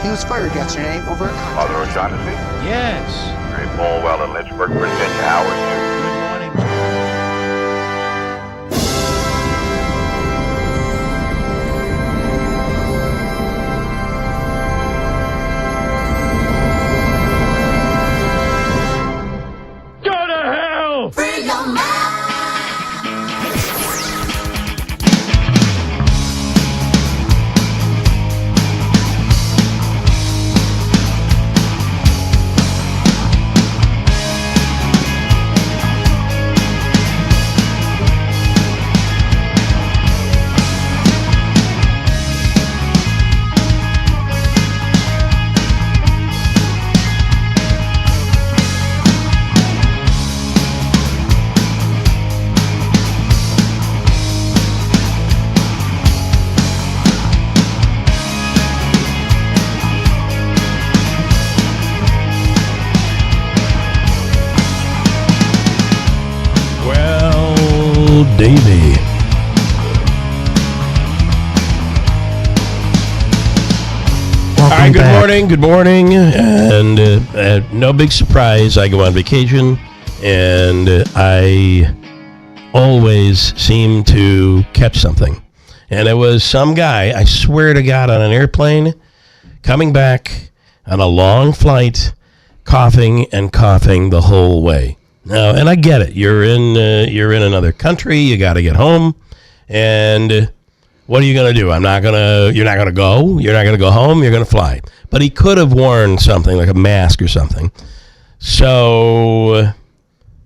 He was fired yesterday over a contract. Father O'Shaughnessy? Yes. Ray Falwell in Lynchburg, Virginia. How are you? Good morning. Free your mind. Davey. All right, good morning, and no big surprise, I go on vacation, and I always seem to catch something. And it was some guy, I swear to God, on an airplane, coming back on a long flight, coughing and coughing the whole way. Now, and I get it. You're in another country. You got to get home, and what are you going to do? You're not going to go. You're not going to go home. You're going to fly. But he could have worn something like a mask or something. So,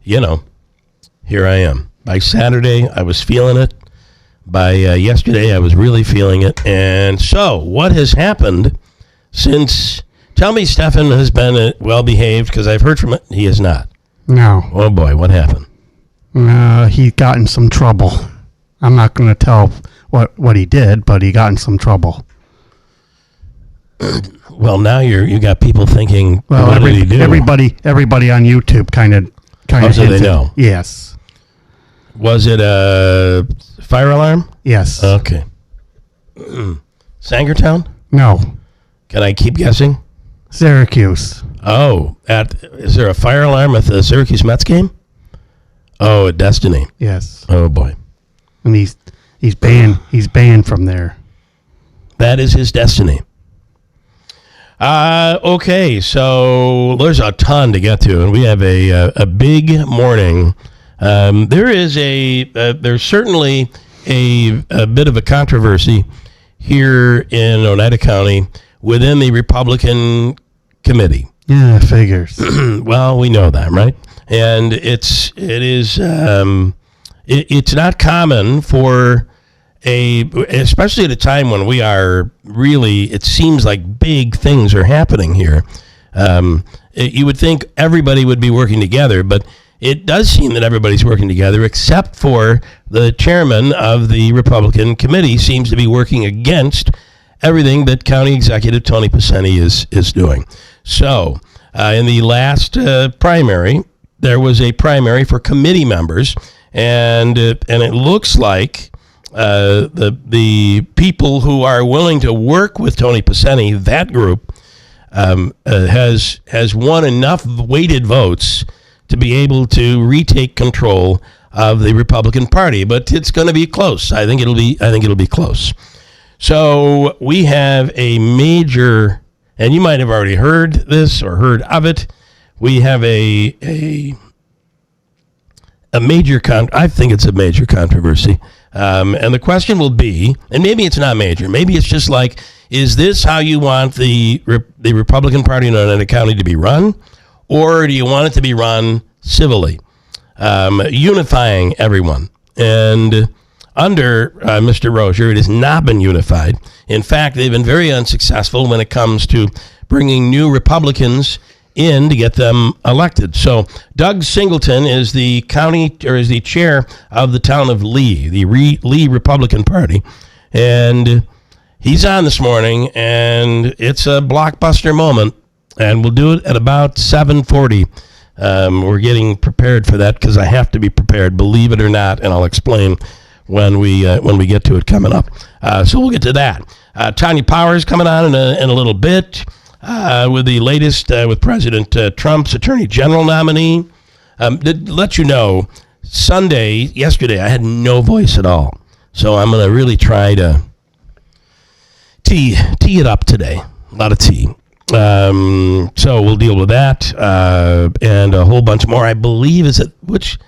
here I am. By Saturday, I was feeling it. By yesterday, I was really feeling it. And so, what has happened since? Tell me, Stefan has been well behaved, because I've heard from it. He is not. No. Oh, boy, what happened? He got in some trouble. I'm not going to tell what he did, but he got in some trouble. Well, now you got people thinking, well, what did he do? Everybody on YouTube kind of so they know. Yes. Was it a fire alarm? Yes. Okay. Sangertown? No. Can I keep guessing? Syracuse. Oh, is there a fire alarm at the Syracuse Mets game? Oh, at Destiny. Yes. Oh boy. And he's banned from there. That is his destiny. Okay, so there's a ton to get to, and we have a big morning. There's certainly a bit of a controversy here in Oneida County within the Republican committee. Yeah, figures. Well, we know that, right? And it's not common for especially at a time when we are really, it seems like big things are happening here. You would think everybody would be working together, but it does seem that everybody's working together, except for the chairman of the Republican committee seems to be working against everything that County Executive Tony Pacini is doing. So, in the last primary, there was a primary for committee members, and it looks like the people who are willing to work with Tony Pacini, that group, has won enough weighted votes to be able to retake control of the Republican Party. But it's going to be close. I think it'll be close. So we have a major, and you might have already heard this or heard of it. We have a major I think it's a major controversy. And the question will be, and maybe it's not major, maybe it's just like, is this how you want the Republican Party in Oneida County to be run? Or do you want it to be run civilly, unifying everyone? And under Mr. Rozier, it has not been unified. In fact, they've been very unsuccessful when it comes to bringing new Republicans in to get them elected. So Doug Singleton is the chair of the town of Lee, the Lee Republican Party, and he's on this morning, and it's a blockbuster moment, and we'll do it at about 7:40. We're getting prepared for that because I have to be prepared, believe it or not, and I'll explain when we get to it coming up. So we'll get to that. Tanya Powers coming on in a little bit with the latest with President Trump's Attorney General nominee. To let you know, yesterday, I had no voice at all. So I'm going to really try to tee it up today. A lot of tea. So we'll deal with that and a whole bunch more. I believe, which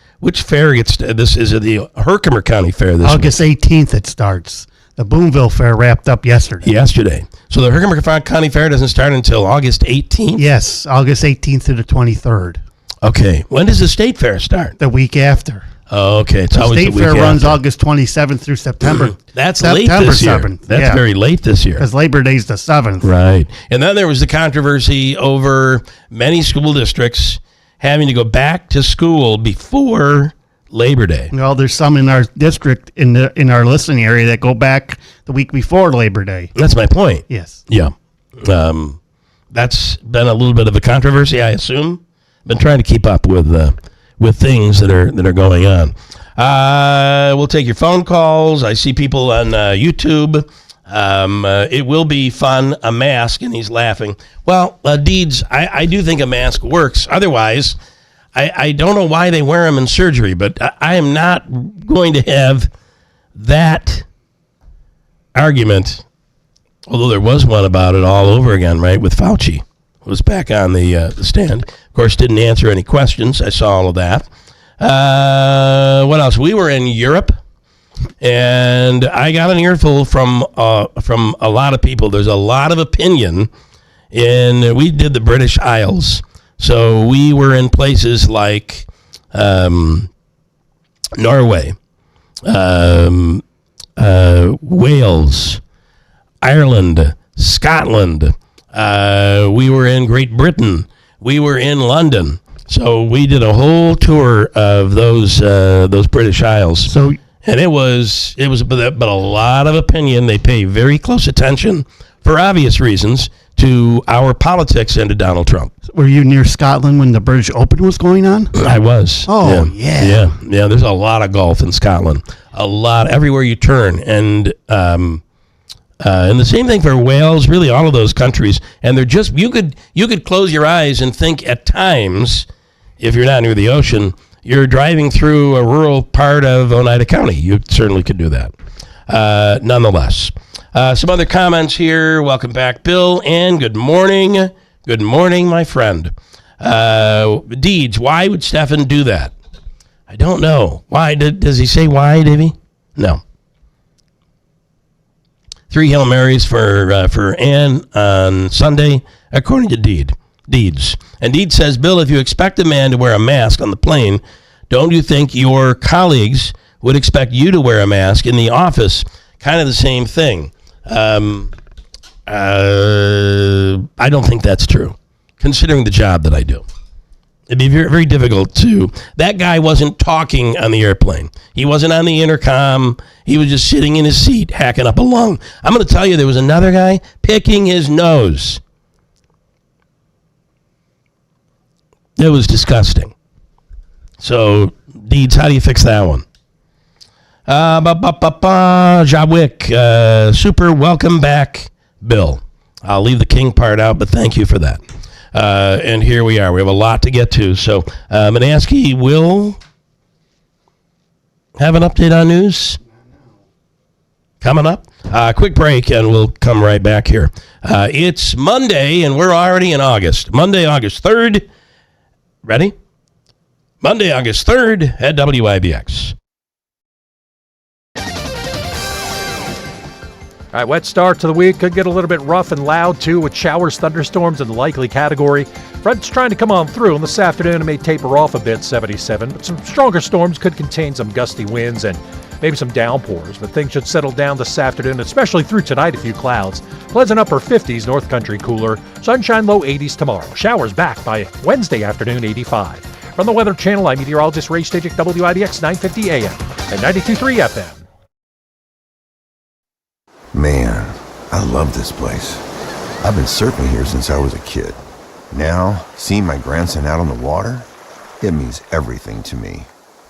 fair gets this? Is it the Herkimer County Fair this August 18th it starts. The Boonville Fair wrapped up yesterday. So the Herkimer County Fair doesn't start until August 18th? Yes, August 18th to the 23rd. Okay. When does the State Fair start? The week after. Oh, okay. It's the always State the week Fair runs after. August 27th through September. That's September late this year. 7th. That's very late this year. Because Labor Day's the 7th. Right. And then there was the controversy over many school districts having to go back to school before Labor Day. Well, there's some in our district in our listening area that go back the week before Labor Day. That's my point. Yes. Yeah. That's been a little bit of a controversy, I assume. Been trying to keep up with things that are going on. We'll take your phone calls. I see people on YouTube. It will be fun. A mask, and he's laughing. Well, Deeds, I do think a mask works. Otherwise, I don't know why they wear them in surgery, but I am not going to have that argument, although there was one about it all over again, right, with Fauci, who was back on the stand. Of course, didn't answer any questions. I saw all of that. What else? We were in Europe, and I got an earful from a lot of people. There's a lot of opinion, we did the British Isles. So we were in places like Norway, Wales, Ireland, Scotland. We were in Great Britain. We were in London. So we did a whole tour of those British Isles. And it was but a lot of opinion. They pay very close attention, for obvious reasons, to our politics and to Donald Trump. Were you near Scotland when the British Open was going on? I was. Oh, yeah. Yeah, there's a lot of golf in Scotland. A lot, everywhere you turn. And the same thing for Wales, really all of those countries. And they're just, you could close your eyes and think at times, if you're not near the ocean, you're driving through a rural part of Oneida County. You certainly could do that. Nonetheless. Some other comments here. Welcome back, Bill, and good morning. Good morning, my friend. Deeds, why would Stefan do that? I don't know. Why? Does he say why, Davey? No. 3 Hail Marys for Ann on Sunday, according to Deeds. And Deeds says, Bill, if you expect a man to wear a mask on the plane, don't you think your colleagues would expect you to wear a mask in the office? Kind of the same thing. I don't think that's true, considering the job that I do. It'd be very, very difficult to... That guy wasn't talking on the airplane. He wasn't on the intercom. He was just sitting in his seat, hacking up a lung. I'm going to tell you, there was another guy picking his nose. It was disgusting. So, Deeds, how do you fix that one? Jawick, super welcome back, Bill. I'll leave the king part out, but thank you for that. And here we are. We have a lot to get to. So, Manansky will have an update on news coming up. Quick break, and we'll come right back here. It's Monday, and we're already in August. Monday, August 3rd. Ready? Monday, August 3rd at WIBX. All right, wet start to the week. Could get a little bit rough and loud, too, with showers, thunderstorms in the likely category. Front's trying to come on through, and this afternoon it may taper off a bit, 77. But some stronger storms could contain some gusty winds and maybe some downpours. But things should settle down this afternoon, especially through tonight, a few clouds. Pleasant upper 50s, North Country cooler. Sunshine low 80s tomorrow. Showers back by Wednesday afternoon, 85. From the Weather Channel, I'm meteorologist Ray Stajic, WIBX 950 AM and 92.3 FM. Man, I love this place. I've been surfing here since I was a kid. Now, seeing my grandson out on the water, it means everything to me.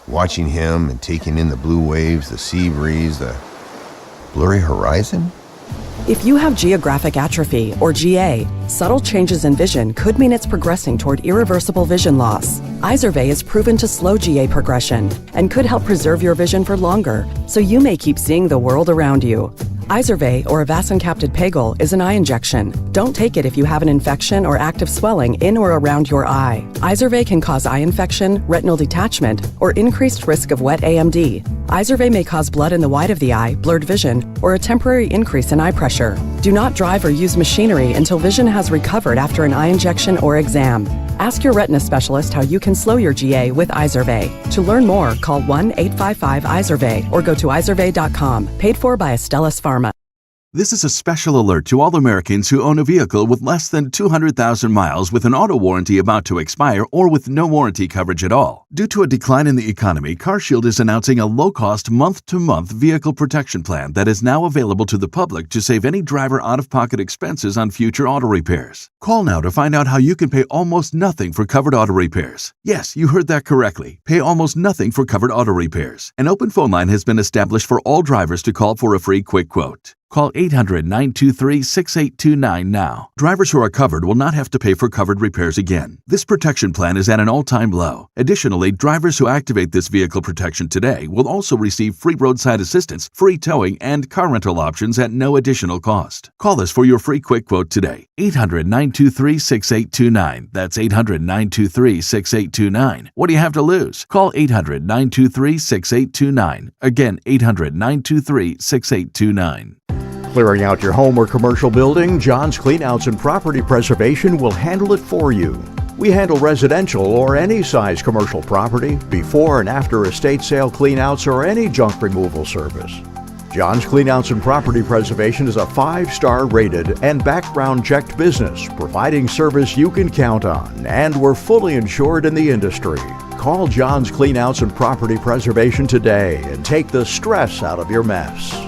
watching him and taking in the blue waves, the sea breeze, the blurry horizon. If you have geographic atrophy, or GA, subtle changes in vision could mean it's progressing toward irreversible vision loss. Izervay is proven to slow GA progression and could help preserve your vision for longer, so you may keep seeing the world around you. Izervay, or avacincaptad pegol, is an eye injection. Don't take it if you have an infection or active swelling in or around your eye. Izervay can cause eye infection, retinal detachment, or increased risk of wet AMD. Izervay may cause blood in the white of the eye, blurred vision, or a temporary increase in eye pressure. Do not drive or use machinery until vision has recovered after an eye injection or exam. Ask your retina specialist how you can slow your GA with Izervay. To learn more, call 1-855-IZERVAY or go to izervay.com. Paid for by Astellas Pharma. This is a special alert to all Americans who own a vehicle with less than 200,000 miles with an auto warranty about to expire or with no warranty coverage at all. Due to a decline in the economy, CarShield is announcing a low-cost month-to-month vehicle protection plan that is now available to the public to save any driver out-of-pocket expenses on future auto repairs. Call now to find out how you can pay almost nothing for covered auto repairs. Yes, you heard that correctly. Pay almost nothing for covered auto repairs. An open phone line has been established for all drivers to call for a free quick quote. Call 800-923-6829 now. Drivers who are covered will not have to pay for covered repairs again. This protection plan is at an all-time low. Additionally, drivers who activate this vehicle protection today will also receive free roadside assistance, free towing, and car rental options at no additional cost. Call us for your free quick quote today. 800-923-6829. That's 800-923-6829. What do you have to lose? Call 800-923-6829. Again, 800-923-6829. Clearing out your home or commercial building, John's Cleanouts and Property Preservation will handle it for you. We handle residential or any size commercial property, before and after estate sale cleanouts or any junk removal service. John's Cleanouts and Property Preservation is a 5-star rated and background checked business, providing service you can count on, and we're fully insured in the industry. Call John's Cleanouts and Property Preservation today and take the stress out of your mess.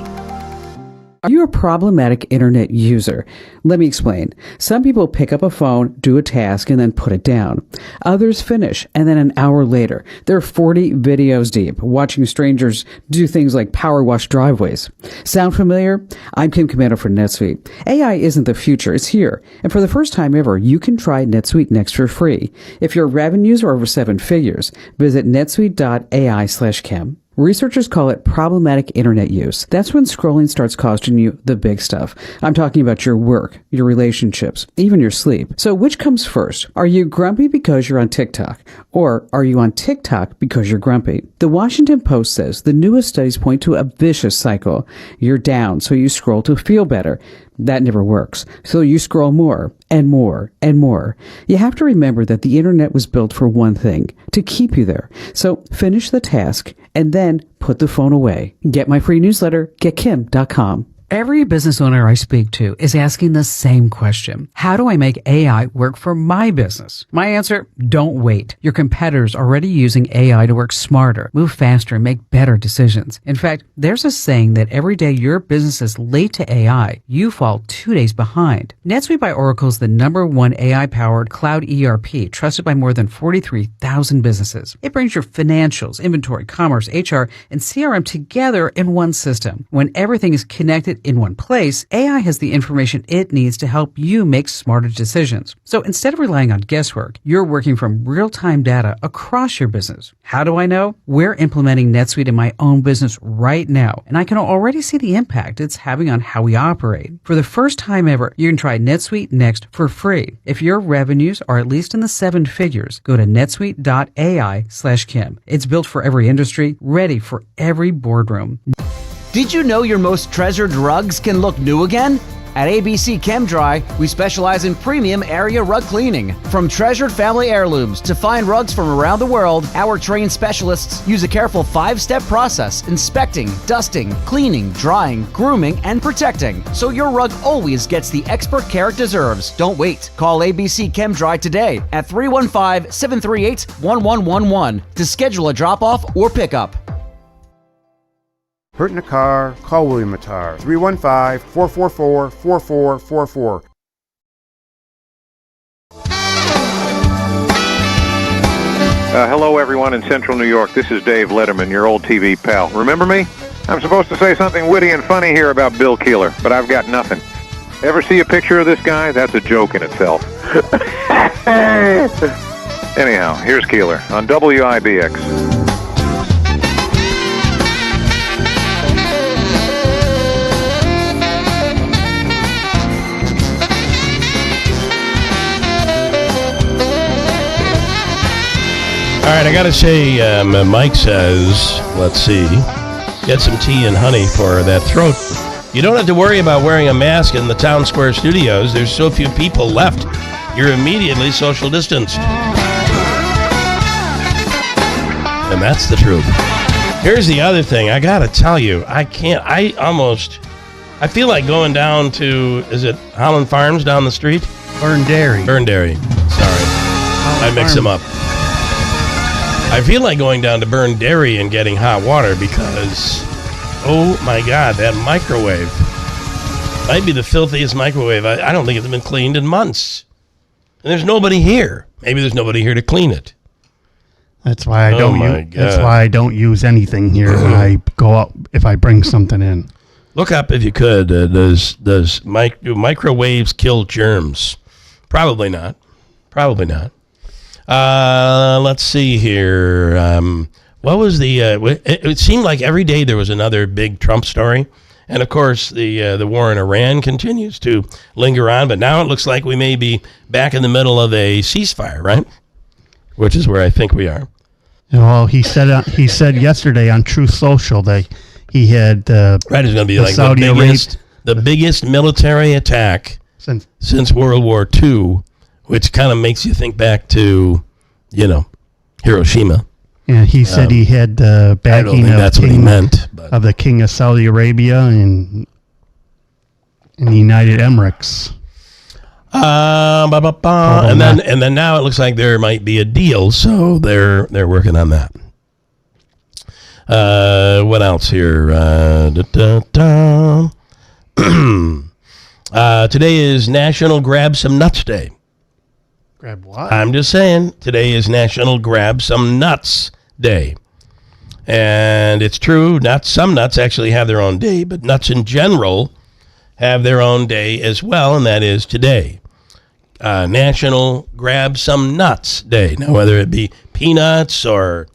Are you a problematic internet user? Let me explain. Some people pick up a phone, do a task, and then put it down. Others finish, and then an hour later, they're 40 videos deep, watching strangers do things like power wash driveways. Sound familiar? I'm Kim Commander for NetSuite. AI isn't the future, it's here. And for the first time ever, you can try NetSuite Next for free. If your revenues are over 7 figures, visit netsuite.ai/Kim. Researchers call it problematic internet use. That's when scrolling starts costing you the big stuff. I'm talking about your work, your relationships, even your sleep. So which comes first? Are you grumpy because you're on TikTok? Or are you on TikTok because you're grumpy? The Washington Post says the newest studies point to a vicious cycle. You're down, so you scroll to feel better. That never works. So you scroll more and more and more. You have to remember that the internet was built for one thing, to keep you there. So finish the task and then put the phone away. Get my free newsletter, getkim.com. Every business owner I speak to is asking the same question. How do I make AI work for my business? My answer, don't wait. Your competitors are already using AI to work smarter, move faster, and make better decisions. In fact, there's a saying that every day your business is late to AI, you fall 2 days behind. NetSuite by Oracle is the #1 AI-powered cloud ERP, trusted by more than 43,000 businesses. It brings your financials, inventory, commerce, HR, and CRM together in one system. When everything is connected in one place, AI has the information it needs to help you make smarter decisions. So instead of relying on guesswork, you're working from real-time data across your business. How do I know? We're implementing NetSuite in my own business right now, and I can already see the impact it's having on how we operate. For the first time ever, you can try NetSuite Next for free. If your revenues are at least in the 7 figures, go to netsuite.ai/Kim. It's built for every industry, ready for every boardroom. Did you know your most treasured rugs can look new again? At ABC ChemDry, we specialize in premium area rug cleaning. From treasured family heirlooms to fine rugs from around the world, our trained specialists use a careful 5-step process inspecting, dusting, cleaning, drying, grooming, and protecting, so your rug always gets the expert care it deserves. Don't wait. Call ABC ChemDry today at 315-738-1111 to schedule a drop-off or pickup. Hurt in a car? Call William Mattar. 315-444-4444. Hello, everyone in Central New York. This is Dave Letterman, your old TV pal. Remember me? I'm supposed to say something witty and funny here about Bill Keeler, but I've got nothing. Ever see a picture of this guy? That's a joke in itself. Anyhow, here's Keeler on WIBX. All right, I got to say, Mike says, let's see, get some tea and honey for that throat. You don't have to worry about wearing a mask in the Town Square studios. There's so few people left. You're immediately social distanced. And that's the truth. Here's the other thing. I got to tell you, I feel like going down to, is it Holland Farms down the street? Burn Dairy. Sorry. I mix them up. I feel like going down to Burn Dairy and getting hot water because, oh my God, that microwave might be the filthiest microwave. I don't think it's been cleaned in months. And there's nobody here. Maybe there's nobody here to clean it. That's why I don't use anything here when I go out if I bring something in. Look up if you could. Do microwaves kill germs? Probably not. Let's see here. What was the? It seemed like every day there was another big Trump story, and of course the war in Iran continues to linger on. But now it looks like we may be back in the middle of a ceasefire, right? Which is where I think we are. Well, he said yesterday on Truth Social that he had it's going to be like the biggest military attack since World War II. Which kind of makes you think back to, Hiroshima. Yeah, he said he had backing of the King of Saudi Arabia and the United Emirates. And then now it looks like there might be a deal, so they're working on that. What else here? Today is National Grab Some Nuts Day. Grab what? I'm just saying, today is National Grab Some Nuts Day. And it's true, some nuts actually have their own day, but nuts in general have their own day as well, and that is today. National Grab Some Nuts Day. Now, whether it be peanuts or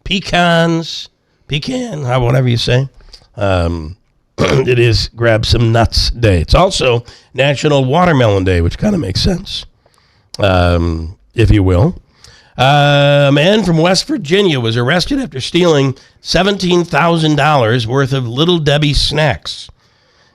pecans, whatever you say, it is Grab Some Nuts Day. It's also National Watermelon Day, which kind of makes sense. If you will. A man from West Virginia was arrested after stealing $17,000 worth of Little Debbie snacks.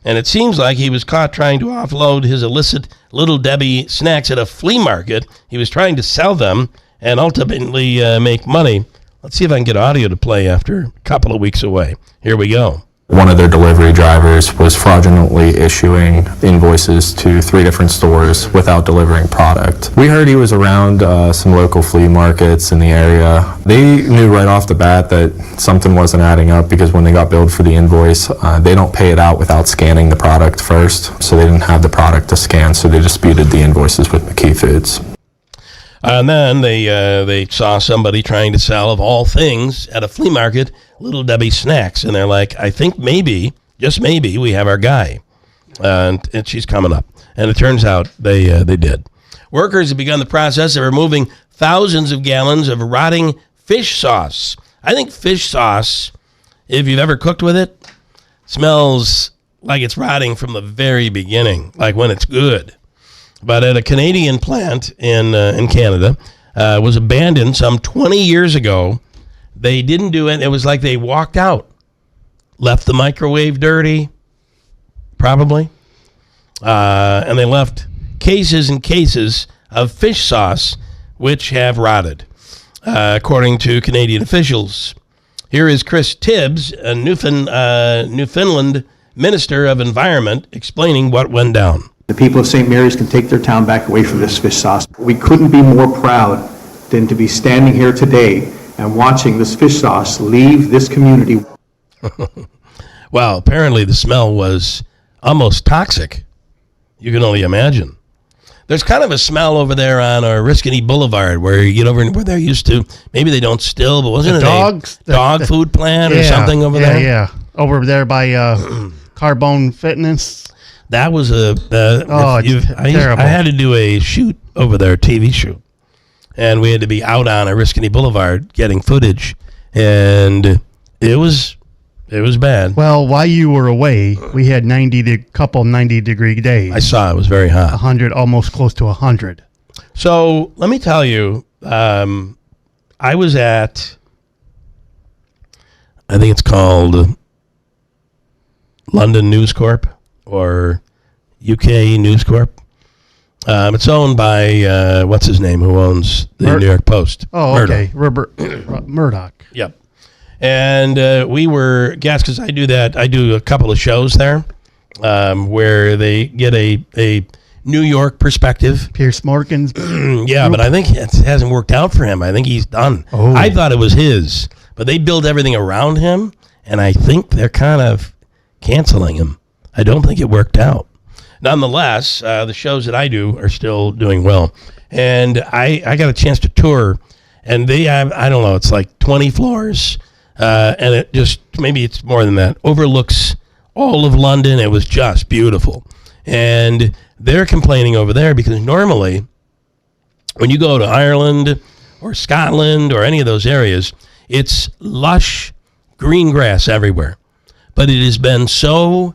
And it seems like he was caught trying to offload his illicit Little Debbie snacks at a flea market. He was trying to sell them and ultimately make money. Let's see if I can get audio to play after a couple of weeks away. Here we go. One of their delivery drivers was fraudulently issuing invoices to 3 different stores without delivering product. We heard he was around some local flea markets in the area. They knew right off the bat that something wasn't adding up because when they got billed for the invoice, they don't pay it out without scanning the product first. So they didn't have the product to scan, so they disputed the invoices with McKee Foods. And then they saw somebody trying to sell, of all things, at a flea market, Little Debbie snacks. And they're like, I think maybe, just maybe, we have our guy. And she's coming up. And it turns out they did. Workers have begun the process of removing thousands of gallons of rotting fish sauce. I think fish sauce, if you've ever cooked with it, smells like it's rotting from the very beginning, like when it's good. But at a Canadian plant in Canada, was abandoned some 20 years ago. They didn't do it. It was like they walked out, left the microwave dirty, probably, and they left cases and cases of fish sauce, which have rotted, according to Canadian officials. Here is Chris Tibbs, a Newfoundland Minister of Environment, explaining what went down. The people of St. Mary's can take their town back away from this fish sauce. We couldn't be more proud than to be standing here today and watching this fish sauce leave this community. Well, apparently the smell was almost toxic. You can only imagine. There's kind of a smell over there on Oriskany Boulevard where you get over where they're used to. Maybe they don't still, but wasn't it a dog food plant or something over there? Yeah, over there by Carbone Fitness. That was terrible. I had to do a shoot over there, TV shoot, and we had to be out on Oriskany Boulevard getting footage, and it was bad. Well, while you were away, we had 90-degree days. I saw it was very hot. 100, almost close to 100. So let me tell you, I was at, I think it's called London News Corp or UK News Corp. It's owned by what's his name, who owns the New York Post. Oh, Murdoch. okay, Robert Murdoch. Yep. And we were guests because I do that. I do a couple of shows there where they get a New York perspective. Piers Morgan's. Yeah, but I think it hasn't worked out for him. I think he's done. Oh. I thought it was his, but they build everything around him, and I think they're kind of canceling him. I don't think it worked out. Nonetheless, the shows that I do are still doing well. And I got a chance to tour, and they have, I don't know, it's like 20 floors. And it just, maybe it's more than that, overlooks all of London. It was just beautiful. And they're complaining over there because normally when you go to Ireland or Scotland or any of those areas, it's lush green grass everywhere. But it has been so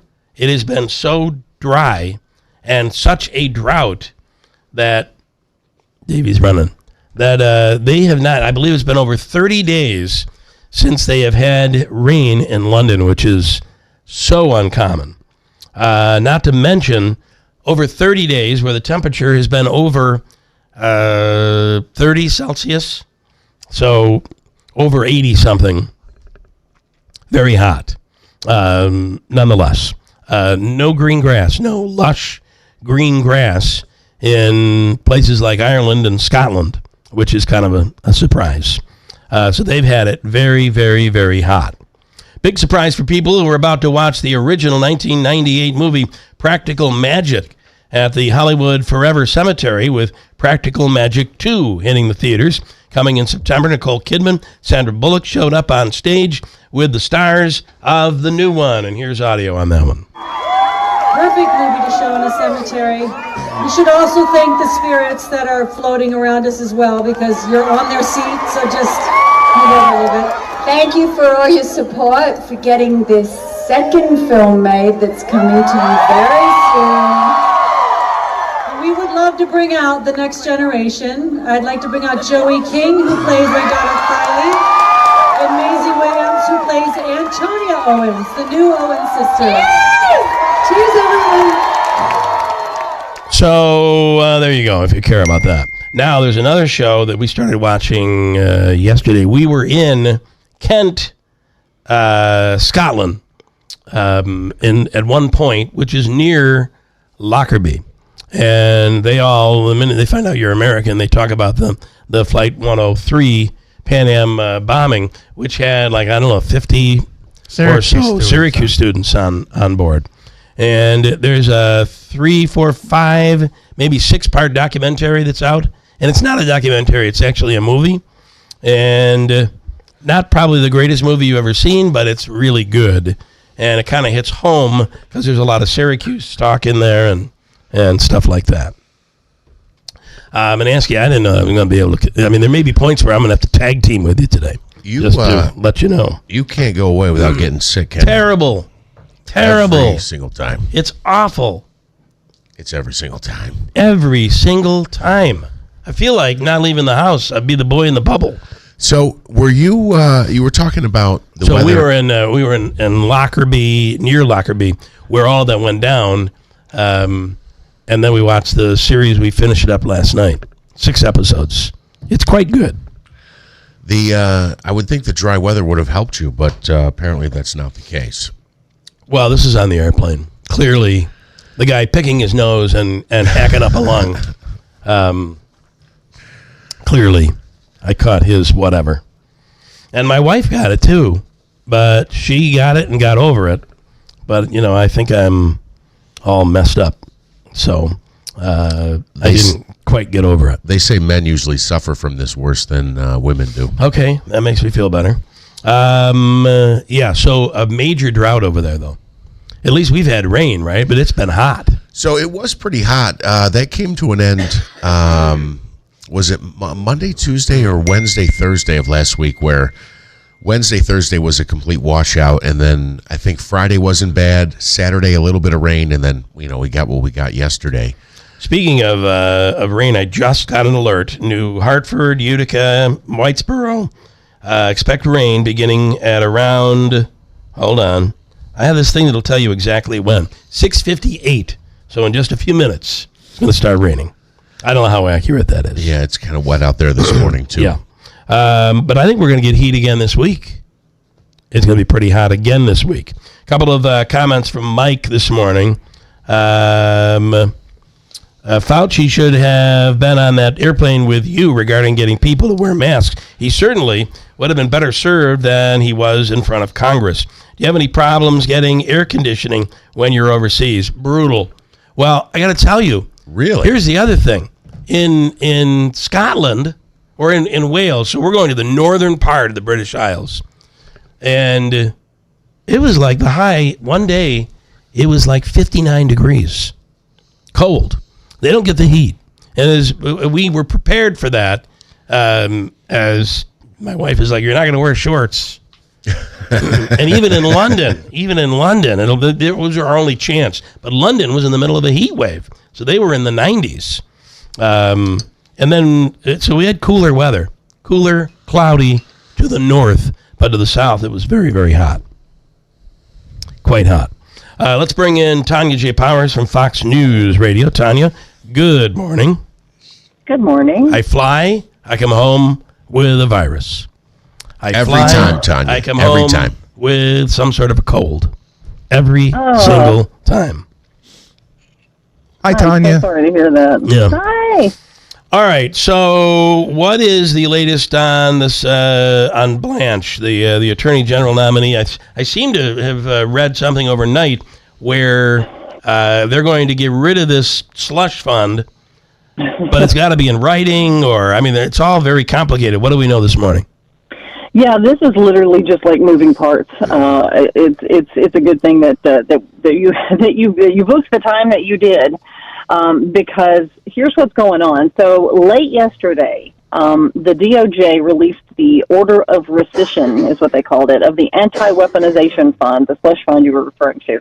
dry and such a drought that, Davey's running, that they have not, I believe it's been over 30 days since they have had rain in London, which is so uncommon. Not to mention, over 30 days where the temperature has been over 30 Celsius, so over 80 something, very hot. Nonetheless, no green grass, no lush green grass in places like Ireland and Scotland, which is kind of a surprise. So they've had it very, very, very hot. Big surprise for people who are about to watch the original 1998 movie Practical Magic at the Hollywood Forever Cemetery, with Practical Magic 2 hitting the theaters. Coming in September, Nicole Kidman, Sandra Bullock showed up on stage with the stars of the new one. And here's audio on that one. Perfect movie to show in a cemetery. We should also thank the spirits that are floating around us as well, because you're on their seat, so just move over a little bit. Thank you for all your support for getting this second film made that's coming to you very soon. We would love to bring out the next generation. I'd like to bring out Joey King, who plays my daughter Kylie, and Maisie Williams, who plays Antonia Owens, the new Owens sister. Cheers, everyone. So there you go, if you care about that. Now, there's another show that we started watching yesterday. We were in Kent, Scotland, at one point, which is near Lockerbie. And they all, the minute they find out you're American, they talk about the Flight 103 Pan Am bombing, which had, 50 or so Syracuse students on board. And there's a 3, 4, 5, maybe 6-part documentary that's out. And it's not a documentary, it's actually a movie. And not probably the greatest movie you've ever seen, but it's really good. And it kind of hits home because there's a lot of Syracuse talk in there and stuff like that. Manansky, I didn't know I was going to be able to. There may be points where I'm going to have to tag team with you today. Just to let you know. You can't go away without getting sick, can you? Terrible. Every single time. It's awful. It's every single time. Every single time. I feel like not leaving the house. I'd be the boy in the bubble. So were you? You were talking about the weather. So we were in Lockerbie, near Lockerbie, where all that went down. And then we watched the series. We finished it up last night. 6 episodes. It's quite good. I would think the dry weather would have helped you, but apparently that's not the case. Well, this is on the airplane. Clearly, the guy picking his nose and hacking up a lung. Clearly, I caught his whatever. And my wife got it too, but she got it and got over it. But, I think I'm all messed up. So I didn't quite get over it. They say men usually suffer from this worse than women do. Okay, that makes me feel better. So a major drought over there, though. At least we've had rain, right? But it's been hot. So it was pretty hot. That came to an end, was it Monday, Tuesday, or Wednesday, Thursday of last week, where Wednesday, Thursday was a complete washout, and then I think Friday wasn't bad, Saturday a little bit of rain, and then we got what we got yesterday. Speaking of rain, I just got an alert. New Hartford, Utica, Whitesboro, expect rain beginning at around, hold on, I have this thing that'll tell you exactly when. 6:58. So in just a few minutes, it's going to start raining. I don't know how accurate that is. Yeah, it's kind of wet out there this morning, too. Yeah. But I think we're going to get heat again this week. It's going to be pretty hot again this week. A couple of comments from Mike this morning. Fauci should have been on that airplane with you regarding getting people to wear masks. He certainly would have been better served than he was in front of Congress. Do you have any problems getting air conditioning when you're overseas? Brutal. Well, I got to tell you. Really? Here's the other thing. In Scotland, or in Wales, so we're going to the northern part of the British Isles, and it was like the high, one day, it was like 59 degrees. Cold. They don't get the heat. And as we were prepared for that, as my wife is like, you're not going to wear shorts. And even in London, it was our only chance. But London was in the middle of a heat wave, so they were in the 90s. And then, so we had cooler weather, cooler, cloudy to the north, but to the south, it was very, very hot. Quite hot. Let's bring in Tanya J. Powers from Fox News Radio. Tanya, good morning. Good morning. I fly, I come home with a virus. Every time, Tanya. I come home with some sort of a cold. Every single time. Hi, Tanya. I'm so sorry to hear that. Yeah. Hi. All right. So, what is the latest on this? On Blanche, the Attorney General nominee? I seem to have read something overnight where they're going to get rid of this slush fund, but it's got to be in writing, or it's all very complicated. What do we know this morning? Yeah, this is literally just like moving parts. It's a good thing that you booked the time that you did, because here's what's going on. So late yesterday, the DOJ released the order of rescission, is what they called it, of the anti-weaponization fund, the slush fund you were referring to.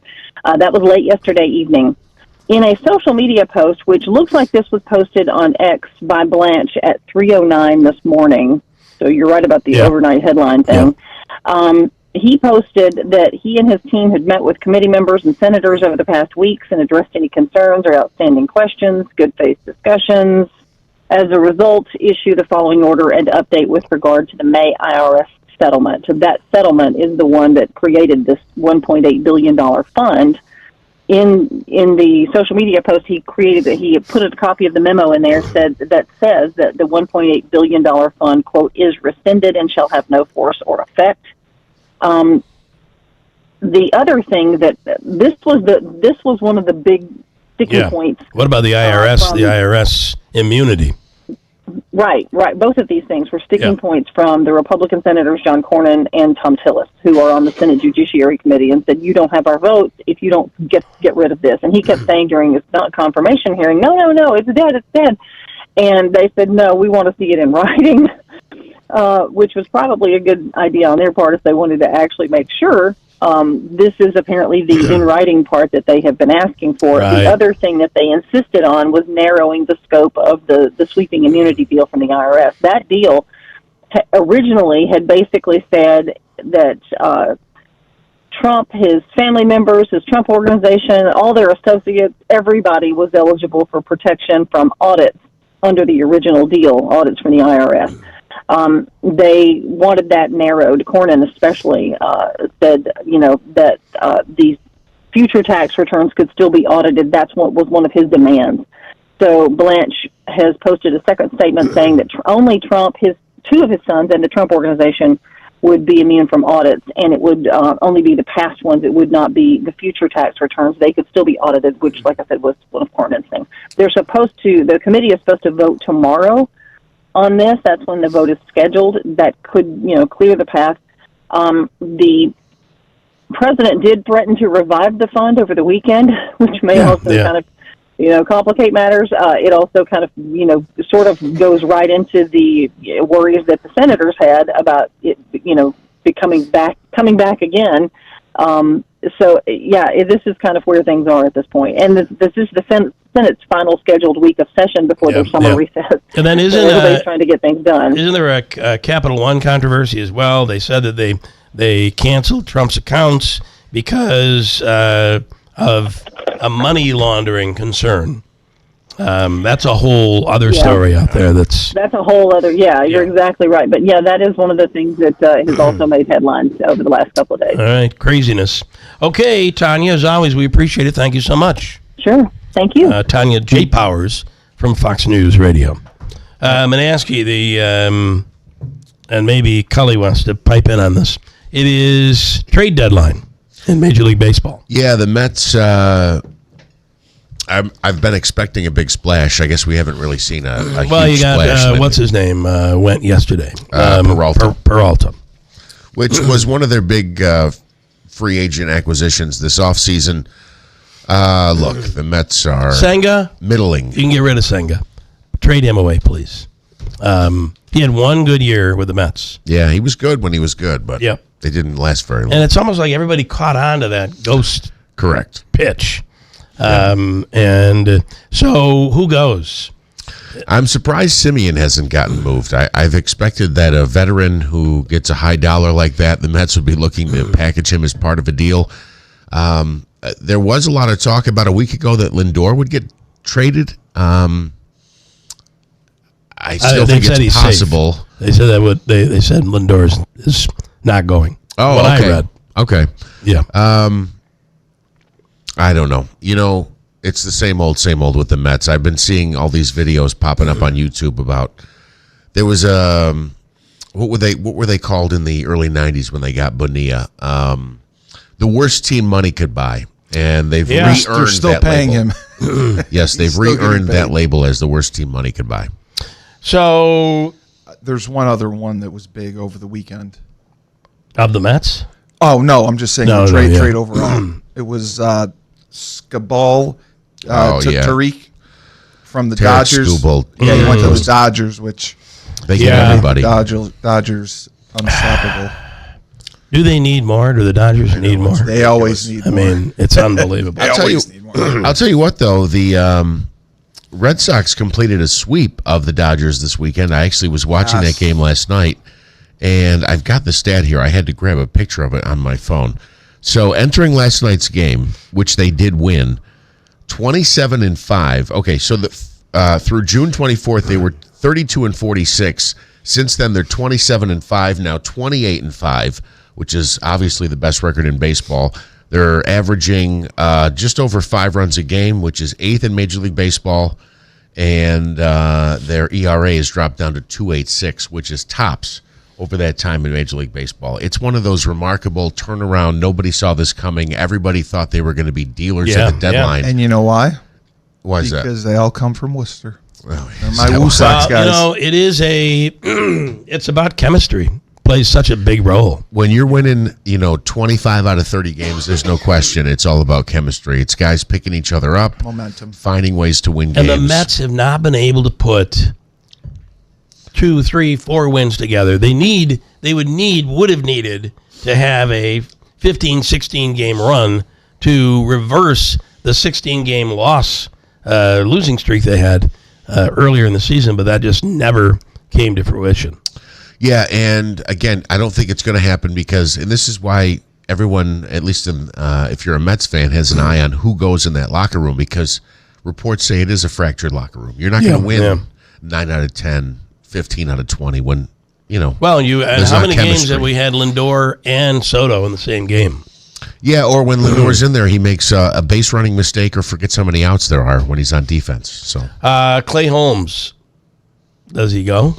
That was late yesterday evening. In a social media post, which looks like this was posted on X by Blanche at 3:09 this morning. So you're right about the overnight headline thing. Yeah. He posted that he and his team had met with committee members and senators over the past weeks and addressed any concerns or outstanding questions, good faith discussions. As a result, issue the following order and update with regard to the May IRS settlement. So that settlement is the one that created this $1.8 billion fund. In the social media post he put a copy of the memo in there that says that the $1.8 billion fund, quote, is rescinded and shall have no force or effect. The other thing that this was one of the big sticking points. What about the IRS? The IRS immunity. Right. Both of these things were sticking points from the Republican senators John Cornyn and Tom Tillis, who are on the Senate Judiciary Committee, and said, you don't have our votes if you don't get rid of this. And he kept saying during his confirmation hearing, no, it's dead. And they said, no, we want to see it in writing, which was probably a good idea on their part if they wanted to actually make sure. This is apparently the in-writing part that they have been asking for. Right. The other thing that they insisted on was narrowing the scope of the sweeping immunity deal from the IRS. That deal originally had basically said that Trump, his family members, his Trump organization, all their associates, everybody was eligible for protection from audits under the original deal, audits from the IRS. They wanted that narrowed. Cornyn especially said, that these future tax returns could still be audited. That's what was one of his demands. So Blanche has posted a second statement saying that only Trump, two of his sons, and the Trump organization would be immune from audits, and it would only be the past ones. It would not be the future tax returns. They could still be audited, which, like I said, was one of Cornyn's things. The committee is supposed to vote tomorrow on this. That's when the vote is scheduled. That could, clear the path. The president did threaten to revive the fund over the weekend, which may also kind of, complicate matters. It also kind of, sort of goes right into the worries that the senators had about it, coming back again. This is kind of where things are at this point. And this is the Senate's final scheduled week of session before their summer recess. And then everybody's trying to get things done. Isn't there a Capital One controversy as well? They said that they canceled Trump's accounts because of a money laundering concern. That's a whole other story out there. That's a whole other. You're exactly right. But that is one of the things that has also made headlines over the last couple of days. All right, craziness. Okay, Tanya, as always, we appreciate it. Thank you so much. Sure. Thank you. Tanya J. Powers from Fox News Radio. I'm going to ask you and maybe Cully wants to pipe in on this. It is trade deadline in Major League Baseball. Yeah, the Mets. I've been expecting a big splash. I guess we haven't really seen a huge splash. What's his name went yesterday? Peralta. Which was one of their big free agent acquisitions this offseason. Look, the Mets are Senga? Middling. You can get rid of Senga. Trade him away, please. He had one good year with the Mets. Yeah, he was good when he was good, but they didn't last very long. And it's almost like everybody caught on to that ghost pitch. And so who goes? I'm surprised Simeon hasn't gotten moved. I've expected that a veteran who gets a high dollar like that, the Mets would be looking to package him as part of a deal. There was a lot of talk about a week ago that Lindor would get traded. I still think it's possible. Safe. They said that they said Lindor is not going. Oh, what okay. I read. Okay. Yeah. I don't know. It's the same old with the Mets. I've been seeing all these videos popping up on YouTube about there was what were they called in the early 90s when they got Bonilla? The worst team money could buy. And they've re-earned they're still that paying label. him. Yes, they've re-earned that label as the worst team money could buy. So there's one other one that was big over the weekend. Of the Mets? Oh, no, I'm just saying trade overall. It was Skubal Tariq from the Dodgers. Skubal. Yeah, he went to the Dodgers, which they get everybody. Dodgers unstoppable. Do they need more? Do the Dodgers need more? They always need more. I mean, it's unbelievable. I'll tell you what, though. The Red Sox completed a sweep of the Dodgers this weekend. I actually was watching that game last night, and I've got the stat here. I had to grab a picture of it on my phone. So entering last night's game, which they did win, 27-5. Okay, so through June 24th, they were 32-46. Since then, they're 27-5, now 28-5, which is obviously the best record in baseball. They're averaging just over 5 runs a game, which is 8th in Major League Baseball, and their ERA has dropped down to 2.86, which is tops over that time in Major League Baseball. It's one of those remarkable turnaround. Nobody saw this coming. Everybody thought they were going to be dealers at the deadline. And you know why? Why is that? Because they all come from Worcester. Oh, they're my Woo Sox guys. It is it's about chemistry. Plays such a big role. When you're winning, 25 out of 30 games, there's no question. It's all about chemistry. It's guys picking each other up, momentum, finding ways to win and games. And the Mets have not been able to put 2, 3, 4 wins together. Would have needed to have a 15, 16 game run to reverse the 16-game losing streak they had earlier in the season, but that just never came to fruition. Yeah, and again, I don't think it's going to happen because, and this is why everyone, at least if you're a Mets fan, has an eye on who goes in that locker room, because reports say it is a fractured locker room. You're not going to win 9 out of 10, 15 out of 20 when, Well, how many games have we had Lindor and Soto in the same game? Yeah, or when Lindor's in there, he makes a base running mistake or forgets how many outs there are when he's on defense. So Clay Holmes, does he go?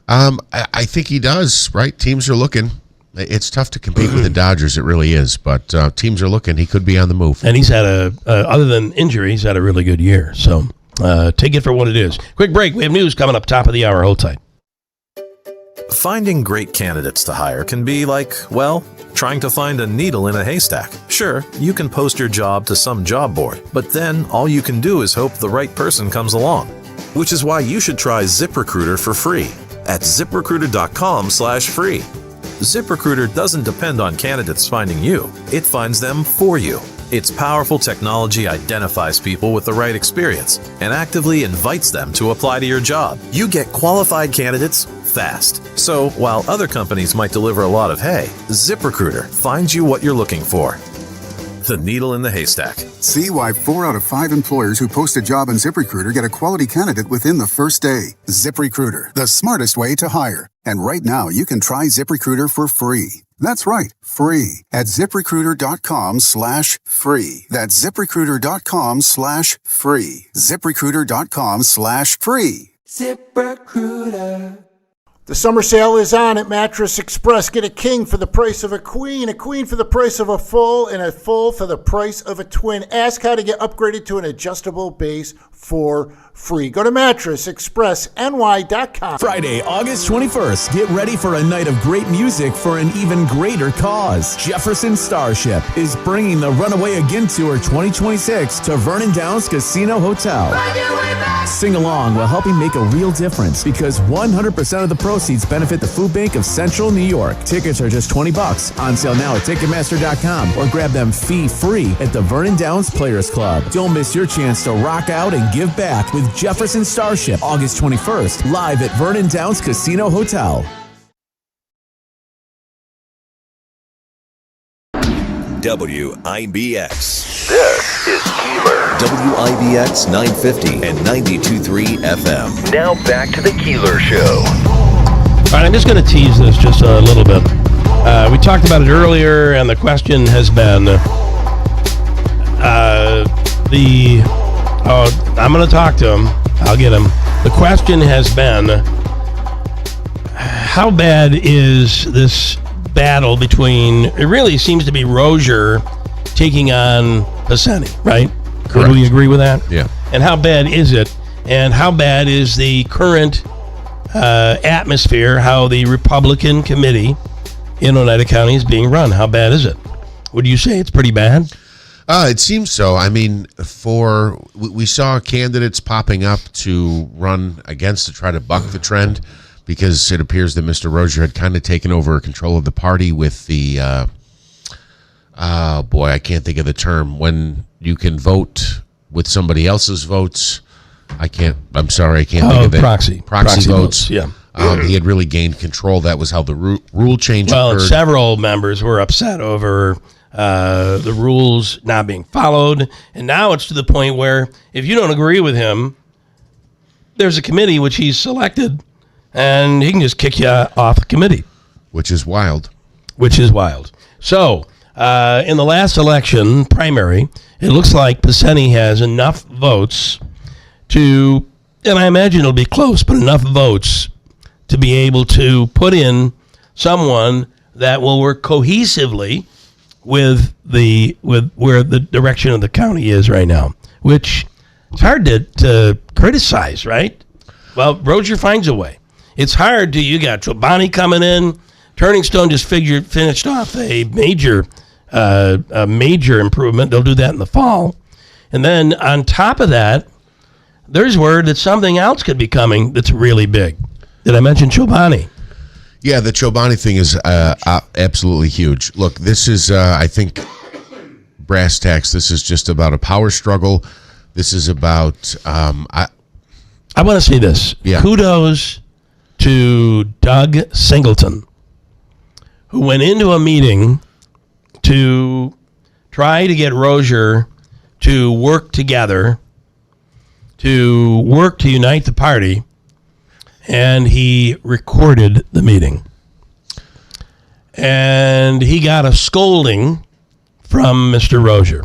I think he does, right? Teams are looking. It's tough to compete with the Dodgers. It really is. But teams are looking. He could be on the move. And he's had other than injury, he's had a really good year. So take it for what it is. Quick break. We have news coming up top of the hour. Hold tight. Finding great candidates to hire can be like, well, trying to find a needle in a haystack. Sure, you can post your job to some job board, but then all you can do is hope the right person comes along. Which is why you should try ZipRecruiter for free at ZipRecruiter.com/free. ZipRecruiter doesn't depend on candidates finding you. It finds them for you. Its powerful technology identifies people with the right experience and actively invites them to apply to your job. You get qualified candidates fast. So while other companies might deliver a lot of hay, ZipRecruiter finds you what you're looking for. The needle in the haystack. See why 4 out of 5 employers who post a job on ZipRecruiter get a quality candidate within the first day. ZipRecruiter, the smartest way to hire. And right now, you can try ZipRecruiter for free. That's right, free at ZipRecruiter.com/free. That's ZipRecruiter.com/free. ZipRecruiter.com/free. ZipRecruiter. The summer sale is on at Mattress Express. Get a king for the price of a queen for the price of a full, and a full for the price of a twin. Ask how to get upgraded to an adjustable base for free. Go to mattressexpressny.com. Friday, August 21st. Get ready for a night of great music for an even greater cause. Jefferson Starship is bringing the Runaway Again Tour 2026 to Vernon Downs Casino Hotel. Sing along while helping make a real difference, because 100% of the proceeds benefit the Food Bank of Central New York. Tickets are just $20. On sale now at Ticketmaster.com, or grab them fee-free at the Vernon Downs Players Club. Don't miss your chance to rock out and give back with Jefferson Starship, August 21st, live at Vernon Downs Casino Hotel. WIBX. This is Keeler. WIBX 950 and 92.3 FM. Now back to the Keeler Show. All right, I'm just going to tease this just a little bit. We talked about it earlier, and the question has been I'm going to talk to him. I'll get him. The question has been, how bad is this battle between, it really seems to be Rozier taking on Pisani, right? Correct. Would we agree with that? Yeah. And how bad is it? And how bad is the current atmosphere, how the Republican committee in Oneida County is being run? How bad is it? Would you say it's pretty bad? It seems so. I mean, we saw candidates popping up to run against to try to buck the trend, because it appears that Mr. Rozier had kind of taken over control of the party with the, I can't think of the term, when you can vote with somebody else's votes. I can't think of it. Proxy votes. Yeah. He had really gained control. That was how the rule change occurred. Well, several members were upset over the rules not being followed, and now it's to the point where if you don't agree with him, there's a committee which he's selected, and he can just kick you off the committee. Which is wild. So, in the last election primary, it looks like Pisani has enough votes to, and I imagine it'll be close, but enough votes to be able to put in someone that will work cohesively with where the direction of the county is right now, which it's hard to criticize, right? Well, Rozier finds a way. It's hard you got Chobani coming in. Turning Stone just finished off a major improvement. They'll do that in the fall. And then on top of that, there's word that something else could be coming that's really big. Did I mention Chobani? Yeah, the Chobani thing is absolutely huge. Look, this is, I think, brass tacks. This is just about a power struggle. This is about... I want to say this. Yeah. Kudos to Doug Singleton, who went into a meeting to try to get Rozier to work together, to work to unite the party, and he recorded the meeting. And he got a scolding from Mr. Rozier.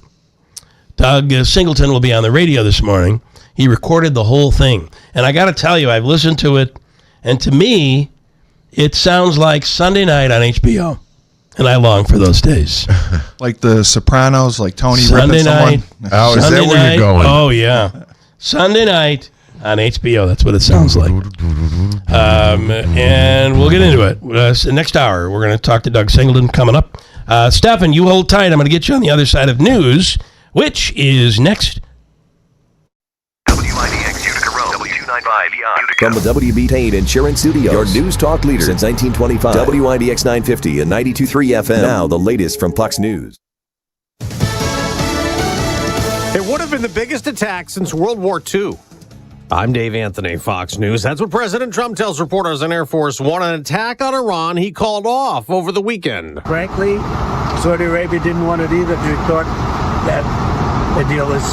Doug Singleton will be on the radio this morning. He recorded the whole thing. And I got to tell you, I've listened to it, and to me, it sounds like Sunday night on HBO. And I long for those days. Like The Sopranos, like Tony Sunday ripping night. someone. Oh, is Sunday that where night, you're going? Oh, yeah. Sunday night on HBO. That's what it sounds like. And we'll get into it. Next hour, we're going to talk to Doug Singleton coming up. Stefan, you hold tight. I'm going to get you on the other side of news, which is next. WIBX Utica Road, W295 Utica. From the WB Payne Insurance Studios, your news talk leader since 1925. WIBX 950 and 92.3 FM. Now the latest from Fox News. It would have been the biggest attack since World War II. I'm Dave Anthony, Fox News. That's what President Trump tells reporters on Air Force One. An attack on Iran he called off over the weekend. Frankly, Saudi Arabia didn't want it either. They thought that the deal is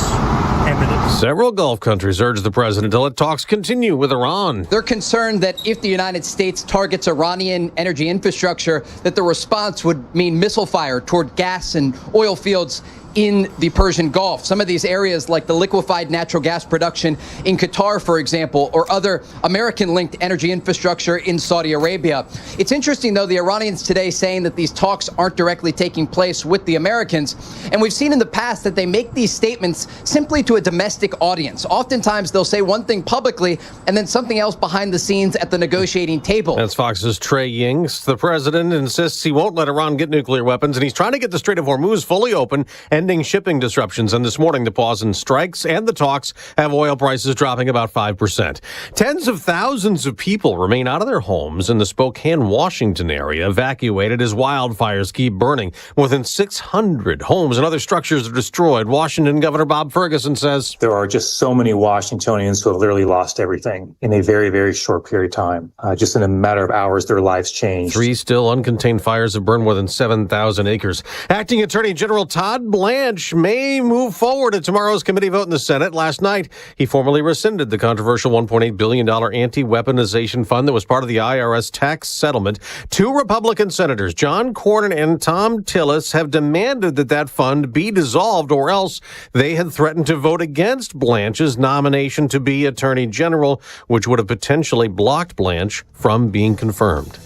imminent. Several Gulf countries urged the president to let talks continue with Iran. They're concerned that if the United States targets Iranian energy infrastructure, that the response would mean missile fire toward gas and oil fields in the Persian Gulf. Some of these areas, like the liquefied natural gas production in Qatar, for example, or other American-linked energy infrastructure in Saudi Arabia. It's interesting, though, the Iranians today saying that these talks aren't directly taking place with the Americans. And we've seen in the past that they make these statements simply to a domestic audience. Oftentimes, they'll say one thing publicly and then something else behind the scenes at the negotiating table. That's Fox's Trey Yingst. The president insists he won't let Iran get nuclear weapons, and he's trying to get the Strait of Hormuz fully open, ending shipping disruptions. And this morning, the pause in strikes and the talks have oil prices dropping about 5%. Tens of thousands of people remain out of their homes in the Spokane, Washington area, evacuated as wildfires keep burning. More than 600 homes and other structures are destroyed. Washington Governor Bob Ferguson says there are just so many Washingtonians who have literally lost everything in a very, very short period of time. Just in a matter of hours, their lives changed. 3 still uncontained fires have burned more than 7,000 acres. Acting Attorney General Todd Blanche may move forward at tomorrow's committee vote in the Senate. Last night, he formally rescinded the controversial $1.8 billion anti-weaponization fund that was part of the IRS tax settlement. 2 Republican senators, John Cornyn and Tom Tillis, have demanded that that fund be dissolved, or else they had threatened to vote against Blanche's nomination to be Attorney General, which would have potentially blocked Blanche from being confirmed.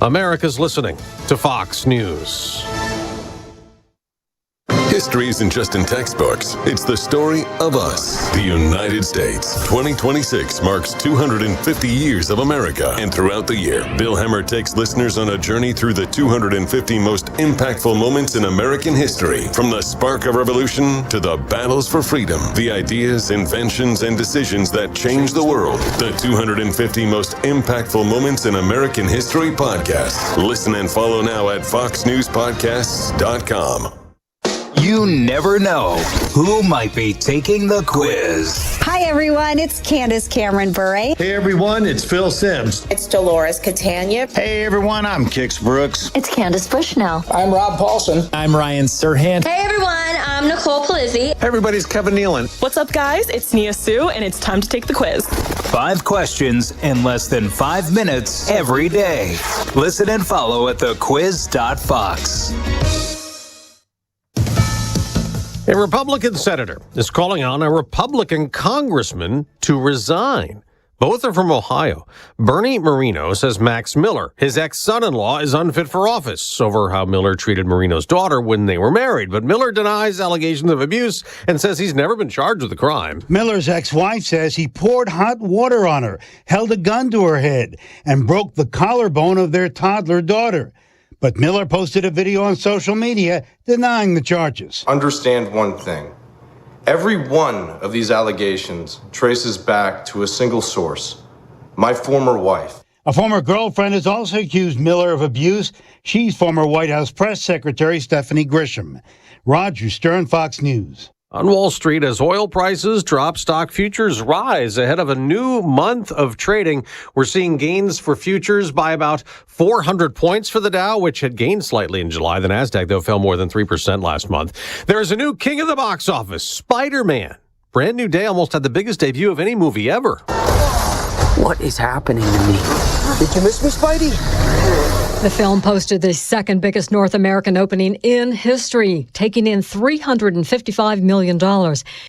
America's listening to Fox News. History isn't just in textbooks. It's the story of us, the United States. 2026 marks 250 years of America. And throughout the year, Bill Hemmer takes listeners on a journey through the 250 most impactful moments in American history. From the spark of revolution to the battles for freedom, the ideas, inventions, and decisions that changed the world. The 250 most impactful moments in American history podcast. Listen and follow now at foxnewspodcasts.com. You never know who might be taking the quiz. Hi, everyone. It's Candace Cameron Bure. Hey, everyone. It's Phil Sims. It's Dolores Catania. Hey, everyone. I'm Kix Brooks. It's Candace Bushnell. I'm Rob Paulson. I'm Ryan Serhant. Hey, everyone. I'm Nicole Palizzi. Hey, everybody's Kevin Nealon. What's up, guys? It's Nia Sue, and it's time to take the quiz. 5 questions in less than 5 minutes every day. Listen and follow at thequiz.fox. A Republican senator is calling on a Republican congressman to resign. Both are from Ohio. Bernie Marino says Max Miller, his ex-son-in-law, is unfit for office over how Miller treated Marino's daughter when they were married. But Miller denies allegations of abuse and says he's never been charged with a crime. Miller's ex-wife says he poured hot water on her, held a gun to her head, and broke the collarbone of their toddler daughter. But Miller posted a video on social media denying the charges. Understand one thing. Every one of these allegations traces back to a single source, my former wife. A former girlfriend has also accused Miller of abuse. She's former White House press secretary Stephanie Grisham. Roger Stern, Fox News. On Wall Street, as oil prices drop, stock futures rise ahead of a new month of trading. We're seeing gains for futures by about 400 points for the Dow, which had gained slightly in July. The Nasdaq, though, fell more than 3% last month. There's a new king of the box office, Spider-Man. Brand new day, almost had the biggest debut of any movie ever. What is happening to me? Did you miss me, Spidey? The film posted the second biggest North American opening in history, taking in $355 million.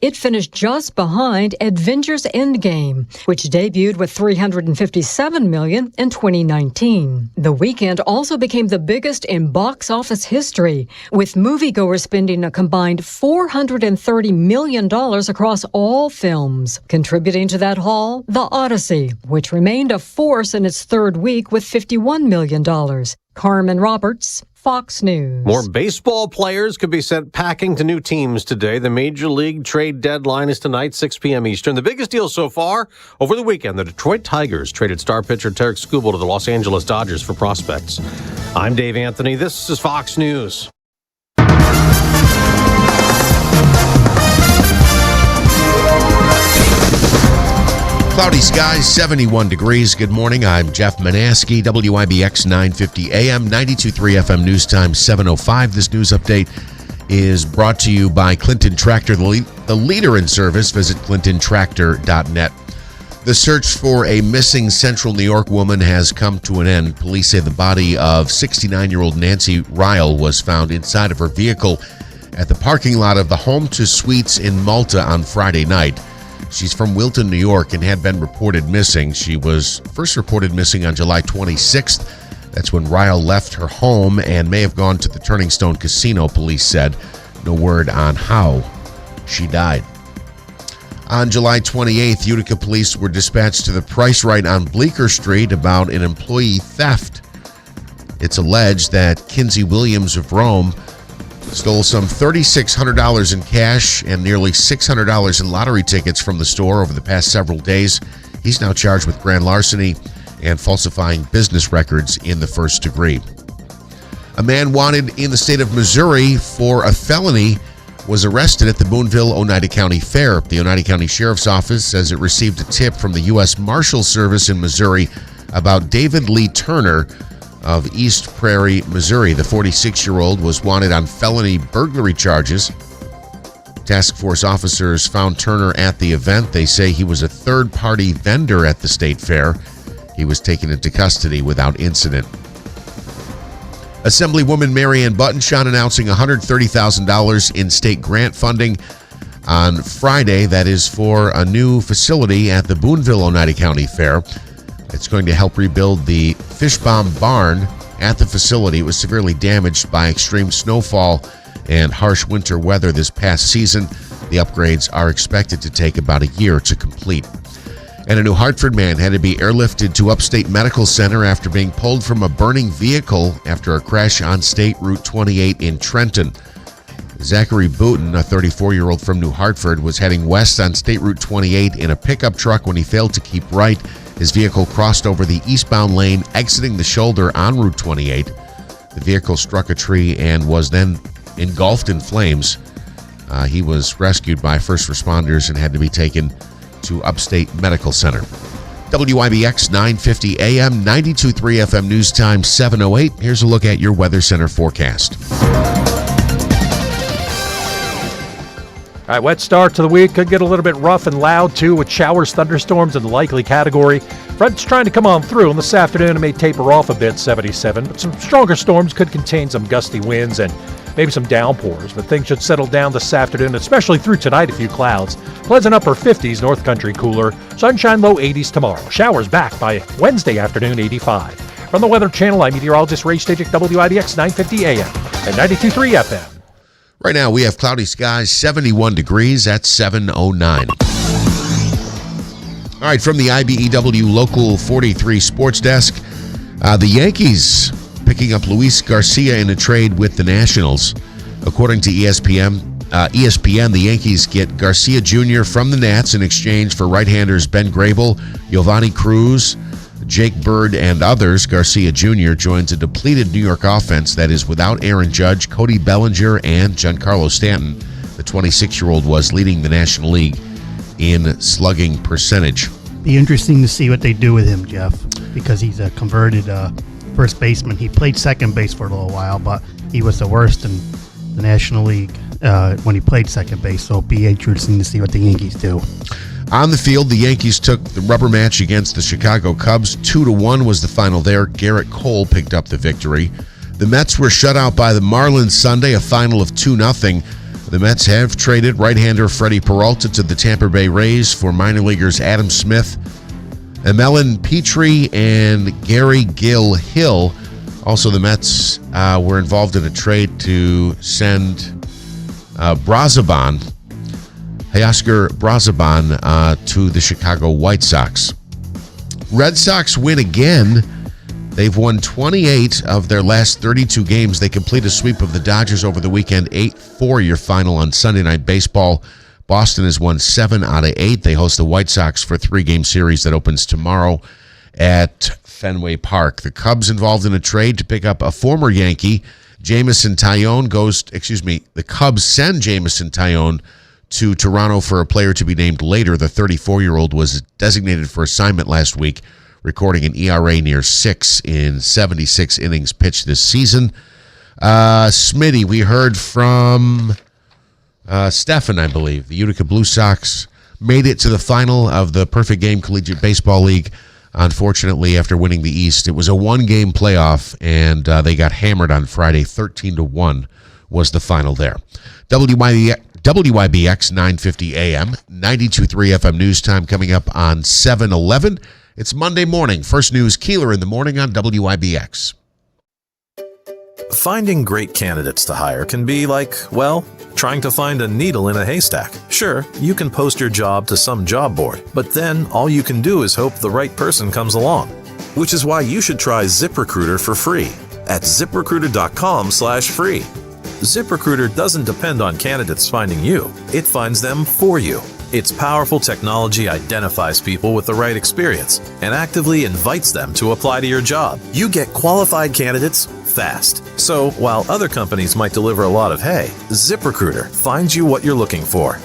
It finished just behind Avengers Endgame, which debuted with $357 million in 2019. The weekend also became the biggest in box office history, with moviegoers spending a combined $430 million across all films. Contributing to that haul, The Odyssey, which remained a force in its third week with $51 million. Carmen Roberts, Fox News. More baseball players could be sent packing to new teams today. The Major League trade deadline is tonight, 6 p.m. Eastern. The biggest deal so far, over the weekend, the Detroit Tigers traded star pitcher Tarek Skubal to the Los Angeles Dodgers for prospects. I'm Dave Anthony. This is Fox News. Cloudy skies, 71 degrees. Good morning. I'm Jeff Manaske, WIBX 950 AM, 92.3 FM News Time, 7:05. This news update is brought to you by Clinton Tractor, the leader in service. Visit clintontractor.net. The search for a missing Central New York woman has come to an end. Police say the body of 69-year-old Nancy Ryle was found inside of her vehicle at the parking lot of the Home to Suites in Malta on Friday night. She's from Wilton, New York, and had been reported missing. She was first reported missing on July 26th. That's when Ryle left her home and may have gone to the Turning Stone Casino, police said. No word on how she died. On July 28th, Utica police were dispatched to the Price Right on Bleecker Street about an employee theft. It's alleged that Kinsey Williams of Rome stole some $3,600 in cash and nearly $600 in lottery tickets from the store over the past several days. He's now charged with grand larceny and falsifying business records in the first degree. A man wanted in the state of Missouri for a felony was arrested at the Boonville Oneida County Fair. The Oneida County Sheriff's Office says it received a tip from the U.S. Marshal Service in Missouri about David Lee Turner of East Prairie, Missouri. The 46-year-old was wanted on felony burglary charges. Task force officers found Turner at the event. They say he was a third-party vendor at the state fair. He was taken into custody without incident. Assemblywoman Marianne Buttonshot announcing $130,000 in state grant funding on Friday. That is for a new facility at the Boonville Oneida County Fair. It's going to help rebuild the fish bomb barn at the facility. It was severely damaged by extreme snowfall and harsh winter weather this past season. The upgrades are expected to take about a year to complete. And a New Hartford man had to be airlifted to Upstate Medical Center after being pulled from a burning vehicle after a crash on State Route 28 in Trenton. Zachary Booten, a 34-year-old from New Hartford, was heading west on State Route 28 in a pickup truck when he failed to keep right. His vehicle crossed over the eastbound lane, exiting the shoulder on Route 28. The vehicle struck a tree and was then engulfed in flames. He was rescued by first responders and had to be taken to Upstate Medical Center. WIBX 950 AM, 92.3 FM News Time, 7:08. Here's a look at your Weather Center forecast. All right, wet start to the week. Could get a little bit rough and loud, too, with showers, thunderstorms in the likely category. Front's trying to come on through, and this afternoon it may taper off a bit, 77. But some stronger storms could contain some gusty winds and maybe some downpours. But things should settle down this afternoon, especially through tonight, a few clouds. Pleasant upper 50s, North Country cooler. Sunshine, low 80s tomorrow. Showers back by Wednesday afternoon, 85. From the Weather Channel, I'm meteorologist Ray Stajic, WIBX 950 AM and 92.3 FM. Right now, we have cloudy skies, 71 degrees at 7:09. All right, from the IBEW Local 43 Sports Desk, the Yankees picking up Luis Garcia in a trade with the Nationals. According to ESPN, the Yankees get Garcia Jr. from the Nats in exchange for right-handers Ben Grable, Giovanni Cruz, Jake Bird, and others. Garcia Jr. joins a depleted New York offense that is without Aaron Judge, Cody Bellinger, and Giancarlo Stanton. The 26-year-old was leading the National League in slugging percentage. Be interesting to see what they do with him, Jeff, because he's a converted first baseman. He played second base for a little while, but he was the worst in the National League when he played second base, so it'll be interesting to see what the Yankees do. On the field, the Yankees took the rubber match against the Chicago Cubs. 2-1 was the final there. Garrett Cole picked up the victory. The Mets were shut out by the Marlins Sunday, a final of 2-0. The Mets have traded right-hander Freddie Peralta to the Tampa Bay Rays for minor leaguers Adam Smith, Emelin Petrie, and Gary Gill Hill. Also, the Mets were involved in a trade to send Hyasker Brazaban to the Chicago White Sox. Red Sox win again. They've won 28 of their last 32 games. They complete a sweep of the Dodgers over the weekend, 8-4 your final on Sunday Night Baseball. Boston has won 7 out of 8. They host the White Sox for a 3-game series that opens tomorrow at Fenway Park. The Cubs involved in a trade to pick up a former Yankee. Jameson Taillon the Cubs send Jameson Taillon to Toronto for a player to be named later. The 34-year-old was designated for assignment last week, recording an ERA near 6 in 76 innings pitched this season. Smitty, we heard from Stefan, I believe. The Utica Blue Sox made it to the final of the Perfect Game Collegiate Baseball League. Unfortunately, after winning the East, it was a one-game playoff, and they got hammered on Friday. 13-1 was the final there. WIBX 950 AM, 92.3 FM News Time coming up on 7-11. It's Monday morning. First News, Keeler in the morning on WIBX. Finding great candidates to hire can be like, well, trying to find a needle in a haystack. Sure, you can post your job to some job board, but then all you can do is hope the right person comes along. Which is why you should try ZipRecruiter for free at ZipRecruiter.com/free. ZipRecruiter doesn't depend on candidates finding you. It finds them for you. Its powerful technology identifies people with the right experience and actively invites them to apply to your job. You get qualified candidates fast. So while other companies might deliver a lot of hay, ZipRecruiter finds you what you're looking for.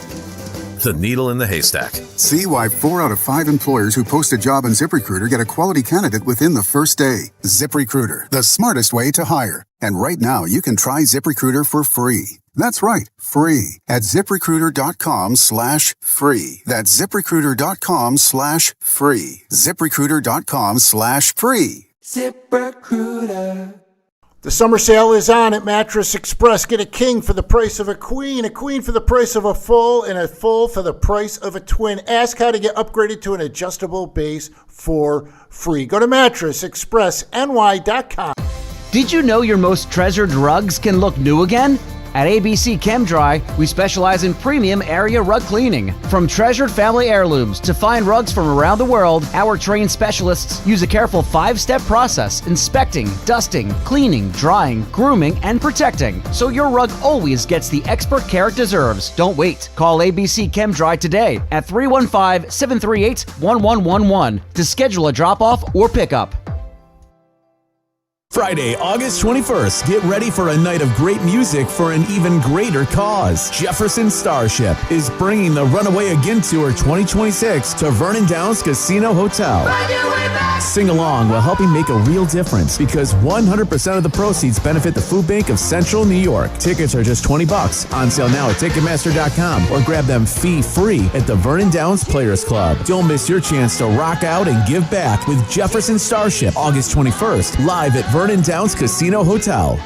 The needle in the haystack. See why 4 out of 5 employers who post a job on ZipRecruiter get a quality candidate within the first day. ZipRecruiter, the smartest way to hire. And right now, you can try ZipRecruiter for free. That's right, free at ZipRecruiter.com/free. That's ZipRecruiter.com/free. ZipRecruiter.com/free. ZipRecruiter. The summer sale is on at Mattress Express. Get a king for the price of a queen for the price of a full, and a full for the price of a twin. Ask how to get upgraded to an adjustable base for free. Go to mattressexpressny.com. Did you know your most treasured rugs can look new again? At ABC ChemDry, we specialize in premium area rug cleaning. From treasured family heirlooms to fine rugs from around the world, our trained specialists use a careful 5-step process, inspecting, dusting, cleaning, drying, grooming, and protecting, so your rug always gets the expert care it deserves. Don't wait. Call ABC ChemDry today at 315-738-1111 to schedule a drop-off or pickup. Friday, August 21st, get ready for a night of great music for an even greater cause. Jefferson Starship is bringing the Runaway Again Tour 2026 to Vernon Downs Casino Hotel. Sing along while helping make a real difference because 100% of the proceeds benefit the Food Bank of Central New York. Tickets are just $20 on sale now at Ticketmaster.com or grab them fee-free at the Vernon Downs Players Club. Don't miss your chance to rock out and give back with Jefferson Starship, August 21st, live at Vernon Downs Casino Hotel.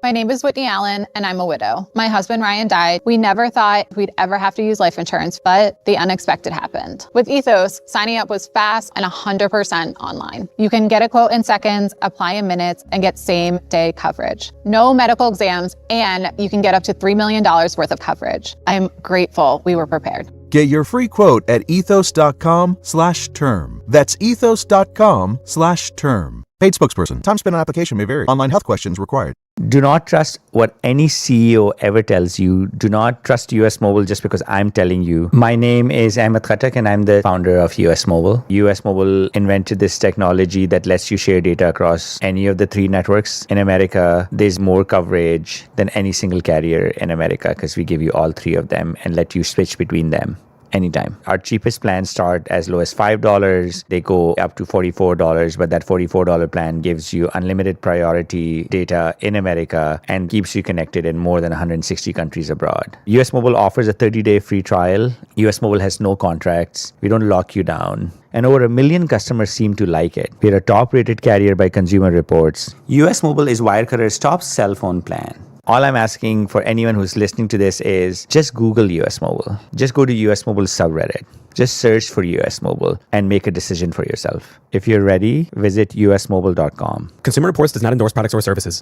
My name is Whitney Allen, and I'm a widow. My husband, Ryan, died. We never thought we'd ever have to use life insurance, but the unexpected happened. With Ethos, signing up was fast and 100% online. You can get a quote in seconds, apply in minutes, and get same-day coverage. No medical exams, and you can get up to $3 million worth of coverage. I'm grateful we were prepared. Get your free quote at ethos.com/term. That's ethos.com/term. Paid spokesperson. Time spent on application may vary. Online health questions required. Do not trust what any CEO ever tells you. Do not trust US Mobile just because I'm telling you. My name is Ahmed Khattak and I'm the founder of US Mobile. US Mobile invented this technology that lets you share data across any of the 3 networks. In America, there's more coverage than any single carrier in America because we give you all 3 of them and let you switch between them. anytime. Our cheapest plans start as low as $5. They go up to $44, but that $44 plan gives you unlimited priority data in America and keeps you connected in more than 160 countries abroad. US Mobile offers a 30-day free trial. US Mobile has no contracts. We don't lock you down. And over 1 million customers seem to like it. We're a top-rated carrier by Consumer Reports. US Mobile is Wirecutter's top cell phone plan. All I'm asking for anyone who's listening to this is just Google US Mobile. Just go to US Mobile subreddit. Just search for US Mobile and make a decision for yourself. If you're ready, visit usmobile.com. Consumer Reports does not endorse products or services.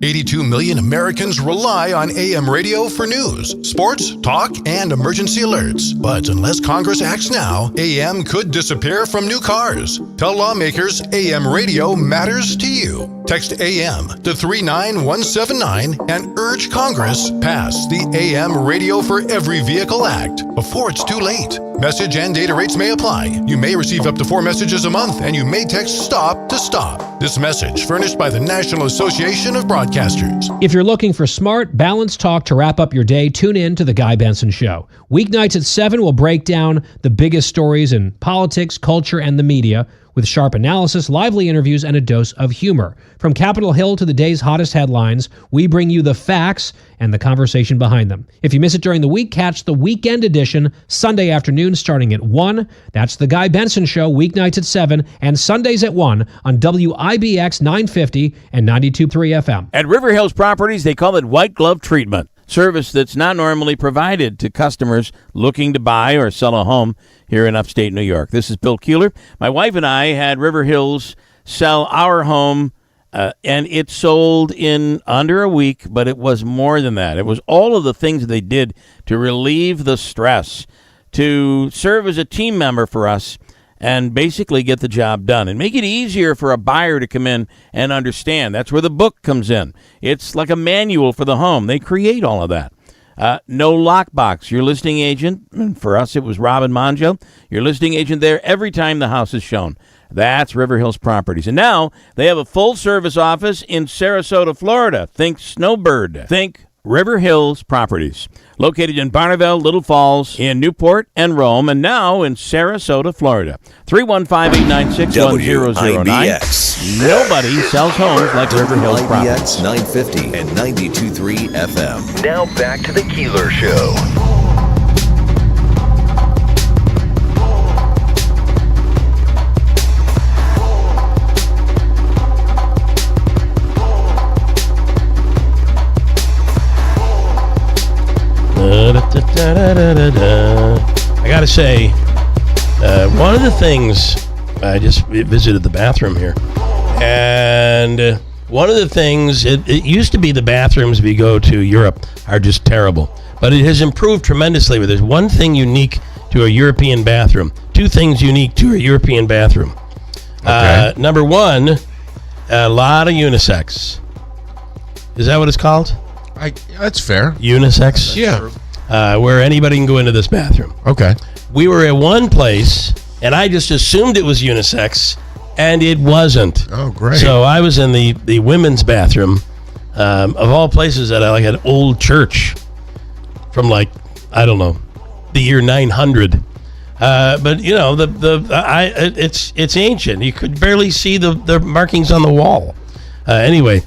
82 million Americans rely on AM radio for news, sports, talk, and emergency alerts. But unless Congress acts now, AM could disappear from new cars. Tell lawmakers AM radio matters to you. Text AM to 39179 and urge Congress pass the AM Radio for Every Vehicle Act before it's too late. Message and data rates may apply. You may receive up to 4 messages a month, and you may text STOP to STOP. This message furnished by the National Association of Broadcasters. If you're looking for smart, balanced talk to wrap up your day, tune in to The Guy Benson Show. Weeknights at 7 will break down the biggest stories in politics, culture, and the media with sharp analysis, lively interviews, and a dose of humor. From Capitol Hill to the day's hottest headlines, we bring you the facts and the conversation behind them. If you miss it during the week, catch the weekend edition Sunday afternoon starting at 1. That's The Guy Benson Show, weeknights at 7 and Sundays at 1 on WIBX 950 and 92.3 FM. At River Hills Properties, they call it white glove treatment. Service that's not normally provided to customers looking to buy or sell a home here in upstate New York. This is Bill Keeler. My wife and I had River Hills sell our home, and it sold in under a week, but it was more than that. It was all of the things they did to relieve the stress, to serve as a team member for us, and basically get the job done and make it easier for a buyer to come in and understand. That's where the book comes in. It's like a manual for the home. They create all of that. No lockbox. Your listing agent, and for us it was Robin Monjo, your listing agent there every time the house is shown. That's River Hills Properties. And now they have a full-service office in Sarasota, Florida. Think Snowbird. Think River Hills Properties, located in Bonneville, Little Falls, in Newport, and Rome, and now in Sarasota, Florida. 315-896-1009. WIBX. Nobody sells homes like River Hills Properties. WIBX 950 and 92.3 FM. Now back to the Keeler Show. I gotta say, one of the things, I just visited the bathroom here, and one of the things, it used to be the bathrooms we go to Europe are just terrible, but it has improved tremendously. But there's one thing unique to a European bathroom, two things unique to a European bathroom. Okay. Number one, a lot of unisex. Is that what it's called? That's fair. Unisex? Yeah. Where anybody can go into this bathroom. Okay. We were at one place, and I just assumed it was unisex, and it wasn't. Oh, great. So I was in the women's bathroom, of all places, at like an old church from like, I don't know, the year 900. But you know, it's ancient. You could barely see the markings on the wall. Anyway.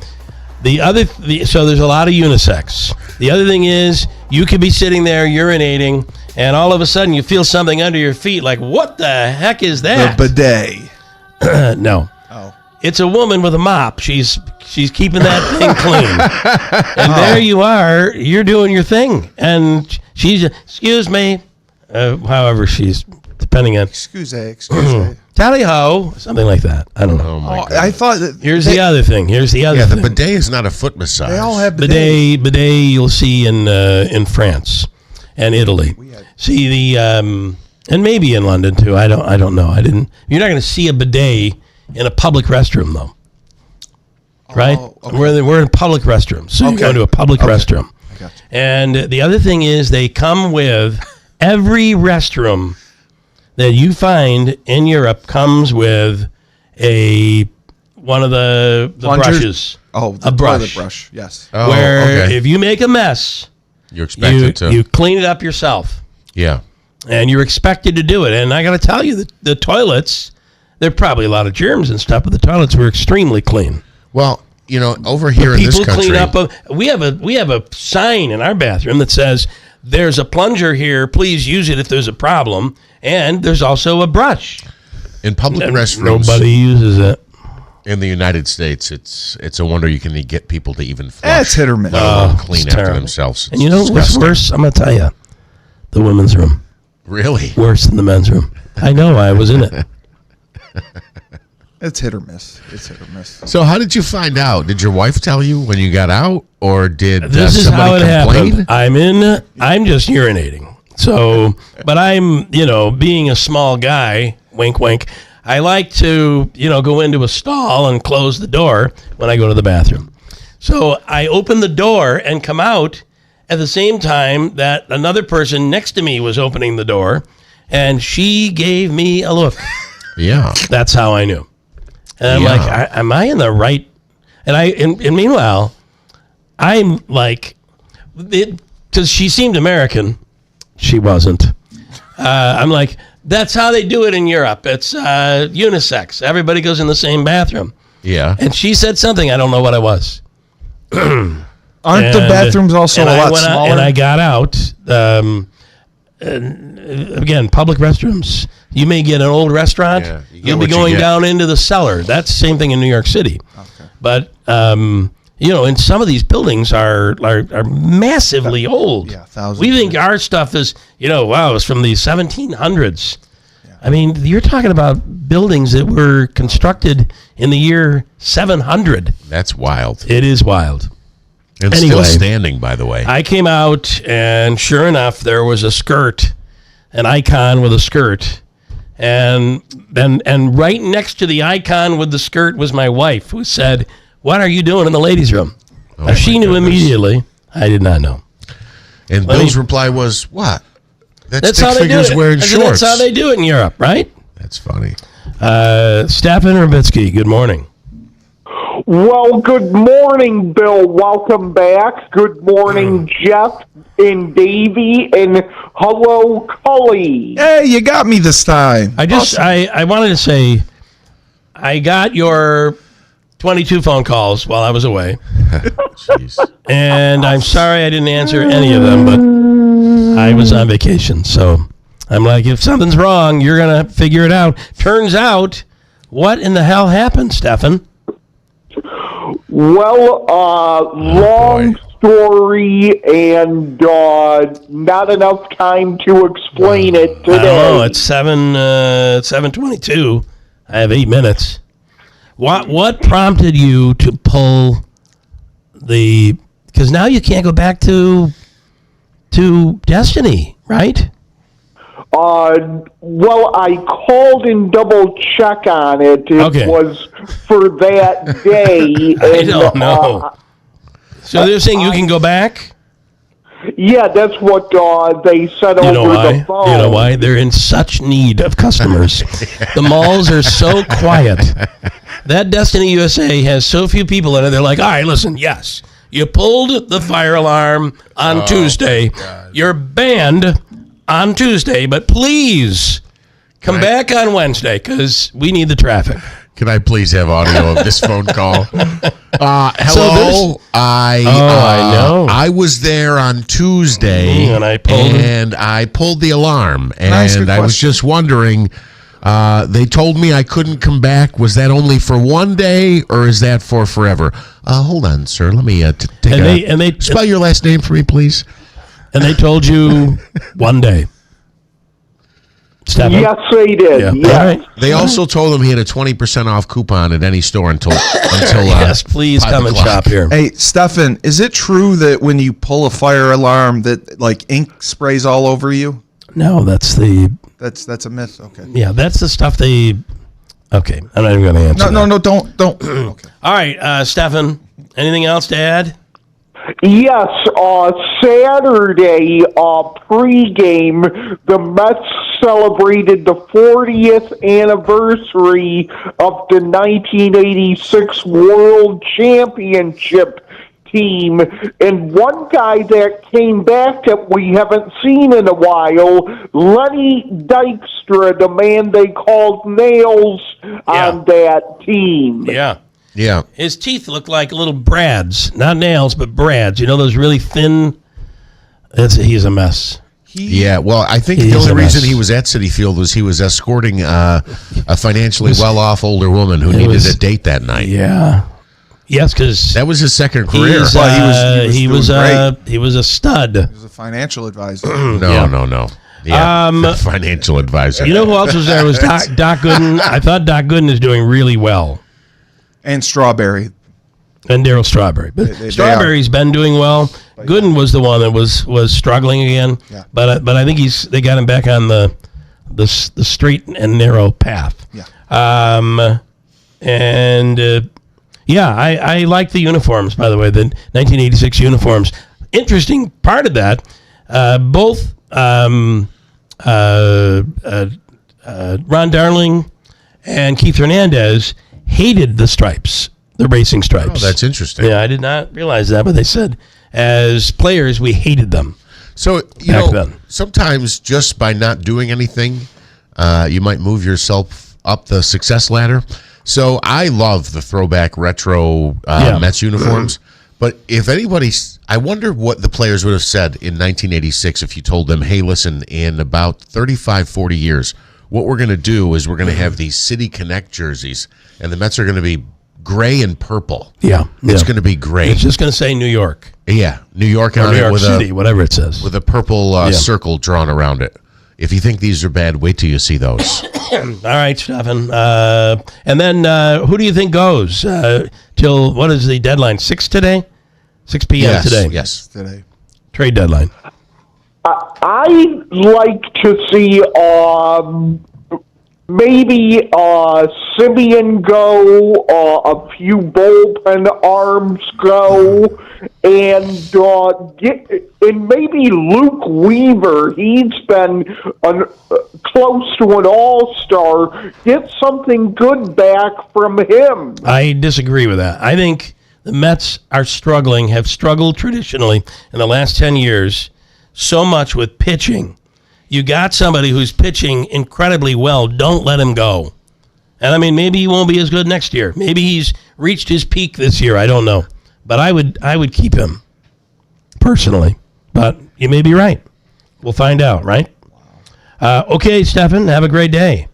So there's a lot of unisex. The other thing is, you could be sitting there urinating, and all of a sudden you feel something under your feet. Like, what the heck is that? The bidet. No. Oh. It's a woman with a mop. She's keeping that thing clean. And there you are. You're doing your thing, and she's excuse me. However, she's depending on Excuse me. tally ho, something like that. I don't know. Oh my God. I thought that Here's the other thing. Yeah, the bidet is not a foot massage. they all have bidets. Bidet you'll see in France and Italy. See the and maybe in London too. I don't know. You're not going to see a bidet in a public restroom though. Right? Okay. We're in public restrooms. So you go to a public restroom. I got you. And the other thing is they come with every restroom that you find in Europe comes with one of the brushes. Oh, a brush. toilet brush. Yes. Where if you make a mess, you're expected to. You clean it up yourself. Yeah. and you're expected to do it. And I got to tell you, the toilets, there are probably a lot of germs and stuff, but the toilets were extremely clean. Well, over here in this country, people clean up. We have a sign in our bathroom that says, "There's a plunger here. Please use it if there's a problem." And there's also a brush. In public restrooms, nobody uses it. In the United States, it's a wonder you can get people to even flush. It's hit or miss. Clean after themselves. And you know what's worse? I'm going to tell you. The women's room. Really? Worse than the men's room. I know. I was in it. It's hit or miss. So how did you find out? Did your wife tell you when you got out, or did this is how it complain? happened. I'm just urinating. So, but I'm, being a small guy, wink, wink, I like to, go into a stall and close the door when I go to the bathroom. So I open the door and come out at the same time that another person next to me was opening the door, and she gave me a look. Yeah. That's how I knew. And I'm like, am I in the right? And meanwhile, I'm like, because she seemed American. She wasn't. I'm like, that's how they do it in Europe. It's unisex. Everybody goes in the same bathroom. Yeah. And she said something. I don't know what it was. Aren't the bathrooms also a lot smaller? And I got out. Again, public restrooms. You may get an old restaurant. Yeah, You'll be going down into the cellar. That's the same thing in New York City. Okay. But and some of these buildings are massively old. Yeah, thousands. We think our stuff is, it's from the 1700s. Yeah. I mean, you're talking about buildings that were constructed in the year 700. That's wild. It is wild. And anyway, still standing, by the way. I came out, and sure enough, there was a skirt, an icon with a skirt. And right next to the icon with the skirt was my wife, who said, "What are you doing in the ladies' room?" Now, she knew immediately. I did not know. And Bill's reply was, "What? That's how they do it. Wearing shorts. That's how they do it in Europe, right?" That's funny. Stefan Rubitsky, good morning. Well, good morning, Bill. Welcome back. Good morning, Jeff and Davey, and hello, Cully. Hey, you got me this time. I wanted to say, I got your 22 phone calls while I was away. Jeez. And I'm sorry I didn't answer any of them, but I was on vacation. So I'm like, if something's wrong, you're going to figure it out. Turns out, what in the hell happened, Stefan? Well, long story and not enough time to explain it today. I don't know. It's 7:22. I have 8 minutes. What prompted you to pull the? Because now you can't go back to Destiny, right? Well, I called and double check on it. It was for that day. I don't know. So they're saying you can go back? Yeah, that's what they said over the phone. You know why? They're in such need of customers. The malls are so quiet. That Destiny USA has so few people in it. They're like, all right, listen, yes, you pulled the fire alarm on Tuesday. God. You're banned on Tuesday, but please come back on Wednesday because we need the traffic. Can I please have audio of this phone call? Hello. I know. I was there on Tuesday, and I pulled the alarm, and I was just wondering. They told me I couldn't come back. Was that only for one day, or is that for forever? Hold on, sir. Let me spell your last name for me, please. And they told you one day. Stefan? Yes, they did. Yeah. Yes. All right. They also told him he had a 20% off coupon at any store until yes, please come and shop here. Hey, Stefan, is it true that when you pull a fire alarm that like ink sprays all over you? No, that's a myth. Okay. Yeah, that's the stuff they. Okay, I'm not even going to answer. No, don't. Okay. All right, Stefan. Anything else to add? Yes, Saturday pregame, the Mets celebrated the 40th anniversary of the 1986 World Championship team. And one guy that came back that we haven't seen in a while, Lenny Dykstra, the man they called Nails on that team. Yeah. Yeah. His teeth look like little brads. Not nails, but brads. You know those really thin... He's a mess. Yeah, well, I think the only reason he was at City Field was he was escorting a financially well-off older woman who needed a date that night. Yeah. Yes, because... That was his second career. He was a stud. He was a financial advisor. No. Yeah, financial advisor. You know who else was there? Was Doc Gooden. I thought Doc Gooden is doing really well. And Strawberry. And Daryl Strawberry. But Strawberry's been doing well. Gooden was the one that was struggling again. Yeah. But I think they got him back on the straight and narrow path. Yeah. I like the uniforms, by the way, the 1986 uniforms. Interesting part of that, both Ron Darling and Keith Hernandez hated the stripes, the racing stripes. Oh, that's interesting. Yeah, I did not realize that, but they said as players we hated them. So, sometimes just by not doing anything, you might move yourself up the success ladder. So I love the throwback retro Mets uniforms. But if I wonder what the players would have said in 1986 if you told them, hey, listen, in about 35, 40 years, what we're going to do is we're going to have these City Connect jerseys, and the Mets are going to be gray and purple. Yeah. It's going to be great. It's just going to say New York. Yeah, New York or on New it York with City, whatever it says. With a purple circle drawn around it. If you think these are bad, wait till you see those. All right, Stefan. And then who do you think goes till, what is the deadline, 6 today? 6 p.m. today? Yes. Today. Trade deadline. I'd like to see maybe Simeon go, a few bullpen arms go, and maybe Luke Weaver. He's been close to an all-star. Get something good back from him. I disagree with that. I think the Mets have struggled traditionally in the last 10 years so much with pitching. You got somebody who's pitching incredibly well. Don't let him go. And I mean, maybe he won't be as good next year. Maybe he's reached his peak this year. I don't know. But I would keep him personally. But you may be right. We'll find out, right? Okay, Stefan, have a great day.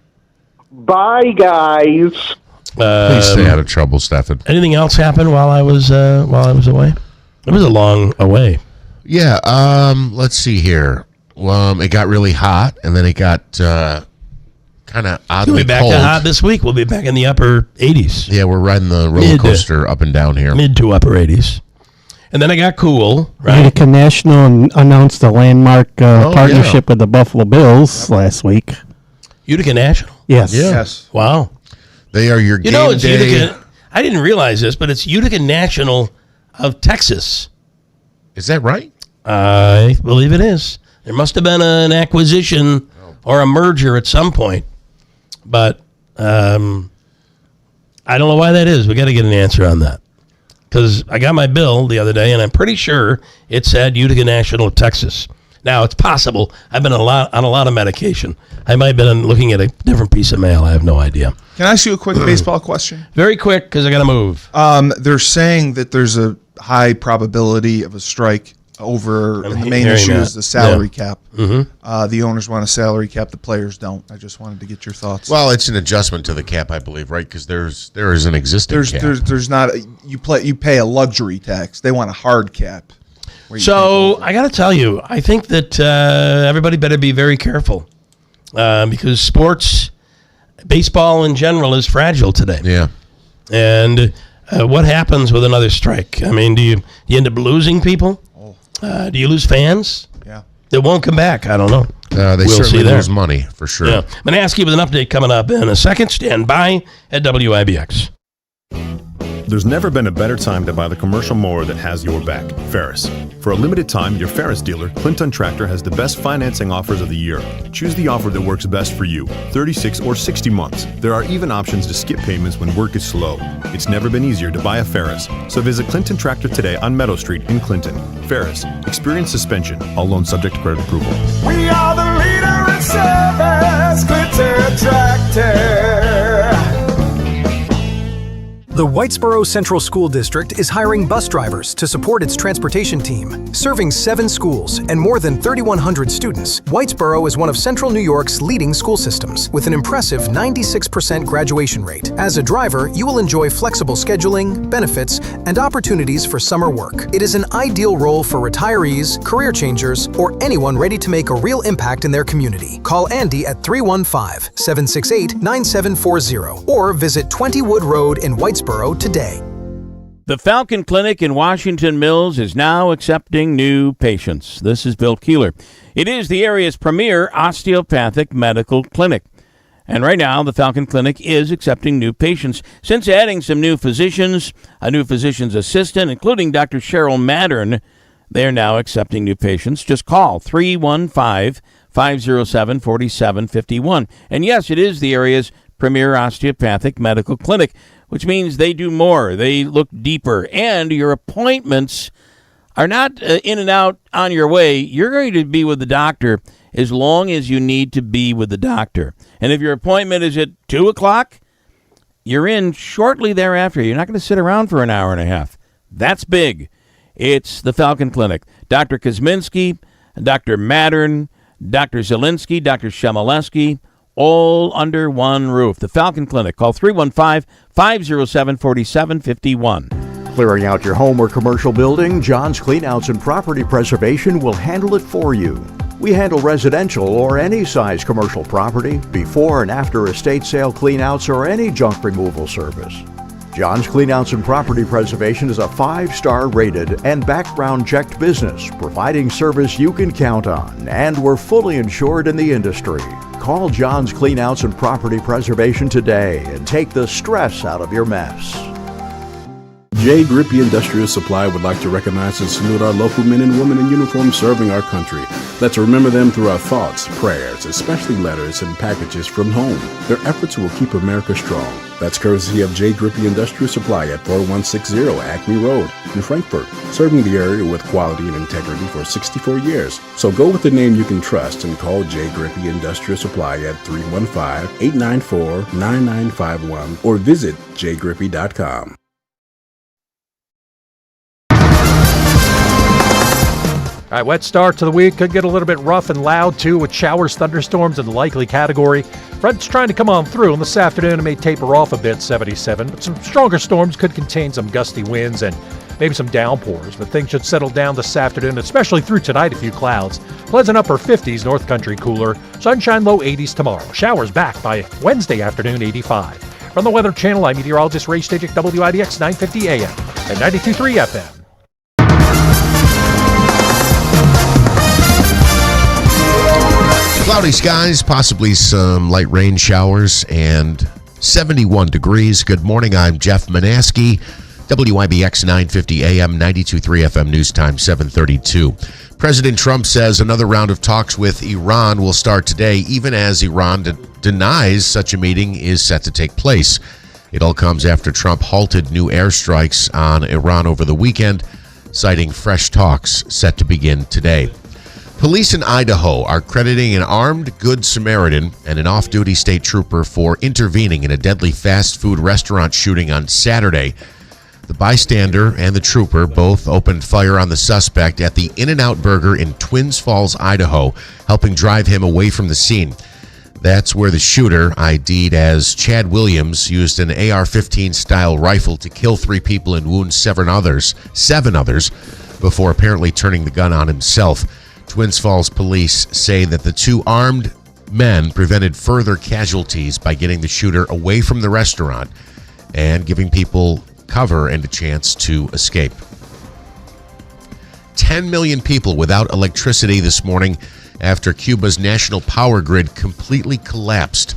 Bye, guys. Please stay out of trouble, Stefan. Anything else happen while I was away? It was a long away. Yeah. Let's see here. It got really hot, and then it got kind of oddly We'll be back cold. to hot this week. We'll be back in the upper 80s. Yeah, we're riding the roller coaster up and down here. Mid to upper 80s. And then it got cool, right? Utica National announced a landmark partnership with the Buffalo Bills last week. Utica National? Yes. Yes. Wow. They are your game it's day. Utica. I didn't realize this, but it's Utica National of Texas. Is that right? I believe it is. There must have been an acquisition or a merger at some point. But I don't know why that is. We got to get an answer on that. Because I got my bill the other day, and I'm pretty sure it said Utica National of Texas. Now, it's possible. I've been on a lot of medication. I might have been looking at a different piece of mail. I have no idea. Can I ask you a quick baseball question? Very quick, because I got to move. They're saying that there's a high probability of a strike over the main issue is the salary cap. Mm-hmm. The owners want a salary cap. The players don't. I just wanted to get your thoughts. Well, it's an adjustment to the cap, I believe, right? Because there is an existing cap. There's not you pay a luxury tax. They want a hard cap. So I got to tell you, I think that everybody better be very careful because sports, baseball in general, is fragile today. Yeah. And what happens with another strike? I mean, do you end up losing people? Do you lose fans? Yeah. That won't come back? I don't know. They certainly lose money, for sure. Yeah. I'm going to ask you with an update coming up in a second. Stand by at WIBX. There's never been a better time to buy the commercial mower that has your back. Ferris. For a limited time, your Ferris dealer, Clinton Tractor, has the best financing offers of the year. Choose the offer that works best for you, 36 or 60 months. There are even options to skip payments when work is slow. It's never been easier to buy a Ferris. So visit Clinton Tractor today on Meadow Street in Clinton. Ferris. Experience suspension. All loans subject to credit approval. We are the leader in service, Clinton Tractor. The Whitesboro Central School District is hiring bus drivers to support its transportation team. Serving 7 schools and more than 3,100 students, Whitesboro is one of Central New York's leading school systems with an impressive 96% graduation rate. As a driver, you will enjoy flexible scheduling, benefits, and opportunities for summer work. It is an ideal role for retirees, career changers, or anyone ready to make a real impact in their community. Call Andy at 315-768-9740 or visit 20 Wood Road in Whitesboro today. The Falcon Clinic in Washington Mills is now accepting new patients. This is Bill Keeler. It is the area's premier osteopathic medical clinic. And right now, the Falcon Clinic is accepting new patients. Since adding some new physicians, a new physician's assistant, including Dr. Cheryl Mattern, they're now accepting new patients. Just call 315-507-4751. And yes, it is the area's premier osteopathic medical clinic, which means they do more. They look deeper. And your appointments are not in and out on your way. You're going to be with the doctor as long as you need to be with the doctor. And if your appointment is at 2 o'clock, you're in shortly thereafter. You're not going to sit around for an hour and a half. That's big. It's the Falcon Clinic. Dr. Kosminski, Dr. Mattern, Dr. Zielinski, Dr. Shemaleski, all under one roof. The Falcon Clinic. Call 315-507-4751. Clearing out your home or commercial building, John's Cleanouts and Property Preservation will handle it for you. We handle residential or any size commercial property, before and after estate sale cleanouts or any junk removal service. John's Cleanouts and Property Preservation is a 5-star rated and background checked business, providing service you can count on, and we're fully insured in the industry. Call John's Cleanouts and Property Preservation today and take the stress out of your mess. J. Grippy Industrial Supply would like to recognize and salute our local men and women in uniform serving our country. Let's remember them through our thoughts, prayers, especially letters and packages from home. Their efforts will keep America strong. That's courtesy of J. Grippy Industrial Supply at 4160 Acme Road in Frankfort, serving the area with quality and integrity for 64 years. So go with the name you can trust and call J. Grippy Industrial Supply at 315-894-9951 or visit jgrippy.com. All right, wet start to the week. Could get a little bit rough and loud, too, with showers, thunderstorms in the likely category. Front's trying to come on through, and this afternoon it may taper off a bit, 77. But some stronger storms could contain some gusty winds and maybe some downpours. But things should settle down this afternoon, especially through tonight, a few clouds. Pleasant upper 50s, North Country cooler. Sunshine low 80s tomorrow. Showers back by Wednesday afternoon, 85. From the Weather Channel, I'm meteorologist Ray Stajic, WIBX 950 AM and 92.3 FM. Cloudy skies, possibly some light rain showers, and 71 degrees. Good morning, I'm Jeff Manaski, WIBX 950 AM, 92.3 FM, news time 7:32. President Trump says another round of talks with Iran will start today, even as Iran denies such a meeting is set to take place. It all comes after Trump halted new airstrikes on Iran over the weekend, citing fresh talks set to begin today. Police in Idaho are crediting an armed Good Samaritan and an off-duty state trooper for intervening in a deadly fast food restaurant shooting on Saturday. The bystander and the trooper both opened fire on the suspect at the In-N-Out Burger in Twins Falls, Idaho, helping drive him away from the scene. That's where the shooter, ID'd as Chad Williams, used an AR-15 style rifle to kill 3 people and wound 7 others, before apparently turning the gun on himself. Twins Falls police say that the 2 armed men prevented further casualties by getting the shooter away from the restaurant and giving people cover and a chance to escape. 10 million people without electricity this morning after Cuba's national power grid completely collapsed.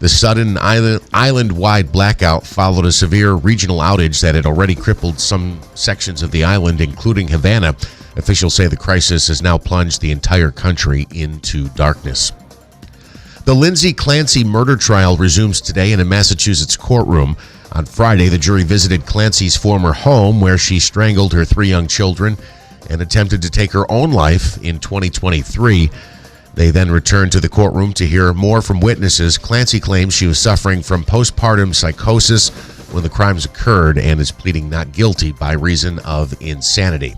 The sudden island-wide blackout followed a severe regional outage that had already crippled some sections of the island, including Havana. Officials say the crisis has now plunged the entire country into darkness. The Lindsay Clancy murder trial resumes today in a Massachusetts courtroom. On Friday, the jury visited Clancy's former home where she strangled her 3 young children and attempted to take her own life in 2023. They then returned to the courtroom to hear more from witnesses. Clancy claims she was suffering from postpartum psychosis when the crimes occurred and is pleading not guilty by reason of insanity.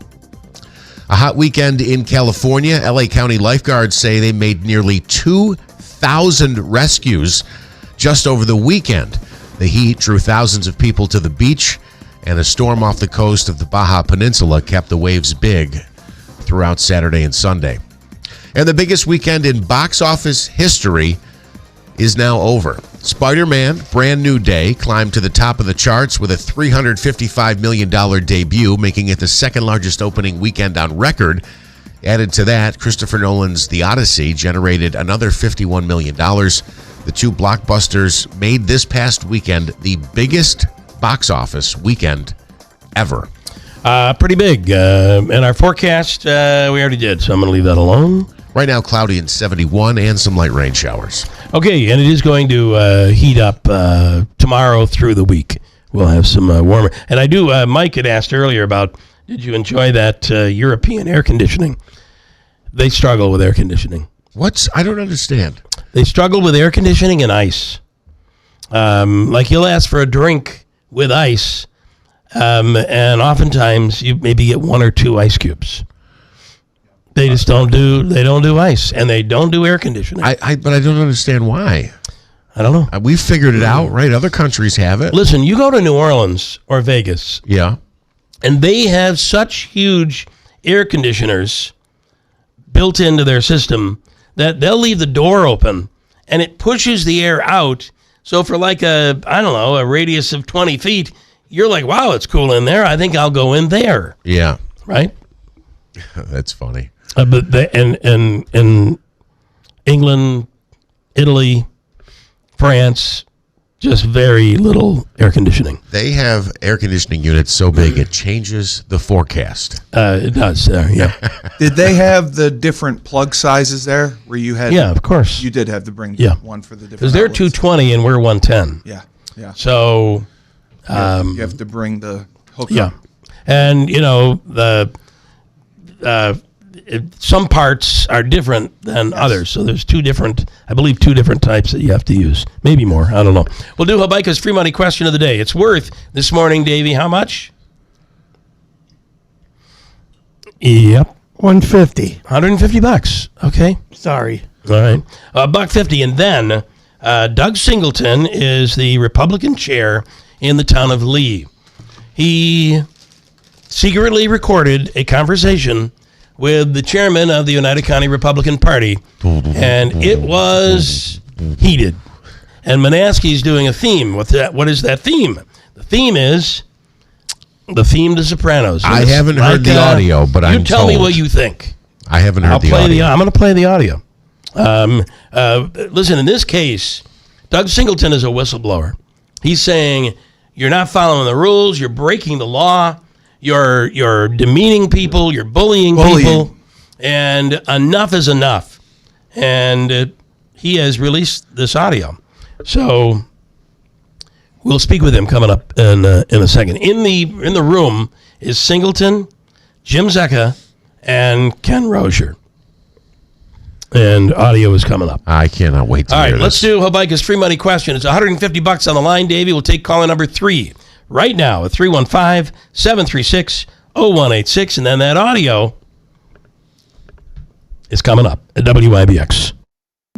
A hot weekend in California. LA County lifeguards say they made nearly 2,000 rescues just over the weekend. The heat drew thousands of people to the beach, and a storm off the coast of the Baja Peninsula kept the waves big throughout Saturday and Sunday. And the biggest weekend in box office history is now over. Spider-Man, Brand New Day, climbed to the top of the charts with a $355 million debut, making it the second largest opening weekend on record. Added to that, Christopher Nolan's The Odyssey generated another $51 million. The two blockbusters made this past weekend the biggest box office weekend ever. Pretty big. And our forecast, we already did, so I'm going to leave that alone. Right now, cloudy and 71 and some light rain showers. Okay, and it is going to heat up tomorrow through the week. We'll have some warmer. And I do, Mike had asked earlier about, did you enjoy that European air conditioning? They struggle with air conditioning. I don't understand. They struggle with air conditioning and ice. Like you'll ask for a drink with ice, and oftentimes you maybe get 1 or 2 ice cubes. They just don't do ice, and they don't do air conditioning. But I don't understand why. I don't know. We've figured it out, right? Other countries have it. Listen, you go to New Orleans or Vegas. Yeah. And they have such huge air conditioners built into their system that they'll leave the door open and it pushes the air out. So for like a radius of 20 feet, you're like, wow, it's cool in there. I think I'll go in there. Yeah. Right? That's funny. But in England, Italy, France, just very little air conditioning. They have air conditioning units so big it changes the forecast. It does, yeah. Did they have the different plug sizes there where you had? Yeah, of course. You did have to bring one for the different. Because they're outlets. 220 and we're 110. Yeah. So you have to bring the hookup. Yeah, and some parts are different than others. So there's two different types that you have to use. Maybe more. I don't know. We'll do Habaika's free money question of the day. It's worth this morning, Davey, how much? Yep. $150. $150. Okay. Sorry. All right. $150. And then Doug Singleton is the Republican chair in the town of Lee. He secretly recorded a conversation with the chairman of the United County Republican Party, and it was heated. And Manaski's doing a theme. What is that theme? The theme is the theme to Sopranos. I haven't heard the audio, but I'm You tell me told. what you think. I haven't heard the audio. I'm going to play the audio. Listen, in this case, Doug Singleton is a whistleblower. He's saying, you're not following the rules, you're breaking the law, you're demeaning people, you're bullying people, and enough is enough. And he has released this audio. So we'll speak with him coming up in a second. In the room is Singleton, Jim Zecca, and Ken Rozier. And audio is coming up. I cannot wait to All hear right, this. let's do Habaika's free money question. It's $150 on the line, Davey. We'll take caller number 3 right now at 315-736-0186. And then that audio is coming up at WIBX.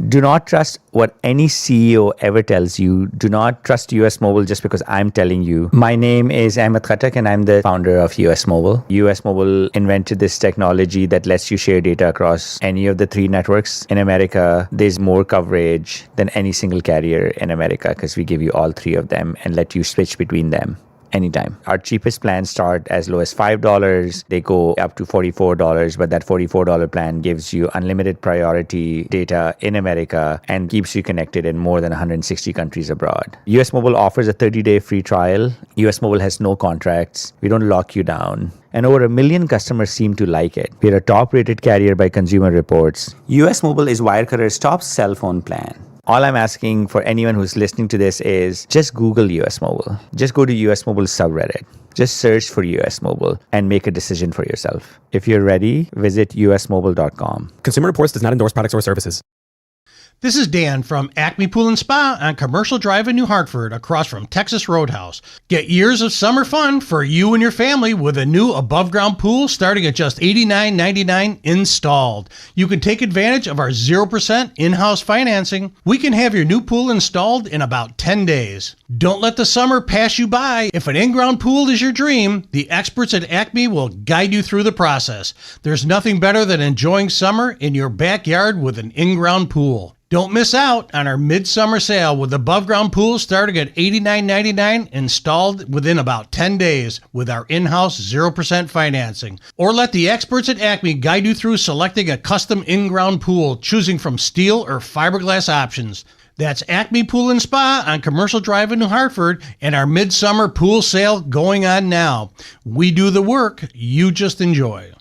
Do not trust what any CEO ever tells you. Do not trust US Mobile just because I'm telling you. My name is Ahmed Khattak and I'm the founder of US Mobile. US Mobile invented this technology that lets you share data across any of the 3 networks in America. There's more coverage than any single carrier in America because we give you all 3 of them and let you switch between them. anytime. Our cheapest plans start as low as $5. They go up to $44, but that $44 plan gives you unlimited priority data in America and keeps you connected in more than 160 countries abroad. US Mobile offers a 30-day free trial. US Mobile has no contracts. We don't lock you down. And over 1 million customers seem to like it. We're a top-rated carrier by Consumer Reports. US Mobile is Wirecutter's top cell phone plan. All I'm asking for anyone who's listening to this is just Google US Mobile. Just go to US Mobile subreddit. Just search for US Mobile and make a decision for yourself. If you're ready, visit usmobile.com. Consumer Reports does not endorse products or services. This is Dan from Acme Pool and Spa on Commercial Drive in New Hartford, across from Texas Roadhouse. Get years of summer fun for you and your family with a new above-ground pool starting at just $89.99 installed. You can take advantage of our 0% in-house financing. We can have your new pool installed in about 10 days. Don't let the summer pass you by. If an in-ground pool is your dream, the experts at Acme will guide you through the process. There's nothing better than enjoying summer in your backyard with an in-ground pool. Don't miss out on our midsummer sale with above-ground pools starting at $89.99 installed within about 10 days with our in-house 0% financing. Or let the experts at Acme guide you through selecting a custom in-ground pool, choosing from steel or fiberglass options. That's Acme Pool and Spa on Commercial Drive in New Hartford and our midsummer pool sale going on now. We do the work, you just enjoy.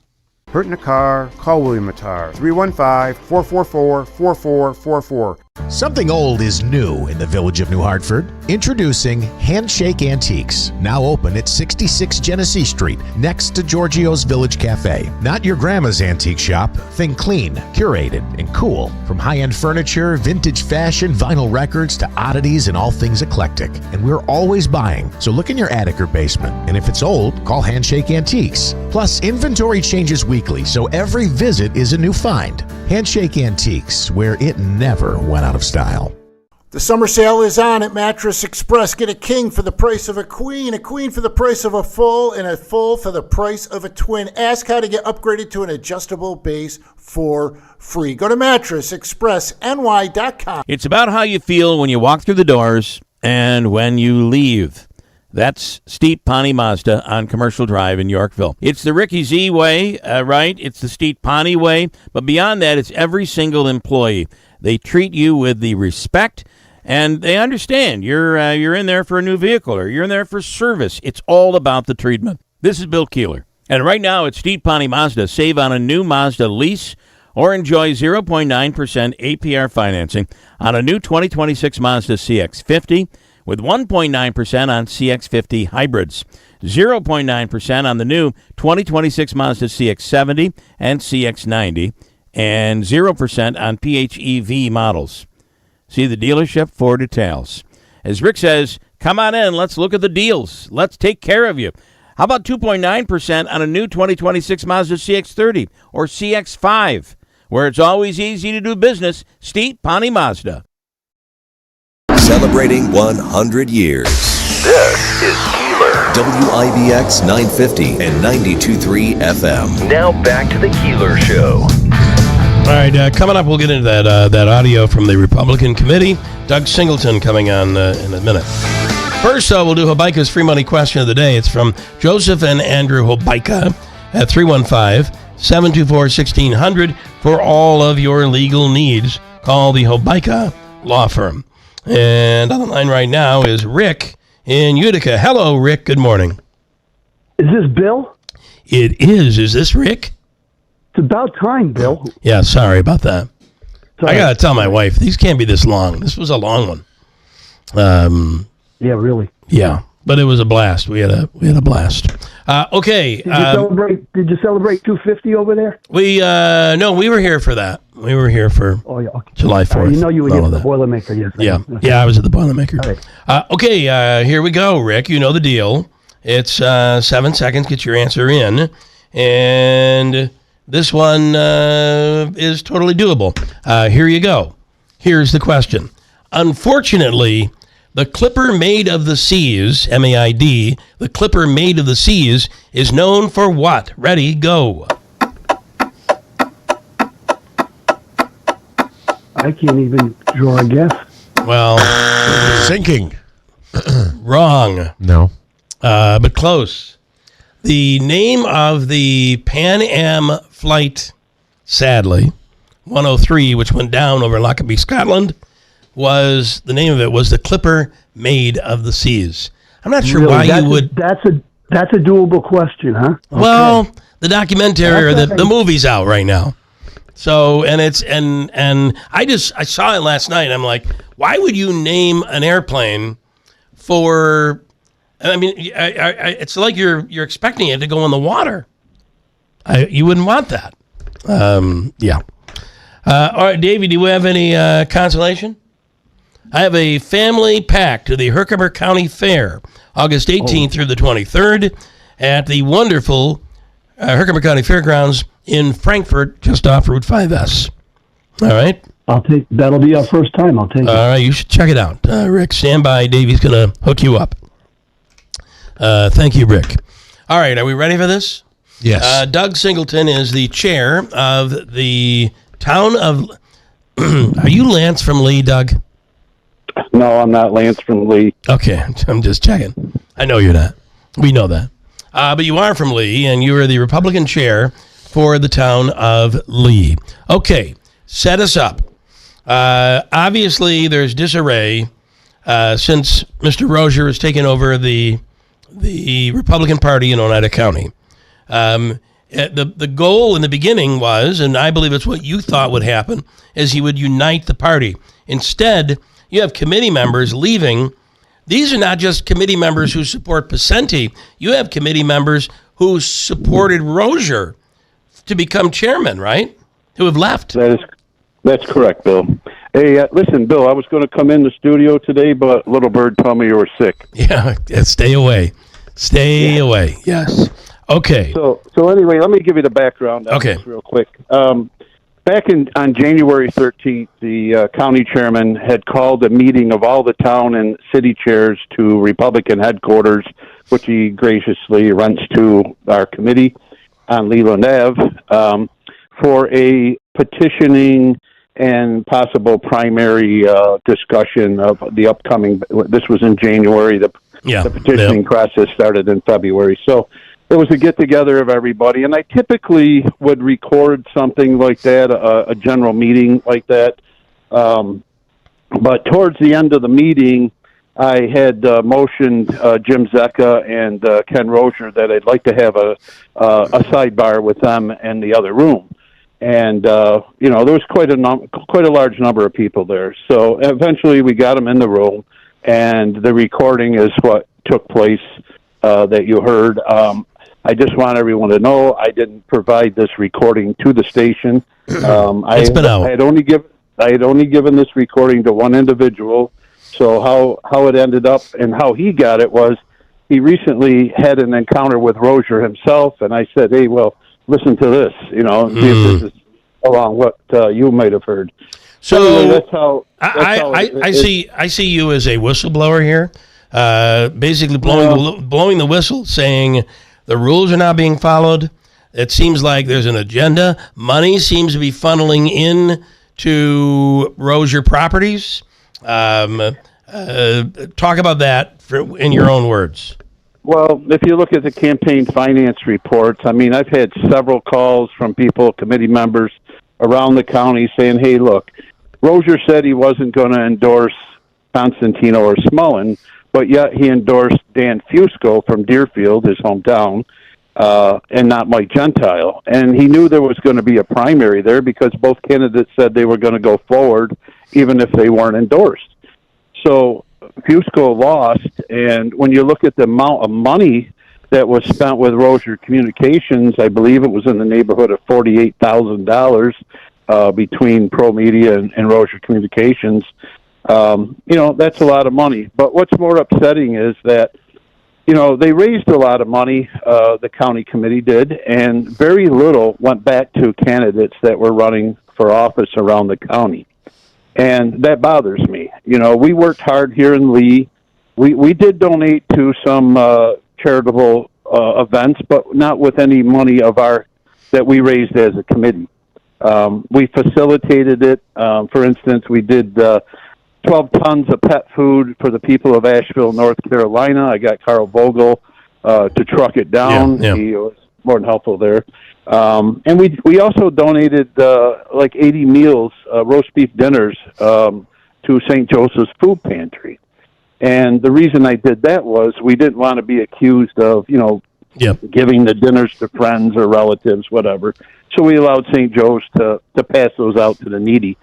Hurt in a car? Call William Attar. 315-444-4444. Something old is new in the village of New Hartford. Introducing Handshake Antiques, now open at 66 Genesee Street, next to Giorgio's Village Cafe. Not your grandma's antique shop. Think clean, curated, and cool. From high-end furniture, vintage fashion, vinyl records, to oddities and all things eclectic. And we're always buying, so look in your attic or basement. And if it's old, call Handshake Antiques. Plus, inventory changes weekly, so every visit is a new find. Handshake Antiques, where it never went out of style. The summer sale is on at Mattress Express. Get a king for the price of a queen for the price of a full, and a full for the price of a twin. Ask how to get upgraded to an adjustable base for free. Go to mattressexpressny.com. It's about how you feel when you walk through the doors and when you leave. That's Steep Pawnee Mazda on Commercial Drive in Yorkville. It's the Ricky Z way, right? It's the Steep Pawnee way. But beyond that, it's every single employee. They treat you with the respect, and they understand you're in there for a new vehicle or you're in there for service. It's all about the treatment. This is Bill Keeler. And right now at Steep Pawnee Mazda, save on a new Mazda lease or enjoy 0.9% APR financing on a new 2026 Mazda CX-50 with 1.9% on CX-50 hybrids, 0.9% on the new 2026 Mazda CX-70 and CX-90, and 0% on PHEV models. See the dealership for details. As Rick says, come on in, let's look at the deals. Let's take care of you. How about 2.9% on a new 2026 Mazda CX-30 or CX-5, where it's always easy to do business? Steep Pawnee Mazda. Celebrating 100 years. This is Keeler. WIBX 950 and 92.3 FM. Now back to the Keeler Show. All right, coming up, we'll get into that audio from the Republican committee. Doug Singleton coming on in a minute. First, we'll do Hobaika's free money question of the day. It's from Joseph and Andrew Hobaika at 315-724-1600 for all of your legal needs. Call the Hobaika Law Firm. And on the line right now is Rick in Utica. Hello, Rick. Good morning. Is this Bill? It is. Is this Rick? It's about time, Bill. Yeah, sorry about that. Sorry. I got to tell my wife, these can't be this long. This was a long one. Yeah, really. Yeah, but it was a blast. We had a blast. Okay. Did you celebrate 250 over there? No, we were here for that. We were here for July 4th. You know you were at the Boilermaker yesterday. Yeah, I was at the Boilermaker. Right. Okay, here we go, Rick. You know the deal. It's 7 seconds. Get your answer in. And this one is totally doable. Here you go. Here's the question. Unfortunately, the Clipper Maid of the Seas, M-A-I-D, the Clipper Maid of the Seas is known for what? Ready, go. I can't even draw a guess. Well, sinking. Wrong. No. but close. The name of the Pan Am flight, sadly, 103, which went down over Lockerbie, Scotland, was the Clipper Maid of the Seas. I'm not sure why you would. That's a doable question, huh? Well, the documentary or the movie's out right now. So, and it's and I saw it last night. I'm like, why would you name an airplane for? I mean, it's like you're expecting it to go in the water. You wouldn't want that. Yeah. All right, Davey, do we have any consolation? I have a family pack to the Herkimer County Fair, August 18th through the 23rd at the wonderful Herkimer County Fairgrounds in Frankfort, just off Route 5S. All right? That'll be our first time. I'll take it. All right, you should check it out. Rick, stand by. Davey's going to hook you up. Thank you, Rick. All right, are we ready for this? Yes. Doug Singleton is the chair of the town of... Are you Lance from Lee, Doug? No, I'm not Lance from Lee. Okay, I'm just checking. I know you're not. We know that. But you are from Lee, and you are the Republican chair for the town of Lee. Okay, set us up. Obviously, there's disarray since Mr. Rozier has taken over the Republican Party in Oneida County. The goal in the beginning was, and I believe it's what you thought would happen, is he would unite the party. Instead, you have committee members leaving. These are not just committee members who support Pacenti. You have committee members who supported Rozier to become chairman, right? Who have left. That's correct, Bill. Hey, listen, Bill, I was going to come in the studio today, but Little Bird told me you were sick. Yeah, stay away. Stay away. Yes. Okay. So anyway, let me give you the background on this real quick. Back on January 13th, the county chairman had called a meeting of all the town and city chairs to Republican headquarters, which he graciously rents to our committee on Leland Ave, for a petitioning and possible primary discussion of the upcoming. This was in January. The petitioning process started in February. So it was a get-together of everybody, and I typically would record something like that, a general meeting like that. But towards the end of the meeting, I had motioned Jim Zecca and Ken Rozier that I'd like to have a sidebar with them in the other room. And, there was quite a large number of people there. So eventually we got them in the room, and the recording is what took place that you heard. I just want everyone to know I didn't provide this recording to the station. It's been out. I had only given this recording to one individual. So how it ended up and how he got it was he recently had an encounter with Rozier himself, and I said, "Hey, well, listen to this. See if this is along what you might have heard." So anyway, that's how I see you as a whistleblower here, basically blowing the whistle, saying the rules are not being followed. It seems like there's an agenda. Money seems to be funneling in to Rozier Properties. Talk about that in your own words. Well, if you look at the campaign finance reports, I mean, I've had several calls from people, committee members around the county saying, "Hey, look, Rozier said he wasn't going to endorse Constantino or Smullen, but yet he endorsed Dan Fusco from Deerfield, his hometown, and not Mike Gentile. And he knew there was going to be a primary there because both candidates said they were going to go forward even if they weren't endorsed." So Fusco lost, and when you look at the amount of money that was spent with Rozier Communications, I believe it was in the neighborhood of $48,000 between Pro Media and Rozier Communications. That's a lot of money. But what's more upsetting is that, they raised a lot of money, the county committee did, and very little went back to candidates that were running for office around the county. And that bothers me. We worked hard here in Lee. We did donate to some charitable events, but not with any money that we raised as a committee. We facilitated it. For instance, we did 12 tons of pet food for the people of Asheville, North Carolina. I got Carl Vogel to truck it down. Yeah. He was more than helpful there. And we also donated like 80 meals, roast beef dinners, to St. Joseph's Food Pantry. And the reason I did that was we didn't want to be accused of, giving the dinners to friends or relatives, whatever. So we allowed St. Joe's to pass those out to the needy.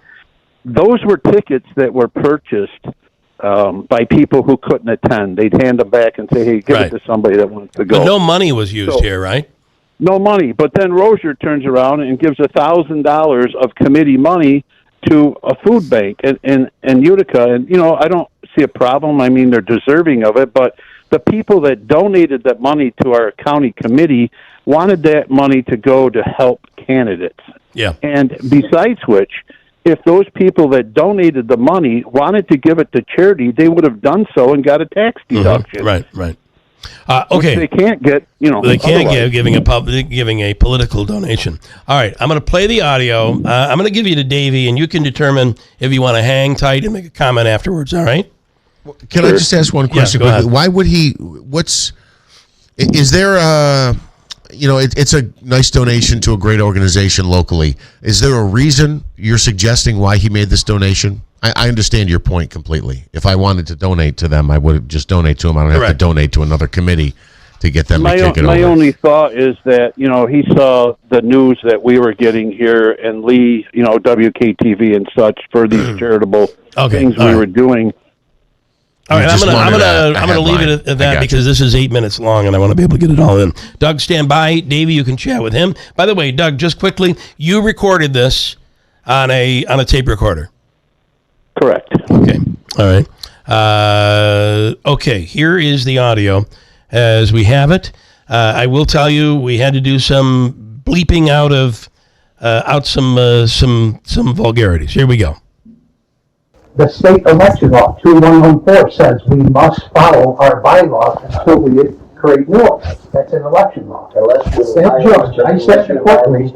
Those were tickets that were purchased by people who couldn't attend. They'd hand them back and say, hey, give it to somebody that wants to go. But no money was used here, right? No money. But then Rozier turns around and gives $1,000 of committee money to a food bank in Utica. And, I don't see a problem. I mean, they're deserving of it. But the people that donated that money to our county committee wanted that money to go to help candidates. Yeah. And besides which, if those people that donated the money wanted to give it to charity, they would have done so and got a tax deduction. Right. Okay. Which they can't get, They can't otherwise. giving a political donation. All right, I'm going to play the audio. I'm going to give you to Davey, and you can determine if you want to hang tight and make a comment afterwards. All right? Can I just ask one question? go ahead. Why would he? Is there a? It's a nice donation to a great organization locally. Is there a reason you're suggesting why he made this donation? I understand your point completely. If I wanted to donate to them, I would just donate to them. I don't have to donate to another committee to get them to kick it over. My only thought is that, he saw the news that we were getting here and Lee, WKTV and such for these charitable things we were doing. All right, I'm gonna leave it at that because this is 8 minutes long and I want to be able to get it all in. Doug, stand by. Davey, you can chat with him. By the way, Doug, just quickly, you recorded this on a tape recorder. Correct. Okay. All right. Okay. Here is the audio as we have it. I will tell you, we had to do some bleeping out some vulgarities. Here we go. The state election law 2114 says we must follow our bylaws until we create war. That's an election law. That judge, I sat in the courtroom. I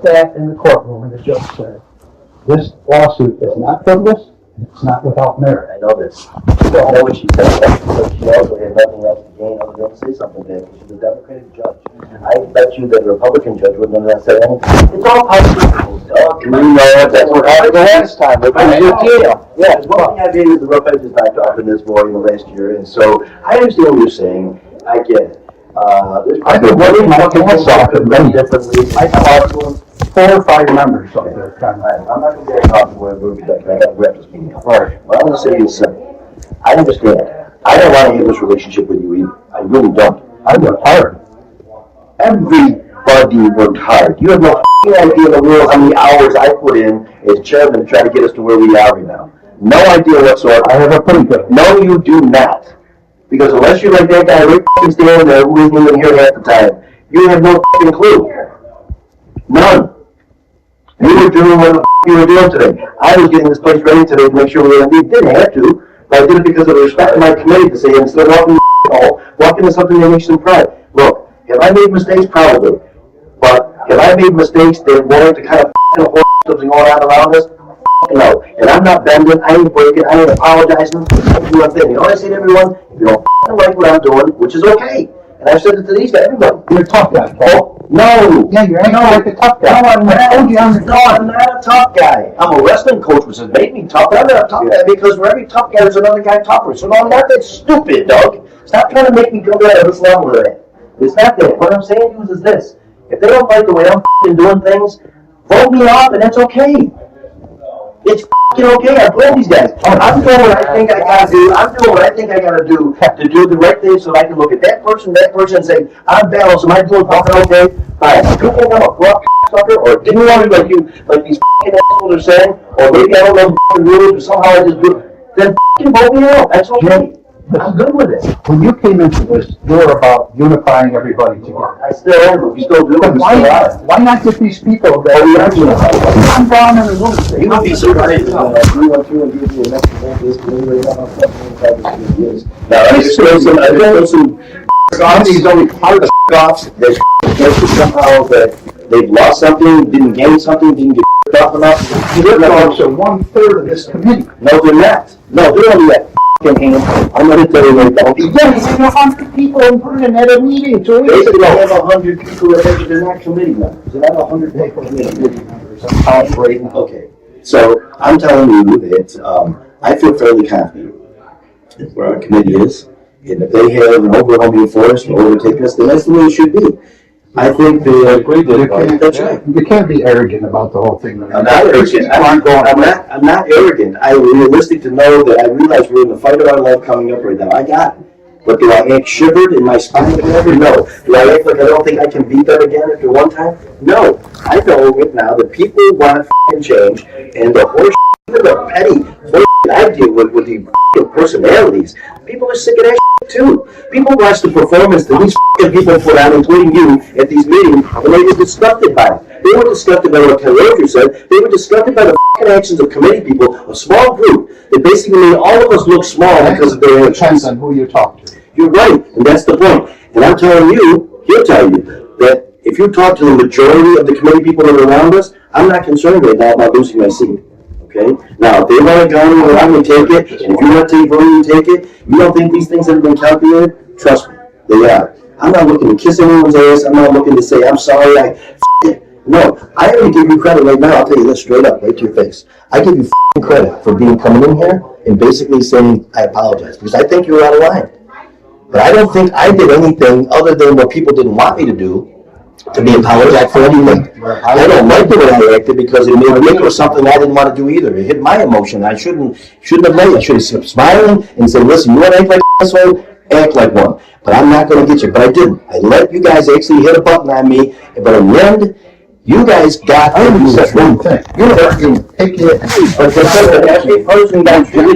sat in the courtroom, and the judge said, "This lawsuit is not frivolous. It's not without merit." I know this. I know what she said, but she also had nothing else to gain other than to say something there because she's a Democratic judge. I bet you that a Republican judge wouldn't have said anything. It's all politics, Doug. We know that's what happened the last time. Yeah, one thing I did is the rough edges backed off in this more in the last year, and so I understand what you're saying. I get it. I've been working my ass off in many different ways. I talked to 4 or 5 members of their Congress. I'm not going to get talking where we're because I got to wrap this meeting up. Right. What I'm going to say is simple. I understand. I don't want to have this relationship with you either. I really don't. I worked hard. Everybody worked hard. You have no idea in the world how many hours I put in as chairman to try to get us to where we are right now. No idea whatsoever. I have a pretty good. No, you do not. Because unless you're like that guy Rick standing there who isn't even here half the time, you have no clue. None. You were doing what the you were doing today. I was getting this place ready today to make sure we were going to be. Didn't have to, but I did it because of the respect of my committee to say instead of walking into something that makes them proud. Look, have I made mistakes? Probably. But have I made mistakes that wanted to kind of something going on around us? No. And I'm not bending, I ain't breaking, I ain't apologizing. I'm doing one thing. You know what I say to everyone? If you don't like what I'm doing, which is okay. And I've said it to these guys, everybody. You're a tough guy, Paul. No. Yeah, you're acting like a tough guy. No, I'm not a tough guy. I'm a wrestling coach, which has made me tough. I'm not a tough guy because for every tough guy, there's another guy tougher. So no, I'm not that stupid, Doug. Stop trying to make me go down to this level of that. It's not that. What I'm saying to you is this. If they don't like the way I'm doing things, vote me off, and that's okay. It's okay. I blame these guys. I'm doing what I think I gotta do. I'm doing what I think I gotta do to do the right thing so that I can look at that person, and say, I'm balanced. Am I doing fucking okay? Fine. Do you think I'm a corrupt sucker or didn't want to like these assholes are saying? Or maybe I don't know the rules or somehow I just do it. Then vote me out. That's okay. I'm good with it. When you came into this, you were about unifying everybody together. I still am. You still do. But why not get these people that are unified? I'm down in the room. You would be surprised if we went through and gave you a next now, there's still some he's only part of the offs that somehow that they've lost something, didn't gain something, didn't get talking about. Your folks are 1/3 of this committee. No, they're not. No, they're only at f***ing hand. I'm going to tell you right now. Yeah, you have 100 people in Vernon at a meeting 2 weeks They ago. have 100 people that are not committee members. They're not 100 people committee members. I'm counting right now. Okay. So I'm telling you that I feel fairly confident where our committee is. And if they have an overwhelming force and overtake us, then that's the way it should be. I think that's right. You can't be arrogant about the whole thing. I'm not arrogant. I'm not arrogant. I'm realistic to know that I realize we're in the fight of our life coming up right now. I got it. But do I act shivered in my spine or whatever? No. Do I act like I don't think I can beat them again after one time? No. I know it now that people want f***ing change, and the horse even the petty bullshit I deal with the personalities, people are sick of that too. People watch the performance that these people put on, including you, at these meetings, and they were disgusted by it. They were disgusted by what Ken Roger said. They were disgusted by the actions of committee people, a small group that basically made all of us look small because of their actions. Depends on who you talk to. You're right, and that's the point. And I'm telling you, he'll tell you, that if you talk to the majority of the committee people that are around us, I'm not concerned right now about losing my seat. Okay? Now, if they want to go around and take it, and if you want to take voting and take it, you don't think these things have been calculated? Trust me, they are. I'm not looking to kiss anyone's ass. I'm not looking to say, I'm sorry, No, I only give you credit right now. I'll tell you this straight up, right to your face. I give you credit for coming in here and basically saying, I apologize, because I think you were out of line. But I don't think I did anything other than what people didn't want me to do to be apologetic for anything. I don't like the way I acted because it made me think of something I didn't want to do either. It hit my emotion. I shouldn't have made it. I should have kept smiling and said, listen, you want to act like an asshole? Act like one. But I'm not going to get you. But I didn't. I let you guys actually hit a button on me. But in the end, you guys got I only said one thing. You were take it. Every person got treated.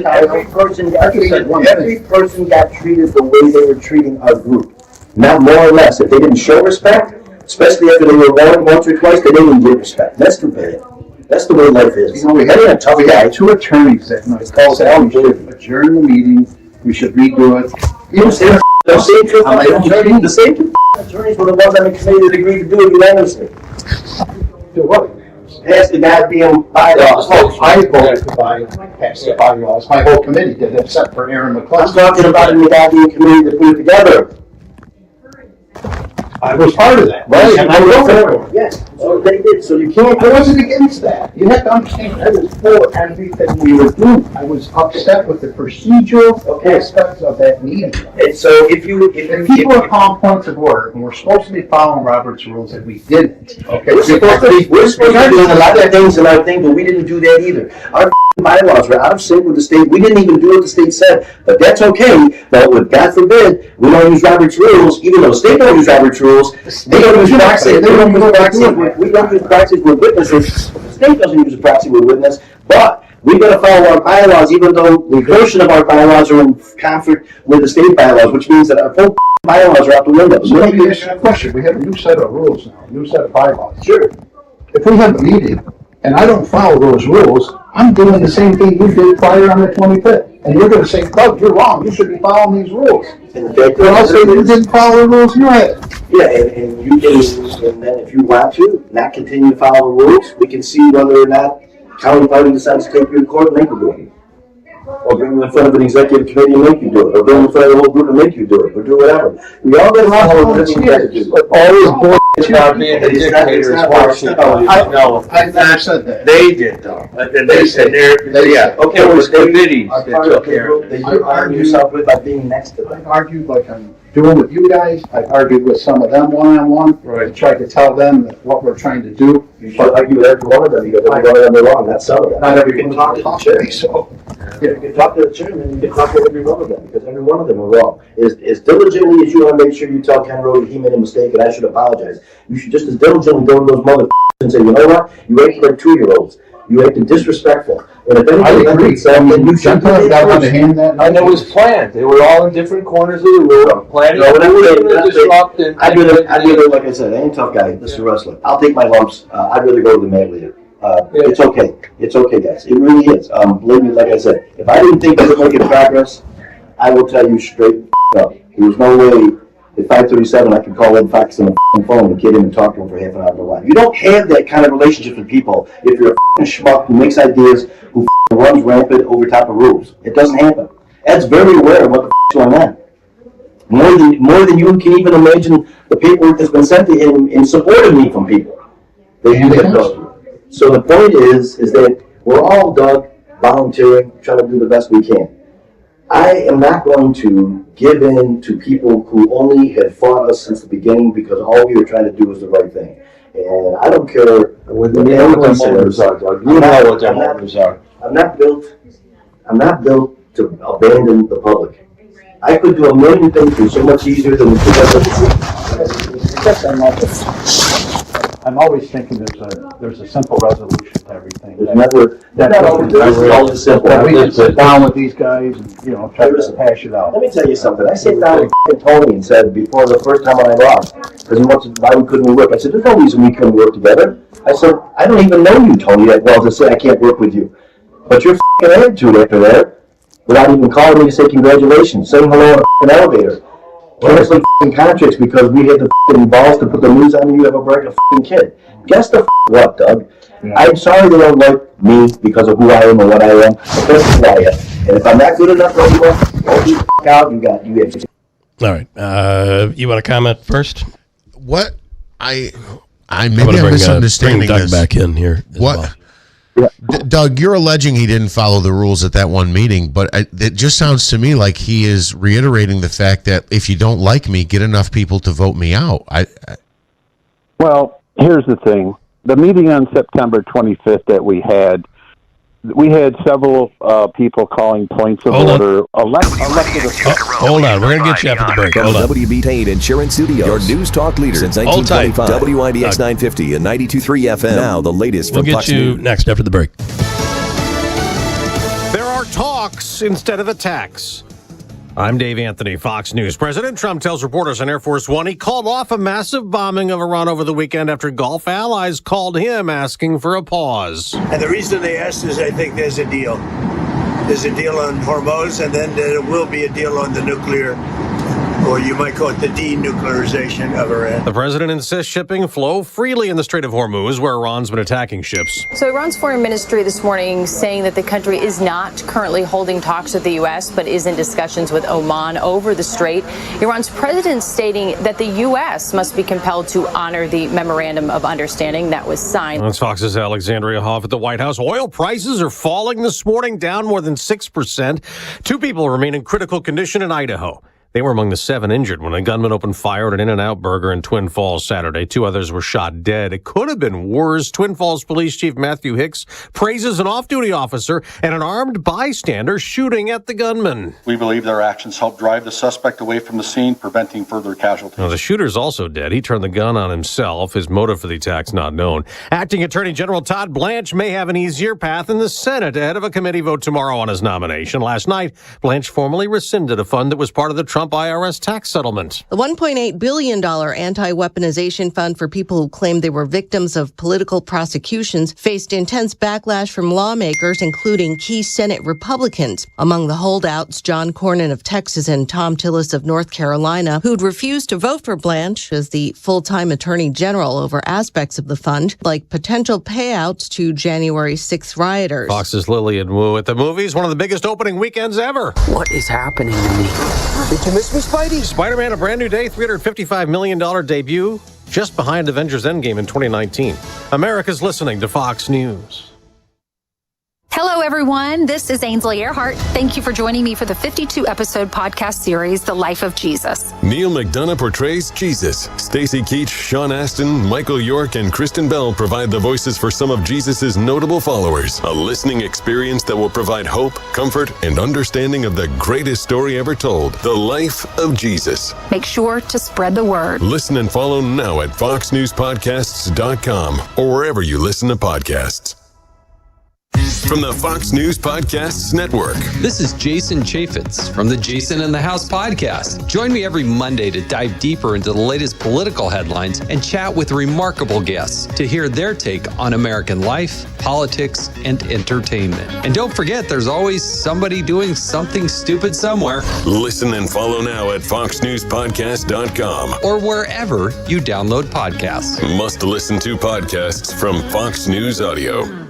Every person got treated the way they were treating our group. Not more or less. If they didn't show respect, especially after they were voted once or twice, they didn't get respect. That's too bad. That's the way life is. You know, we had two attorneys that night said we should adjourn the meeting. We should redo it. The same two attorneys were the ones on the committee that agreed to do it unanimously. Do what? Pass the goddamn bylaws. I voted to pass the bylaws. My whole committee did, except for Aaron McClellan. I'm talking about in the goddamn committee that put it together. I was part of that. Right, and I voted for it. Yes, so they did. So you can't. I wasn't against that. You have to understand, I was for everything we were doing. I was upset with the procedural aspects of that meeting. And so if people are calling points of order, and we're supposed to be following Robert's rules, and we didn't. Okay, we're supposed to be doing a lot of things in our thing, but we didn't do that either. Our bylaws were out of sync with the state. We didn't even do what the state said, but that's okay. But with God forbid, we don't use Robert's rules, even though the state don't use Robert's rules. They don't use proxies. They don't use proxies. We don't use proxies with witnesses. The state doesn't use a proxy with witness, but we've got to follow our bylaws, even though the portion of our bylaws are in conflict with the state bylaws, which means that our full bylaws are out the window. So let me ask you a question. We have a new set of rules now, a new set of bylaws. Sure. If we have a meeting and I don't follow those rules, I'm doing the same thing you did prior on the 25th. And you're going to say, Doug, you're wrong. You should be following these rules. And I'll say you didn't follow the rules you had. Yeah, and you can, and then if you want to, not continue to follow the rules, we can see whether or not county party decides to take you to court and make you do it. Or bring you in front of an executive committee and make you do it. Or bring you in front of the whole group and make you do it. Or do whatever. We all get along with what we have to do. Always bullshit about being a dictator is bullshit. No, I never said that. they did though. And they said yeah. Okay, It well, was committees that that took care of it. that you argue yourself with by being next to them. I've argued like I'm doing with you guys. I've argued with some of them one-on-one. Right. I tried to tell them that what we're trying to do. You should argue with every one of them because every one of them are wrong, not some of them. Not every You can one talk of to them the chair. so. You can talk to the chairman, you can talk to every one of them, because every one of them are wrong. As diligently as you want to make sure you tell Ken Road he made a mistake and I should apologize, you should just as diligently go to those motherfuckers and say, you know what, you acted like 2-year-olds. You acted disrespectful. And if I anything, agree. then you should got on the hand that. And it was planned. They were all in different corners of the room, planning No, to disrupt and. I'd rather, like I said, I ain't a tough guy. This is a wrestler. I'll take my lumps. I'd rather go to the man leader. It's okay. It's okay, guys. It really is. Believe me, like I said, if I didn't think we were making progress, I will tell you straight up. There was no way at 5:37, I could call in Fox on the phone and get in and talk to him for half an hour of life. You don't have that kind of relationship with people if you're a schmuck who makes ideas, who runs rampant over top of rules. It doesn't happen. Ed's very aware of what the is going on. More than you can even imagine. The paperwork that's been sent to him in support of me from people. They do that though. So the point is that we're all, Doug, volunteering, trying to do the best we can. I am not going to give in to people who only have fought us since the beginning because all we were trying to do was the right thing. And I don't care what anyone says. You know what their motives are. I'm not built to abandon the public. I could do a million things so much easier than the I'm always thinking there's a simple resolution to everything. There's never always simple. That we can sit down with these guys and try to hash it out. Let me tell you something. I sat down with Tony and said before the first time when I lost, because he wanted why couldn't we work? I said there's no reason we couldn't work together. I said I don't even know you, Tony, that well to say I can't work with you. But your attitude after that, without even calling me to say congratulations, saying hello in an elevator, canceling contracts because we had the balls to put the news on you have a break a kid. Guess the what, Doug? Yeah. I'm sorry they don't like me because of who I am and what I am, but that's who I am. And if I'm not good enough for anyone, don't out. You have to. All right. You want to comment first? What maybe I'm misunderstanding bring Doug this. Back in here. What? Well. Yeah. Doug, you're alleging he didn't follow the rules at that one meeting, but it just sounds to me like he is reiterating the fact that if you don't like me, get enough people to vote me out. Well, here's the thing. The meeting on September 25th that we had several people calling points of order. Hold on. We're going to get you after the break. Hold on. WB Insurance Studios, your news talk leader since 1925. WIBX 950 and 92.3 FM. Now the latest from Fox News. We'll get you next after the break. There are talks instead of attacks. I'm Dave Anthony, Fox News. President Trump tells reporters on Air Force One he called off a massive bombing of Iran over the weekend after Gulf allies called him asking for a pause. And the reason they asked is I think there's a deal. There's a deal on Hormuz, and then there will be a deal on the nuclear, or you might call it the denuclearization of Iran. The president insists shipping flow freely in the Strait of Hormuz, where Iran's been attacking ships. So Iran's foreign ministry this morning saying that the country is not currently holding talks with the U.S., but is in discussions with Oman over the strait. Iran's president stating that the U.S. must be compelled to honor the memorandum of understanding that was signed. That's Fox's Alexandria Hoff at the White House. Oil prices are falling this morning, down more than 6%. 2 people remain in critical condition in Idaho. They were among the 7 injured when a gunman opened fire at an In-N-Out burger in Twin Falls Saturday. 2 others were shot dead. It could have been worse. Twin Falls Police Chief Matthew Hicks praises an off-duty officer and an armed bystander shooting at the gunman. We believe their actions helped drive the suspect away from the scene, preventing further casualties. Now, the shooter's also dead. He turned the gun on himself. His motive for the attack's not known. Acting Attorney General Todd Blanche may have an easier path in the Senate ahead of a committee vote tomorrow on his nomination. Last night, Blanche formally rescinded a fund that was part of the Trump IRS tax settlement. The $1.8 billion anti-weaponization fund for people who claimed they were victims of political prosecutions faced intense backlash from lawmakers, including key Senate Republicans. Among the holdouts, John Cornyn of Texas and Tom Tillis of North Carolina, who'd refused to vote for Blanche as the full-time attorney general over aspects of the fund, like potential payouts to January 6th rioters. Fox's Lillian Wu at the movies, one of the biggest opening weekends ever. What is happening to me? Did you miss me, Spidey? Spider-Man: A Brand New Day, $355 million debut, just behind Avengers Endgame in 2019. America's listening to Fox News. Hello, everyone. This is Ainsley Earhart. Thank you for joining me for the 52-episode podcast series, The Life of Jesus. Neil McDonough portrays Jesus. Stacey Keach, Sean Astin, Michael York, and Kristen Bell provide the voices for some of Jesus' notable followers. A listening experience that will provide hope, comfort, and understanding of the greatest story ever told, The Life of Jesus. Make sure to spread the word. Listen and follow now at foxnewspodcasts.com or wherever you listen to podcasts. from the Fox News Podcasts Network. This is Jason Chaffetz from the Jason in the House podcast. Join me every Monday to dive deeper into the latest political headlines and chat with remarkable guests to hear their take on American life, politics, and entertainment. And don't forget, there's always somebody doing something stupid somewhere. Listen and follow now at foxnewspodcast.com or wherever you download podcasts. Must listen to podcasts from Fox News Audio.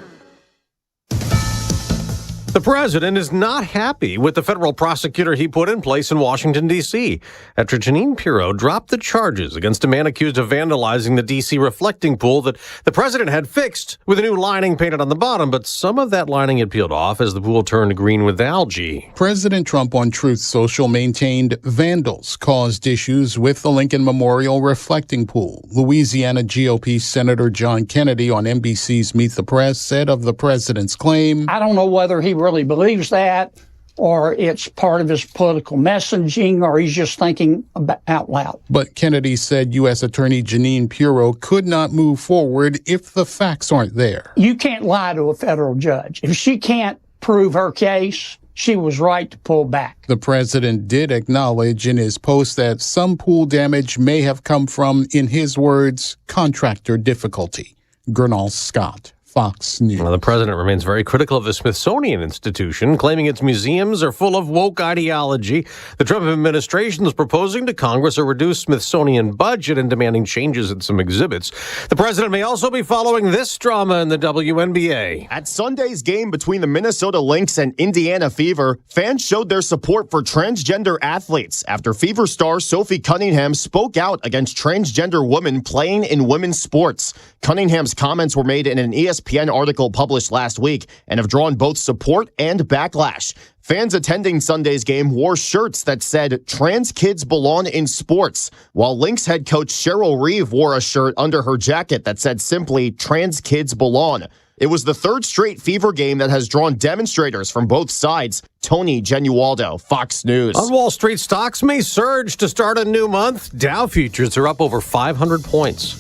The president is not happy with the federal prosecutor he put in place in Washington, D.C. after Jeanine Pirro dropped the charges against a man accused of vandalizing the D.C. reflecting pool that the president had fixed with a new lining painted on the bottom, but some of that lining had peeled off as the pool turned green with algae. President Trump on Truth Social maintained vandals caused issues with the Lincoln Memorial reflecting pool. Louisiana GOP Senator John Kennedy on NBC's Meet the Press said of the president's claim, I don't know whether he really believes that, or it's part of his political messaging, or he's just thinking out loud. But Kennedy said U.S. Attorney Jeanine Pirro could not move forward if the facts aren't there. You can't lie to a federal judge. If she can't prove her case, she was right to pull back. The president did acknowledge in his post that some pool damage may have come from, in his words, contractor difficulty. Gernal Scott, Fox News. Well, the president remains very critical of the Smithsonian Institution, claiming its museums are full of woke ideology. The Trump administration is proposing to Congress a reduced Smithsonian budget and demanding changes in some exhibits. The president may also be following this drama in the WNBA. At Sunday's game between the Minnesota Lynx and Indiana Fever, fans showed their support for transgender athletes after Fever star Sophie Cunningham spoke out against transgender women playing in women's sports. Cunningham's comments were made in an ESPN article published last week and have drawn both support and backlash. Fans attending Sunday's game wore shirts that said, "Trans kids belong in sports," while Lynx head coach Cheryl Reeve wore a shirt under her jacket that said simply, "Trans kids belong." It was the third straight Fever game that has drawn demonstrators from both sides. Tony Genualdo, Fox News. On Wall Street, stocks may surge to start a new month. Dow futures are up over 500 points.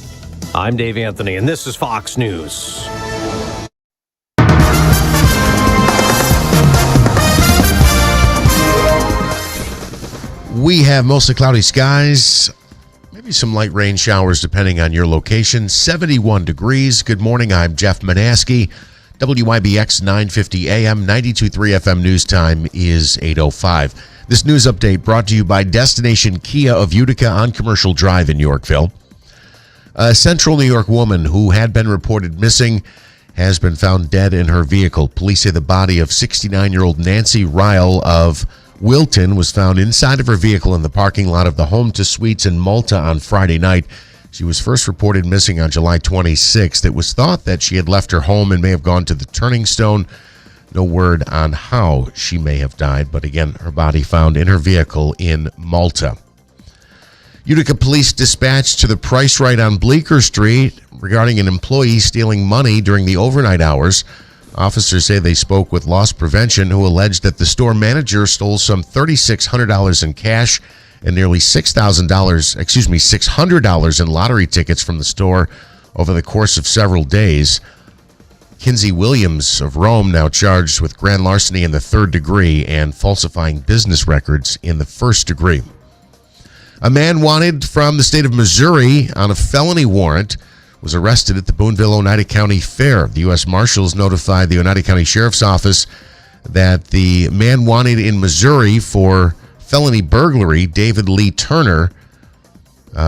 I'm Dave Anthony, and this is Fox News. We have mostly cloudy skies, maybe some light rain showers depending on your location. 71 degrees. Good morning. I'm Jeff Manaski. WIBX 950 AM, 92.3 FM news time is 8:05. This news update brought to you by Destination Kia of Utica on Commercial Drive in Yorkville. A Central New York woman who had been reported missing has been found dead in her vehicle. Police say the body of 69-year-old Nancy Ryle of Wilton was found inside of her vehicle in the parking lot of the Home to Suites in Malta on Friday night. She was first reported missing on July 26th. It was thought that she had left her home and may have gone to the Turning Stone. No word on how she may have died, but again, her body found in her vehicle in Malta. Utica police dispatched to the Price Right on Bleecker Street regarding an employee stealing money during the overnight hours. Officers say they spoke with loss prevention, who alleged that the store manager stole some $3,600 in cash and nearly $600 in lottery tickets from the store over the course of several days. Kinsey Williams of Rome now charged with grand larceny in the third degree and falsifying business records in the first degree. A man wanted from the state of Missouri on a felony warrant was arrested at the Boonville Oneida County Fair. The U.S. Marshals notified the Oneida County Sheriff's Office that the man wanted in Missouri for felony burglary, David Lee Turner,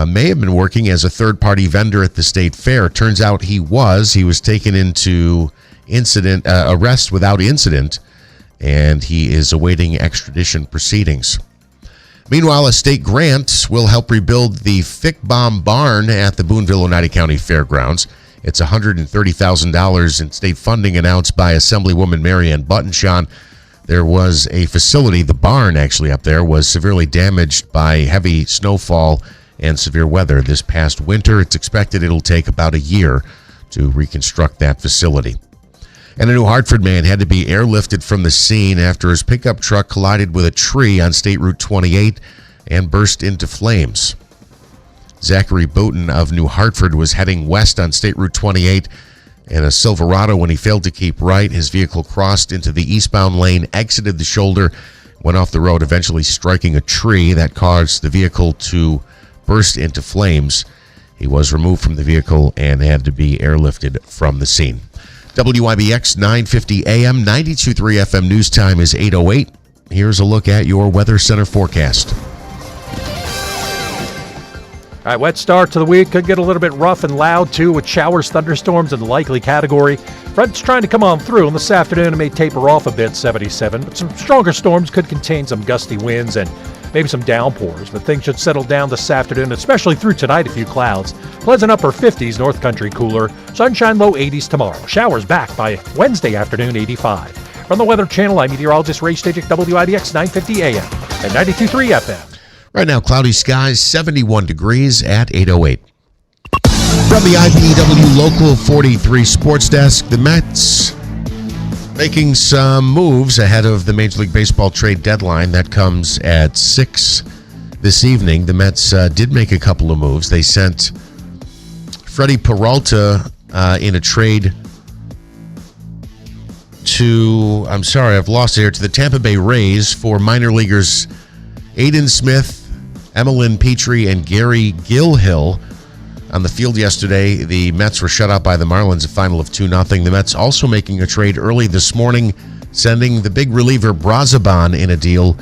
may have been working as a third-party vendor at the state fair. Turns out he was. He was taken into arrest without incident, and he is awaiting extradition proceedings. Meanwhile, a state grant will help rebuild the Fickbaum Barn at the Boonville Oneida County Fairgrounds. It's $130,000 in state funding announced by Assemblywoman Marianne Buttonshaw. There was a facility, the barn actually up there, was severely damaged by heavy snowfall and severe weather this past winter. It's expected it'll take about a year to reconstruct that facility. And a New Hartford man had to be airlifted from the scene after his pickup truck collided with a tree on State Route 28 and burst into flames. Zachary Boughton of New Hartford was heading west on State Route 28 and a Silverado when he failed to keep right. His vehicle crossed into the eastbound lane, exited the shoulder, went off the road, eventually striking a tree that caused the vehicle to burst into flames. He was removed from the vehicle and had to be airlifted from the scene. WIBX 950 AM, 92.3 FM news time is 8:08. Here's a look at your Weather Center forecast. All right, wet start to the week. Could get a little bit rough and loud, too, with showers, thunderstorms in the likely category. Front's trying to come on through, and this afternoon it may taper off a bit, 77. But some stronger storms could contain some gusty winds and maybe some downpours. But things should settle down this afternoon, especially through tonight, a few clouds. Pleasant upper 50s, North Country cooler. Sunshine low 80s tomorrow. Showers back by Wednesday afternoon, 85. From the Weather Channel, I'm meteorologist Ray Stajic, WIBX 950 AM and 92.3 FM. Right now, cloudy skies, 71 degrees at 8:08. From the IPW Local 43 Sports Desk, the Mets making some moves ahead of the Major League Baseball trade deadline. That comes at 6 this evening. The Mets did make a couple of moves. They sent Freddie Peralta in a trade to, I'm sorry, I've lost it here, to the Tampa Bay Rays for minor leaguers Aiden Smith, Emmeline Petrie, and Gary Gilhill. On the field yesterday, the Mets were shut out by the Marlins, a final of 2-0. The Mets also making a trade early this morning, sending the big reliever Brazaban in a deal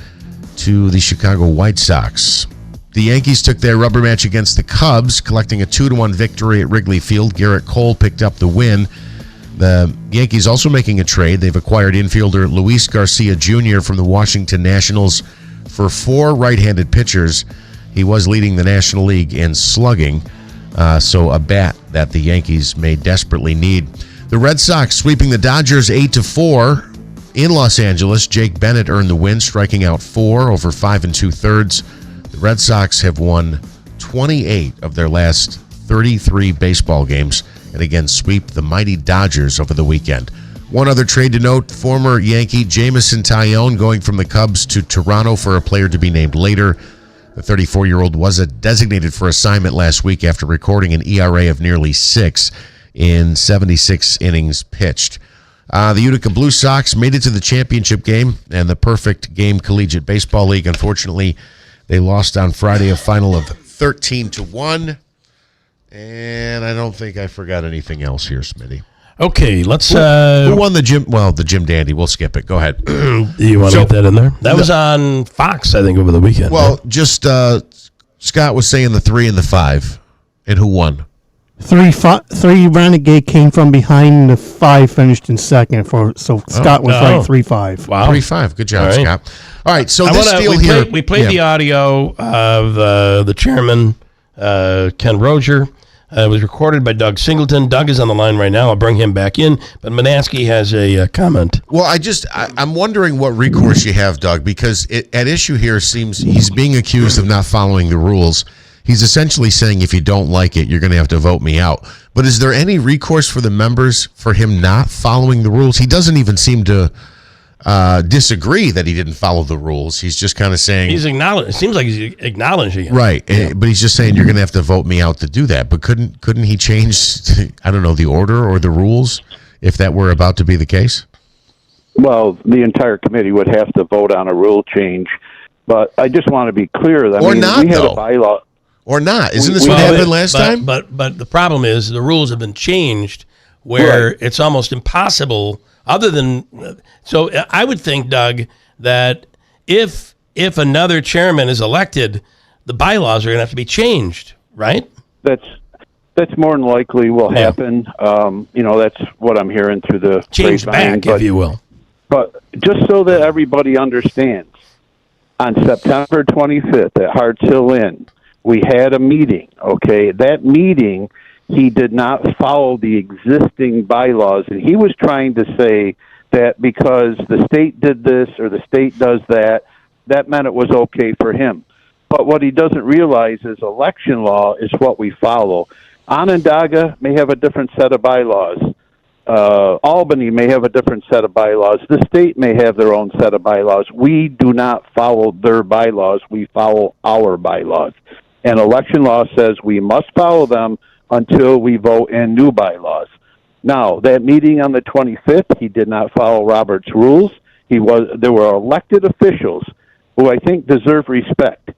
to the Chicago White Sox. The Yankees took their rubber match against the Cubs, collecting a 2-1 victory at Wrigley Field. Garrett Cole picked up the win. The Yankees also making a trade. They've acquired infielder Luis Garcia Jr. from the Washington Nationals for 4 right-handed pitchers. He was leading the National League in slugging, so a bat that the Yankees may desperately need. The Red Sox sweeping the Dodgers 8-4 in Los Angeles. Jake Bennett earned the win, striking out 4 over 5 2/3. The Red Sox have won 28 of their last 33 baseball games, and again sweep the mighty Dodgers over the weekend. One other trade to note, former Yankee Jameson Taillon going from the Cubs to Toronto for a player to be named later. The 34-year-old was designated for assignment last week after recording an ERA of nearly 6 in 76 innings pitched. The Utica Blue Sox made it to the championship game and the Perfect Game Collegiate Baseball League. Unfortunately, they lost on Friday, a final of 13-1. And I don't think I forgot anything else here, Smitty. Okay, let's... Who won the Jim... Well, the Jim Dandy. We'll skip it. Go ahead. You want to get that in there? That was on Fox, I think, over the weekend. Well, right? just Scott was saying the 3 and the 5. And who won? 3 Renegade came from behind, the 5 finished in second. So Scott was right, 3-5. Wow. 3-5. Good job, All right. Scott. All right, so this deal we here... We played the audio of the chairman, Ken Roger. It was recorded by Doug Singleton. Doug is on the line right now. I'll bring him back in. But Manaski has a comment. Well, I'm wondering what recourse you have, Doug, because at issue here seems he's being accused of not following the rules. He's essentially saying if you don't like it, you're going to have to vote me out. But is there any recourse for the members for him not following the rules? He doesn't even seem to disagree that he didn't follow the rules. He's just kind of saying... It seems like he's acknowledging it. Right, but he's just saying you're going to have to vote me out to do that. But couldn't he change, I don't know, the order or the rules if that were about to be the case? Well, the entire committee would have to vote on a rule change. But I just want to be clear that we had a bylaw. Or not. Isn't this what happened last time? But the problem is the rules have been changed where it's almost impossible... Other than, so I would think, Doug, that if another chairman is elected, the bylaws are going to have to be changed, right? That's more than likely will happen. That's what I'm hearing through the change back, if you will. But just so that everybody understands, on September 25th at Harts Hill Inn, we had a meeting. Okay, that meeting. He did not follow the existing bylaws, and he was trying to say that because the state did this or the state does that, that meant it was okay for him. But what he doesn't realize is election law is what we follow. Onondaga may have a different set of bylaws. Albany may have a different set of bylaws. The state may have their own set of bylaws. We do not follow their bylaws. We follow our bylaws. And election law says we must follow them until we vote in new bylaws. Now, that meeting on the 25th, he did not follow Robert's rules. There were elected officials who I think deserve respect.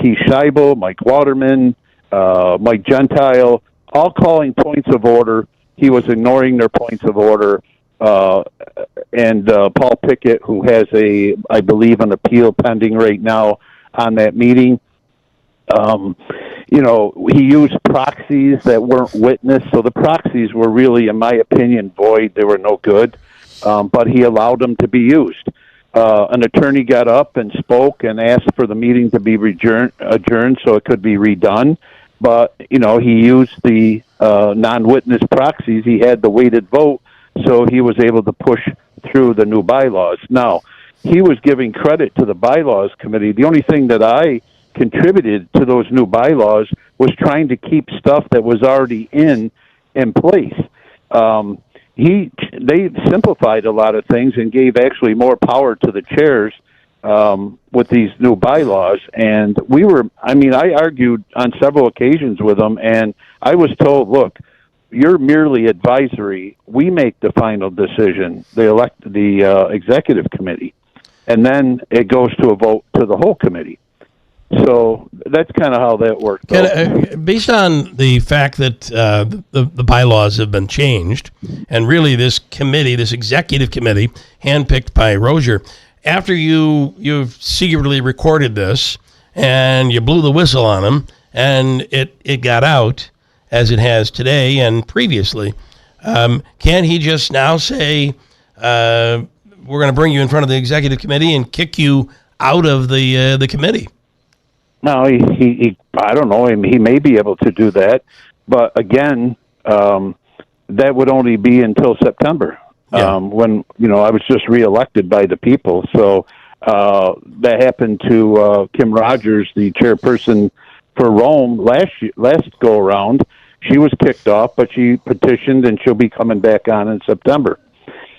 Keith Scheibel, Mike Waterman, Mike Gentile, all calling points of order. He was ignoring their points of order. And Paul Pickett, who has I believe, an appeal pending right now on that meeting. He used proxies that weren't witnessed, so the proxies were really, in my opinion, void. They were no good, but he allowed them to be used. An attorney got up and spoke and asked for the meeting to be adjourned so it could be redone, but, he used the non-witness proxies. He had the weighted vote, so he was able to push through the new bylaws. Now, he was giving credit to the bylaws committee. The only thing that I contributed to those new bylaws was trying to keep stuff that was already in place. They simplified a lot of things and gave actually more power to the chairs with these new bylaws. And I argued on several occasions with them, and I was told, look, you're merely advisory. We make the final decision. They elect the executive committee, and then it goes to a vote to the whole committee. So that's kind of how that worked. Based on the fact that the bylaws have been changed, and really this committee, this executive committee, handpicked by Rozier, after you've secretly recorded this and you blew the whistle on him, and it got out as it has today and previously, can he just now say, we're going to bring you in front of the executive committee and kick you out of the committee? No, he I don't know. He may be able to do that, but again, that would only be until September, when I was just reelected by the people. So that happened to Kim Rogers, the chairperson for Rome last go around. She was kicked off, but she petitioned, and she'll be coming back on in September.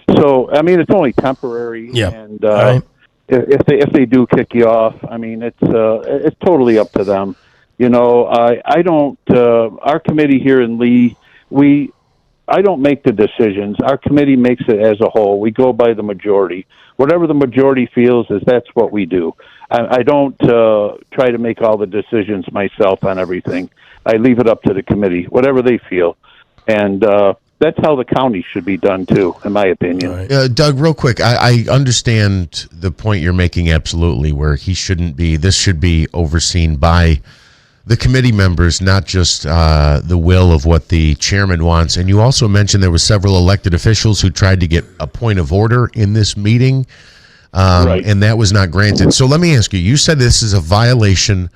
So it's only temporary, and. Right. If they do kick you off, it's totally up to them. I don't. Our committee here in Lee, I don't make the decisions. Our committee makes it as a whole. We go by the majority. Whatever the majority feels that's what we do. I don't try to make all the decisions myself on everything. I leave it up to the committee, whatever they feel, and. That's how the county should be done, too, in my opinion. Right. Doug, real quick, I understand the point you're making absolutely, where this should be overseen by the committee members, not just the will of what the chairman wants. And you also mentioned there were several elected officials who tried to get a point of order in this meeting, and that was not granted. So let me ask you, you said this is a violation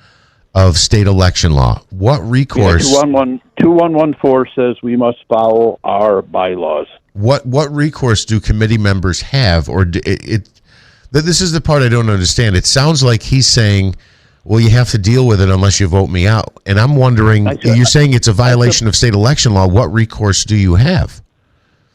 of state election law. What recourse? 2114 says we must follow our bylaws. What recourse do committee members have, or this is the part I don't understand. It sounds like he's saying, well, you have to deal with it unless you vote me out. And I'm wondering, you're saying it's a violation of state election law. What recourse do you have?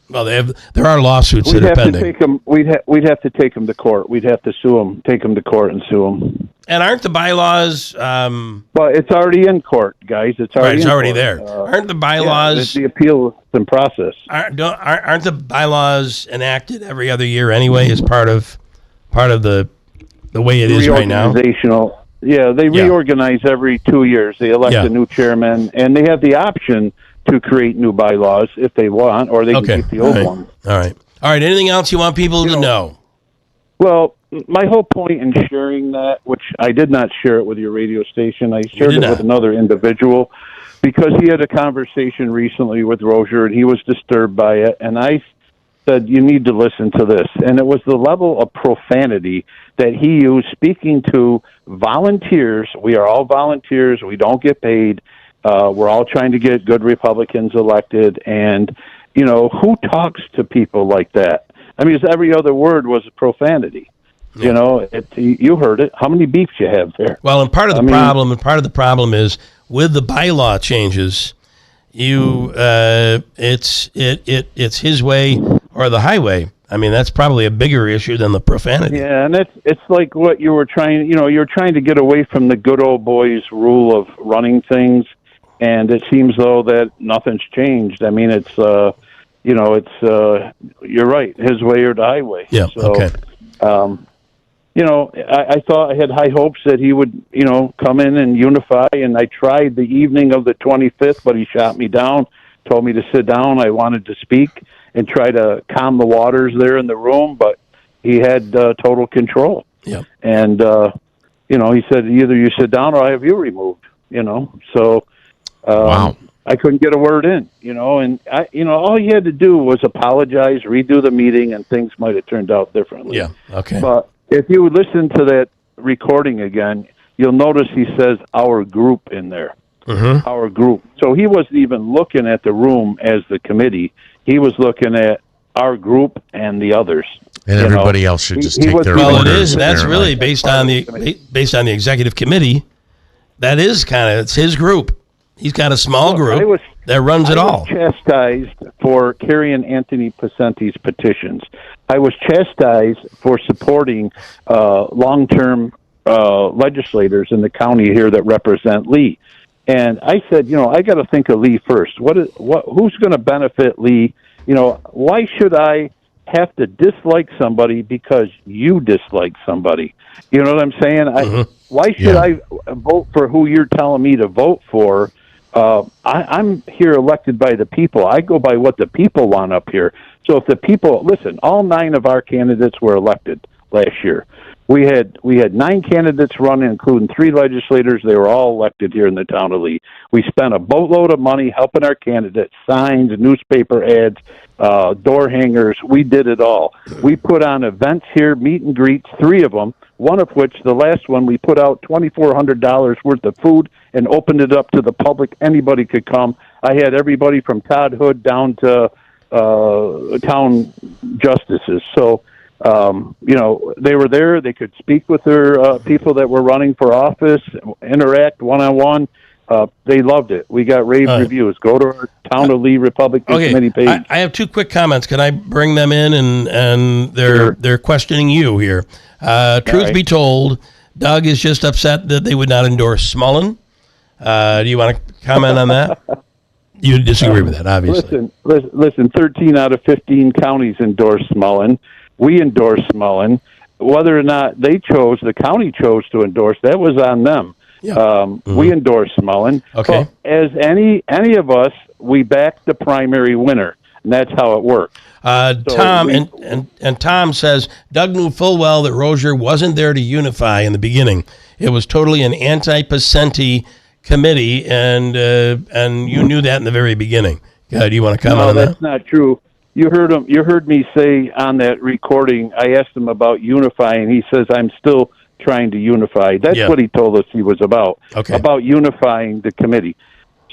Well, there are lawsuits that are pending. We'd have to take them to court. We'd have to sue them, take them to court and sue them. And aren't the bylaws... But it's already in court, guys. It's already there. Aren't the bylaws... the appeal is in process. Aren't the bylaws enacted every other year anyway as part of the way it is right now? Yeah, they reorganize every 2 years. They elect a new chairman, and they have the option to create new bylaws if they want, or they can keep the old ones. All right. Anything else you want people to know? Well, my whole point in sharing that, which I did not share it with your radio station, I shared it with another individual because he had a conversation recently with Rozier, and he was disturbed by it, and I said, you need to listen to this. And it was the level of profanity that he used speaking to volunteers. We are all volunteers. We don't get paid. We're all trying to get good Republicans elected. And, who talks to people like that? Every other word was profanity. Yeah. You heard it. How many beefs you have there? Well, and part of the problem is with the bylaw changes, it's his way or the highway. That's probably a bigger issue than the profanity. Yeah, and it's like what you were trying. You're trying to get away from the good old boys rule of running things, and it seems though that nothing's changed. It's it's you're right, his way or the highway. Yeah. So, Okay. I thought I had high hopes that he would, come in and unify. And I tried the evening of the 25th, but he shot me down, told me to sit down. I wanted to speak and try to calm the waters there in the room, but he had total control. Yeah. And, he said, either you sit down or I have you removed, So Wow. I couldn't get a word in, and all he had to do was apologize, redo the meeting, and things might have turned out differently. Yeah. Okay. But if you would listen to that recording again, you'll notice he says our group in there. Mm-hmm. Our group. So he wasn't even looking at the room as the committee. He was looking at our group and the others. And everybody else should just take their Well, it orders. is. That's really based on the executive committee. That is it's his group. He's got a small group that runs it all. I was chastised for carrying Anthony Pacenti's petitions. I was chastised for supporting long-term legislators in the county here that represent Lee. And I said, I got to think of Lee first. Who's going to benefit Lee? Why should I have to dislike somebody because you dislike somebody? You know what I'm saying? Why should I vote for who you're telling me to vote for? I'm here elected by the people. I go by what the people want up here. So if the people, listen, all 9 of our candidates were elected last year. We had 9 candidates running, including 3 legislators. They were all elected here in the town of Lee. We spent a boatload of money helping our candidates, signs, newspaper ads, door hangers. We did it all. We put on events here, meet and greets, 3 of them, one of which, the last one, we put out $2,400 worth of food and opened it up to the public. Anybody could come. I had everybody from Todd Hood down to town justices. So, they were there. They could speak with their people that were running for office, interact one-on-one. They loved it. We got rave reviews. Go to our Town of Lee Republican Committee page. I have 2 quick comments. Can I bring them in? And they're questioning you here. Truth be told, Doug is just upset that they would not endorse Smullen. Do you want to comment on that? You disagree with that, obviously. Listen. 13 out of 15 counties endorse Smullen. We endorse Smullen. Whether or not the county chose to endorse, that was on them. Yeah. We endorse Smullen. Okay. But as any of us, we back the primary winner, and that's how it works. Tom and Tom says Doug knew full well that Rozier wasn't there to unify in the beginning. It was totally an anti-Pacenti committee, and you knew that in the very beginning. Do you want to comment on that? No, that's not true. You heard him. You heard me say on that recording. I asked him about unifying. He says, "I'm still trying to unify." That's what he told us he was about. Okay. About unifying the committee.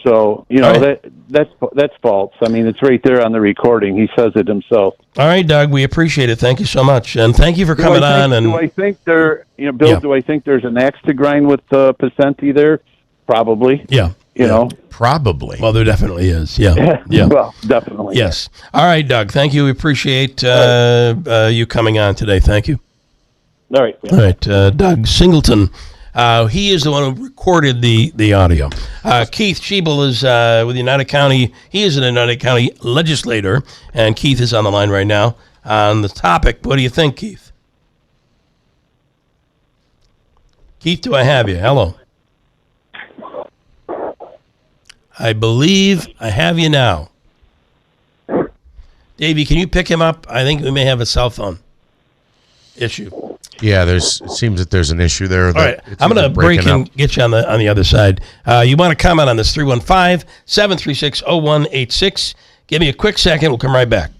So that's false. I mean, it's right there on the recording. He says it himself. All right, Doug. We appreciate it. Thank you so much, and thank you for coming on. And do I think Bill? Yeah. Do I think there's an axe to grind with Pacenti there? Probably. Yeah. You know. Probably. Well, there definitely is. Yeah. Yeah. Well, definitely. Yes. All right, Doug. Thank you. We appreciate you coming on today. Thank you. All right. All right. Doug Singleton. He is the one who recorded the audio. Keith Schiebel is with United County. He is an United County legislator, and Keith is on the line right now on the topic. What do you think, Keith? Keith, do I have you? Hello. I believe I have you now. Davey, can you pick him up? I think we may have a cell phone issue. Yeah, it seems that there's an issue there. All right, I'm going to break and get you on the other side. You want to comment on this, 315-736-0186. Give me a quick second. We'll come right back.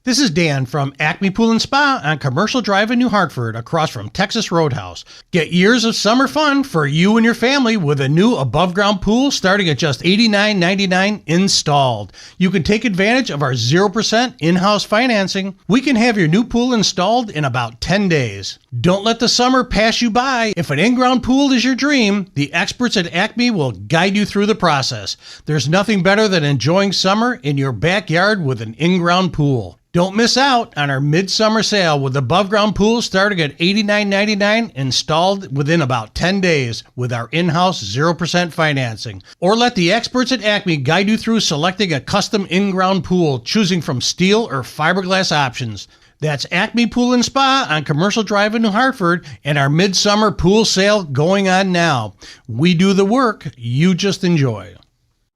This is Dan from Acme Pool and Spa on Commercial Drive in New Hartford, across from Texas Roadhouse. Get years of summer fun for you and your family with a new above-ground pool starting at just $89.99 installed. You can take advantage of our 0% in-house financing. We can have your new pool installed in about 10 days. Don't let the summer pass you by. If an in-ground pool is your dream, the experts at Acme will guide you through the process. There's nothing better than enjoying summer in your backyard with an in-ground pool. Don't miss out on our midsummer sale with above-ground pools starting at $89.99, installed within about 10 days with our in-house 0% financing. Or let the experts at Acme guide you through selecting a custom in-ground pool, choosing from steel or fiberglass options. That's Acme Pool and Spa on Commercial Drive in New Hartford, and our midsummer pool sale going on now. We do the work, you just enjoy.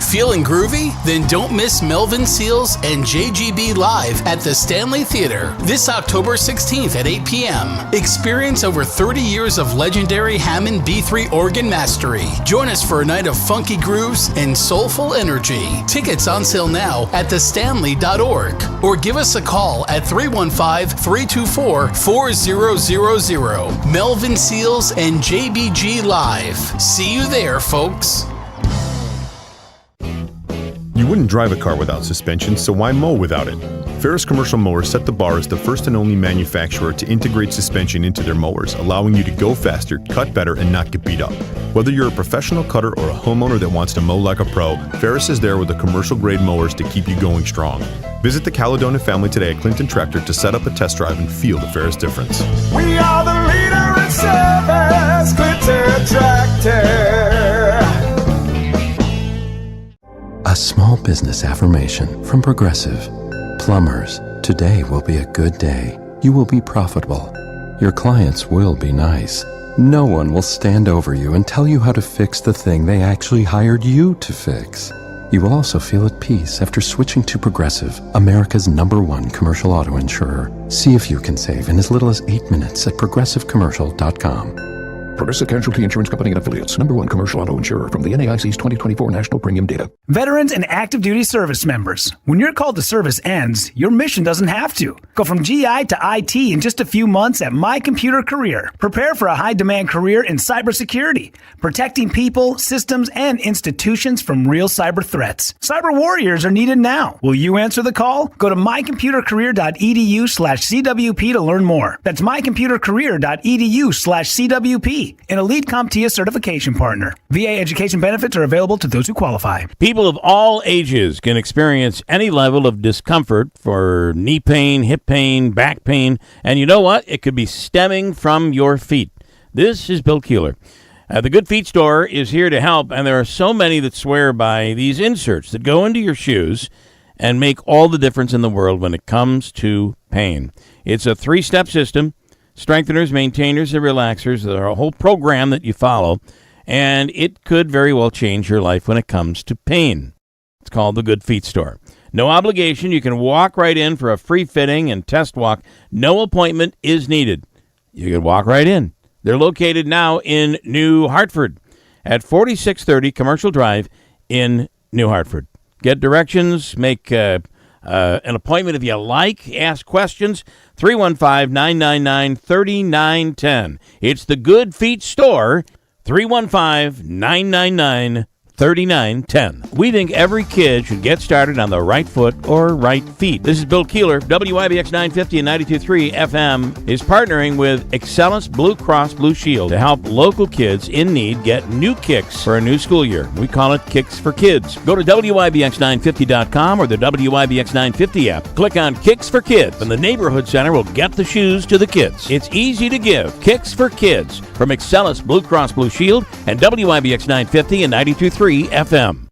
Feeling groovy? Then don't miss Melvin Seals and JGB live at the Stanley Theater this October 16th at 8 p.m. Experience over 30 years of legendary Hammond B3 organ mastery. Join us for a night of funky grooves and soulful energy. Tickets on sale now at thestanley.org or give us a call at 315-324-4000. Melvin Seals and JBG live. See you there, folks. You wouldn't drive a car without suspension, so why mow without it? Ferris Commercial Mowers set the bar as the first and only manufacturer to integrate suspension into their mowers, allowing you to go faster, cut better, and not get beat up. Whether you're a professional cutter or a homeowner that wants to mow like a pro, Ferris is there with the commercial-grade mowers to keep you going strong. Visit the Caledonia family today at Clinton Tractor to set up a test drive and feel the Ferris difference. We are the leader in service, Clinton Tractor. A small business affirmation from Progressive. Plumbers, today will be a good day. You will be profitable. Your clients will be nice. No one will stand over you and tell you how to fix the thing they actually hired you to fix. You will also feel at peace after switching to Progressive, America's #1 commercial auto insurer. See if you can save in as little as 8 minutes at progressivecommercial.com. Progressive Casualty Insurance Company and Affiliates. #1 commercial auto insurer from the NAIC's 2024 National Premium Data. Veterans and active duty service members. When your call to service ends, your mission doesn't have to. Go from GI to IT in just a few months at My Computer Career. Prepare for a high-demand career in cybersecurity, protecting people, systems, and institutions from real cyber threats. Cyber warriors are needed now. Will you answer the call? Go to mycomputercareer.edu/CWP to learn more. That's mycomputercareer.edu/CWP. An elite CompTIA certification partner. VA education benefits are available to those who qualify. People of all ages can experience any level of discomfort for knee pain, hip pain, back pain, and you know what? It could be stemming from your feet. This is Bill Keeler. The Good Feet Store is here to help, and there are so many that swear by these inserts that go into your shoes and make all the difference in the world when it comes to pain. It's a 3-step system. Strengtheners, maintainers, and relaxers. There are a whole program that you follow, and it could very well change your life when it comes to pain. It's called the Good Feet Store. No obligation. You can walk right in for a free fitting and test walk. No appointment is needed. You can walk right in. They're located now in New Hartford at 4630 Commercial Drive in New Hartford. Get directions, make an appointment if you like, ask questions, 315-999-3910. It's the Good Feet Store, 315-999-3910. We think every kid should get started on the right foot or right feet. This is Bill Keeler. WIBX 950 and 92.3 FM is partnering with Excellence Blue Cross Blue Shield to help local kids in need get new kicks for a new school year. We call it Kicks for Kids. Go to WIBX950.com or the WIBX 950 app. Click on Kicks for Kids, and the Neighborhood Center will get the shoes to the kids. It's easy to give. Kicks for Kids from Excellence Blue Cross Blue Shield and WIBX 950 and 92.3 FM.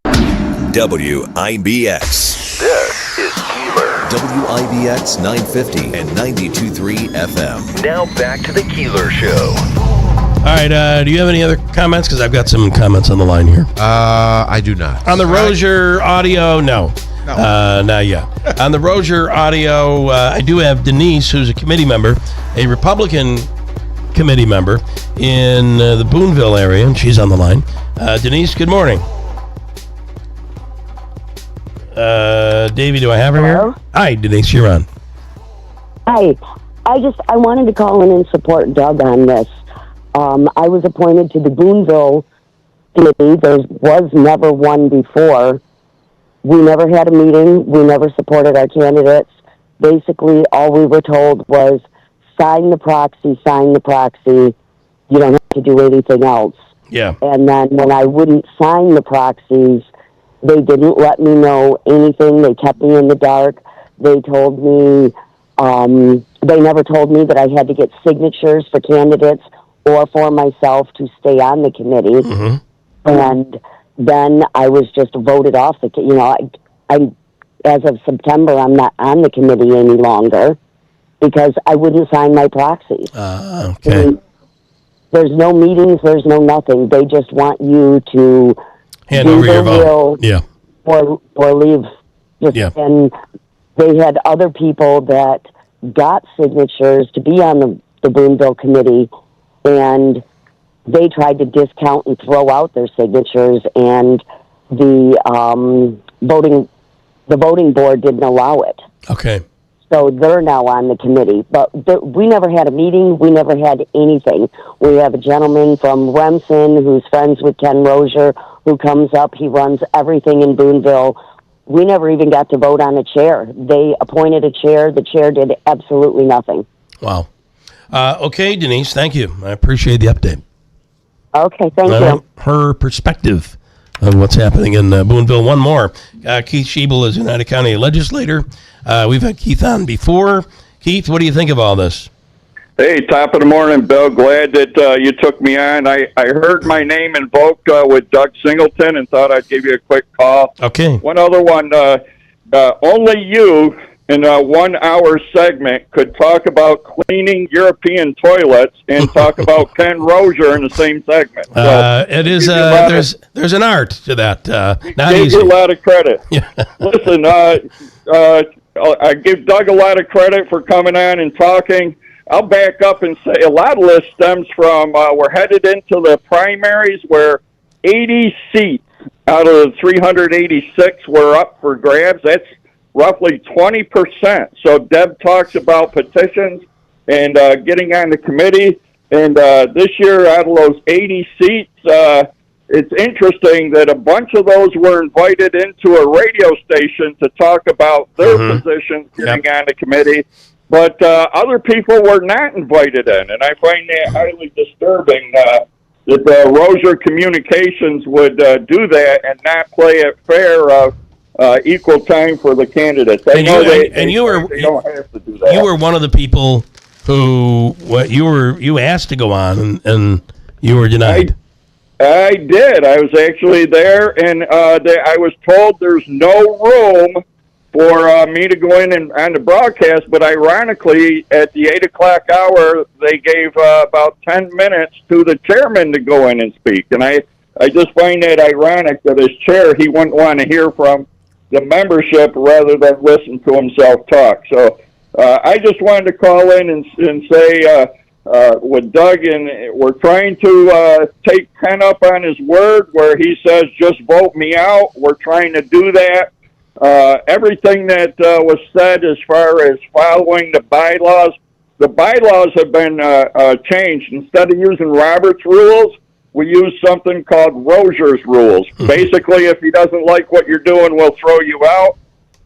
WIBX. This is Keeler. WIBX 950 and 92.3 FM. Now back to the Keeler Show. All right, do you have any other comments? Because I've got some comments on the line here. I do not. On the Rozier audio, no. Not yet. On the Rozier audio, I do have Denise, who's a committee member, a Republican committee member in the Boonville area, and she's on the line. Denise, good morning. Davey, do I have her here? Hi, Denise, you're on. Hi. I wanted to call in and support Doug on this. I was appointed to the Boonville committee. There was never one before. We never had a meeting. We never supported our candidates. Basically, all we were told was sign the proxy. You don't have to do anything else. Yeah. And then when I wouldn't sign the proxies, they didn't let me know anything. They kept me in the dark. They told me, they never told me that I had to get signatures for candidates or for myself to stay on the committee. Mm-hmm. And then I was just voted off I as of September, I'm not on the committee any longer because I wouldn't sign my proxies. Okay. There's no meetings, there's no nothing. They just want you to hand over your vote. Or leave. And they had other people that got signatures to be on the Boonville committee, and they tried to discount and throw out their signatures, and the voting board didn't allow it. Okay. So they're now on the committee. But we never had a meeting. We never had anything. We have a gentleman from Remsen who's friends with Ken Rozier who comes up. He runs everything in Boonville. We never even got to vote on a chair. They appointed a chair. The chair did absolutely nothing. Wow. Okay, Denise, thank you. I appreciate the update. Okay, thank you. Her perspective on what's happening in Boonville. One more. Keith Schiebel is United County legislator. We've had Keith on before. Keith, what do you think of all this? Hey, top of the morning, Bill. Glad that you took me on. I heard my name invoked with Doug Singleton and thought I'd give you a quick call. Okay. One other one. Only you in a 1 hour segment could talk about cleaning European toilets and talk about Ken Rozier in the same segment. So, it is there's an art to that. Not gave easy. you a lot of credit. Yeah. Listen, I give Doug a lot of credit for coming on and talking. I'll back up and say a lot of this stems from we're headed into the primaries where 80 seats out of the 386 were up for grabs. That's roughly 20%. So Deb talks about petitions and getting on the committee. And this year, out of those 80 seats, it's interesting that a bunch of those were invited into a radio station to talk about their positions getting on the committee. But other people were not invited in. And I find that highly disturbing that Rozier Communications would do that and not play it fair equal time for the candidates. They don't have to do that. You were one of the people who you asked to go on and you were denied. I did. I was actually there, and I was told there's no room for me to go in and on the broadcast. But ironically, at the 8 o'clock hour, they gave about 10 minutes to the chairman to go in and speak. And I just find that ironic that as chair, he wouldn't want to hear from the membership rather than listen to himself talk. So I just wanted to call in and say with Doug, and we're trying to take Ken up on his word where he says, just vote me out. We're trying to do that. Everything that was said as far as following the bylaws have been changed. Instead of using Robert's rules, we use something called Rozier's rules. Basically, if he doesn't like what you're doing, we'll throw you out.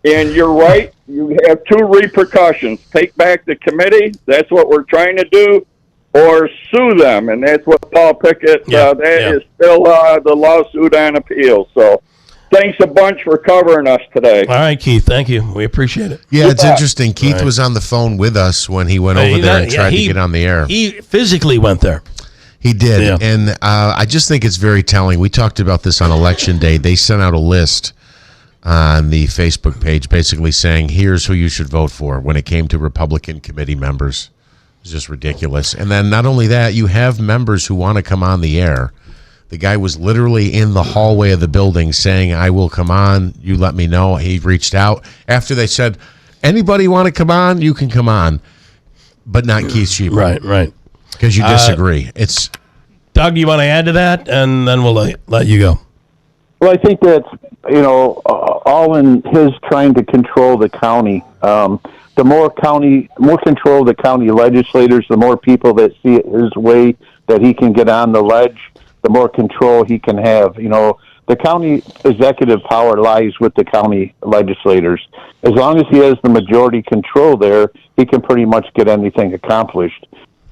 And you're right. You have two repercussions. Take back the committee. That's what we're trying to do. Or sue them. And that's what Paul Pickett, is still the lawsuit on appeal. So thanks a bunch for covering us today. All right, Keith. Thank you. We appreciate it. Yeah, it's interesting. Keith was on the phone with us when he went over there and tried to get on the air. He physically went there. He did. Yeah. And I just think it's very telling. We talked about this on Election Day. They sent out a list on the Facebook page basically saying, here's who you should vote for when it came to Republican committee members. It's just ridiculous. And then not only that, you have members who want to come on the air. The guy was literally in the hallway of the building saying, I will come on. You let me know. He reached out after they said, anybody want to come on? You can come on. But not Keith Schiebel. Right. Because you disagree. It's Doug, you want to add to that? And then we'll let you go. Well, I think that's, all in his trying to control the county. The more control the county legislators, the more people that see it his way that he can get on the ledge, the more control he can have. the county executive power lies with the county legislators. As long as he has the majority control there, he can pretty much get anything accomplished.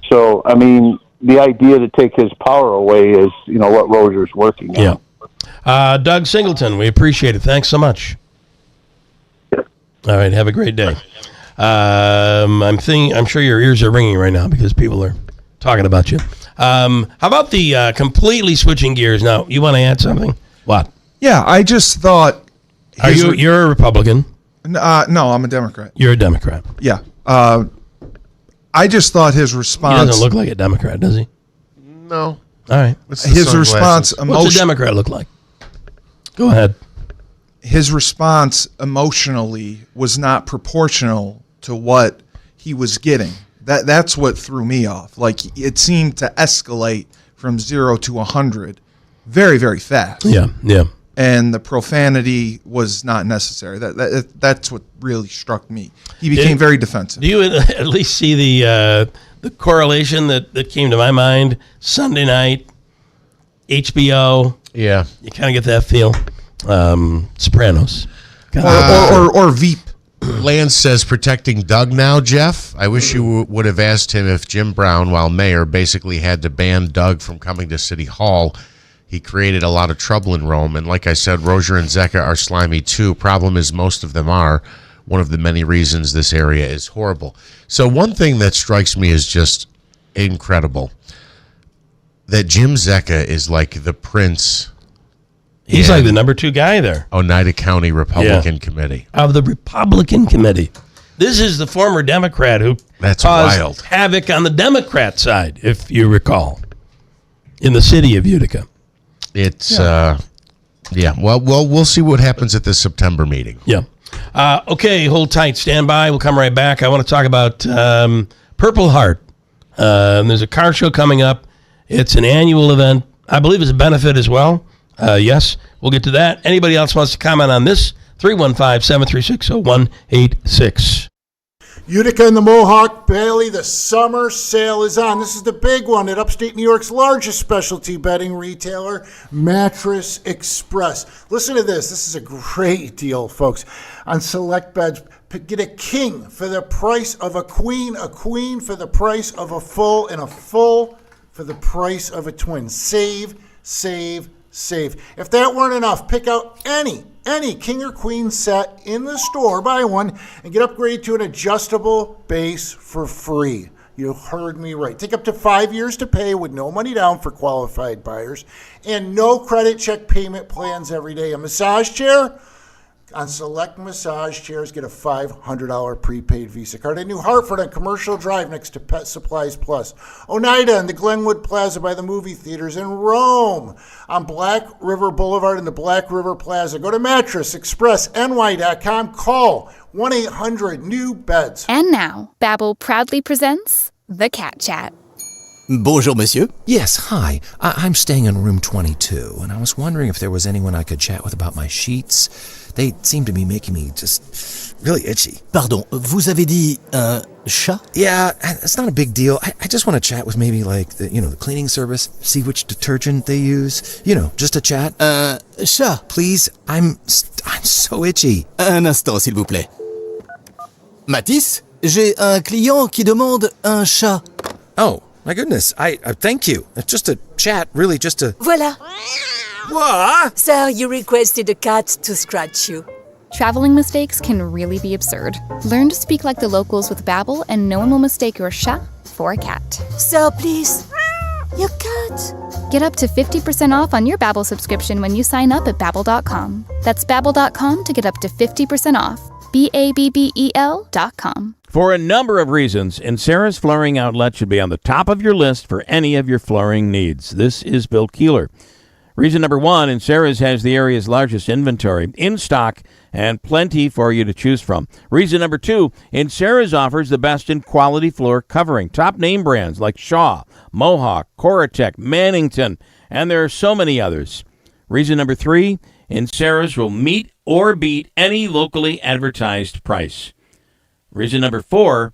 So, I mean, the idea to take his power away is, what Roger's working on. Yeah. Doug Singleton, we appreciate it. Thanks so much. All right, have a great day. I'm sure your ears are ringing right now because people are talking about you. How about the completely switching gears? Now, you want to add something? What? Yeah, I just thought. You're a Republican? No, I'm a Democrat. You're a Democrat. Yeah. I just thought his response. He doesn't look like a Democrat, does he? No. All right. His response. What's a Democrat look like? Go ahead. His response emotionally was not proportional to what he was getting. That's what threw me off. Like, it seemed to escalate from 0 to 100 very, very fast. Yeah. And the profanity was not necessary. That's what really struck me. He became very defensive. Do you at least see the correlation that came to my mind? Sunday night, HBO. Yeah. You kind of get that feel. Sopranos. Or Veep. Lance says, protecting Doug now, Jeff. I wish you would have asked him if Jim Brown, while mayor, basically had to ban Doug from coming to City Hall. He created a lot of trouble in Rome. And like I said, Rozier and Zecca are slimy too. Problem is, most of them are. One of the many reasons this area is horrible. So one thing that strikes me as just incredible, that Jim Zecca is like the prince. He's like the number 2 guy there. Oneida County Republican Committee. Of the Republican Committee. This is the former Democrat who caused wild havoc on the Democrat side, if you recall, in the city of Utica. It's, Well, we'll see what happens at this September meeting. Yeah. Okay, hold tight. Stand by. We'll come right back. I want to talk about Purple Heart. There's a car show coming up. It's an annual event. I believe it's a benefit as well. Yes, we'll get to that. Anybody else wants to comment on this? 315-736-0186. Utica and the Mohawk Valley, the summer sale is on. This is the big one at upstate New York's largest specialty bedding retailer, Mattress Express. Listen to this. This is a great deal, folks. On select beds, get a king for the price of a queen for the price of a full, and a full for the price of a twin. Save. If that weren't enough, pick out any king or queen set in the store, buy one, and get upgraded to an adjustable base for free. You heard me right. Take up to 5 years to pay with no money down for qualified buyers, and no credit check payment plans every day. A massage chair? On select massage chairs, get a $500 prepaid Visa card. In New Hartford on Commercial Drive next to Pet Supplies Plus. Oneida and the Glenwood Plaza by the movie theaters. In Rome on Black River Boulevard in the Black River Plaza. Go to MattressExpressNY.com. Call 1-800-NEW-BEDS. And now, Babbel proudly presents The Cat Chat. Bonjour, monsieur. Yes, hi. I'm staying in room 22, and I was wondering if there was anyone I could chat with about my sheets. They seem to be making me just really itchy. Pardon, vous avez dit un chat? Yeah, it's not a big deal. I just want to chat with maybe like the cleaning service, see which detergent they use. Just a chat. Chat. Please, I'm so itchy. Un instant, s'il vous plaît. Mathis, j'ai un client qui demande un chat. Oh. My goodness, I thank you. Just a chat, really, just a... Voilà. What? Sir, you requested a cat to scratch you. Traveling mistakes can really be absurd. Learn to speak like the locals with Babbel, and no one will mistake your chat for a cat. Sir, please. Your cat. Get up to 50% off on your Babbel subscription when you sign up at Babbel.com. That's Babbel.com to get up to 50% off. Babbel.com. For a number of reasons, Sarah's Flooring Outlet should be on the top of your list for any of your flooring needs. This is Bill Keeler. Reason number 1, Sarah's has the area's largest inventory, in stock, and plenty for you to choose from. Reason number 2, Sarah's offers the best in quality floor covering. Top name brands like Shaw, Mohawk, Coratec, Mannington, and there are so many others. Reason number 3, Sarah's will meet or beat any locally advertised price. Reason number 4,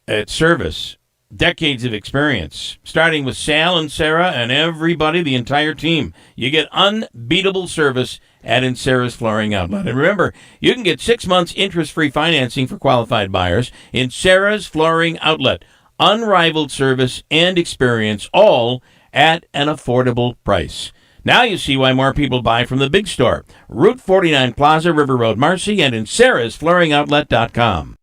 it's service. decades of experience, starting with Sal and Sarah and everybody, the entire team. You get unbeatable service at Insera's Flooring Outlet. And remember, you can get 6 months interest-free financing for qualified buyers. Insera's Flooring Outlet. Unrivaled service and experience, all at an affordable price. Now you see why more people buy from the big store. Route 49 Plaza, River Road, Marcy, and InserasFlooringOutlet.com.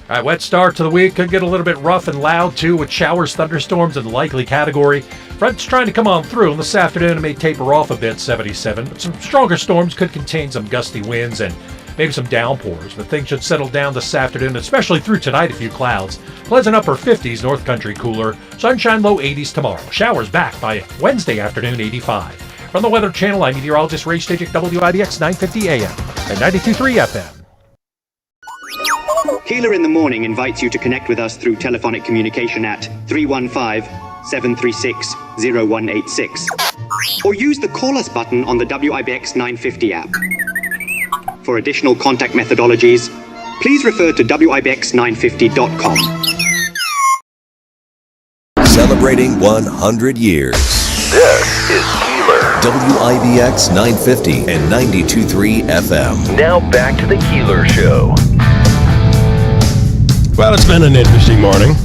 All right, wet start to the week. Could get a little bit rough and loud, too, with showers, thunderstorms in the likely category. Front's trying to come on through. This afternoon, it may taper off a bit, 77. But some stronger storms could contain some gusty winds and maybe some downpours. But things should settle down this afternoon, especially through tonight, a few clouds. Pleasant upper 50s, North Country cooler. Sunshine low 80s tomorrow. Showers back by Wednesday afternoon, 85. From the Weather Channel, I'm meteorologist Ray Stajic, WIBX 950 AM and 92.3 FM. Keeler in the Morning invites you to connect with us through telephonic communication at 315-736-0186 or use the Call Us button on the WIBX 950 app. For additional contact methodologies, please refer to WIBX950.com. Celebrating 100 years. This is Keeler. WIBX 950 and 92.3 FM. Now back to the Keeler Show. Well, it's been an interesting morning.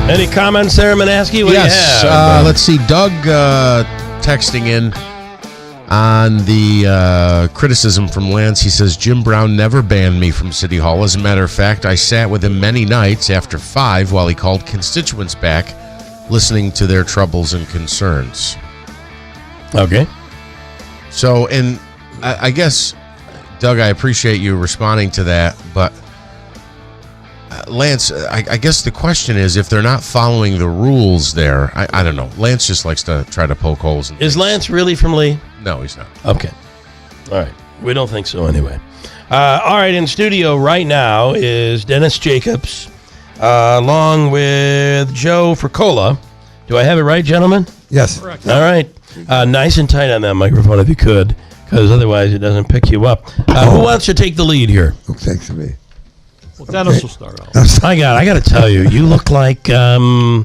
Any comments there, Manaski? What Yes. do you have? Let's see. Doug texting in on the criticism from Lance. He says, Jim Brown never banned me from City Hall. As a matter of fact, I sat with him many nights after 5 while he called constituents back, listening to their troubles and concerns. Okay. So, and I guess, Doug, I appreciate you responding to that, but Lance, I guess the question is, if they're not following the rules there, I don't know. Lance just likes to try to poke holes in Is Lance really from Lee? No, he's not. Okay. All right. We don't think so anyway. All right. In studio right now is Dennis Jacobs, along with Joe Fricola. Do I have it right, gentlemen? Yes. Correct. All right. Nice and tight on that microphone if you could, because otherwise it doesn't pick you up. Who wants to take the lead here? Who takes the lead? Well, Dennis will start out. I got to tell you, you look like Joe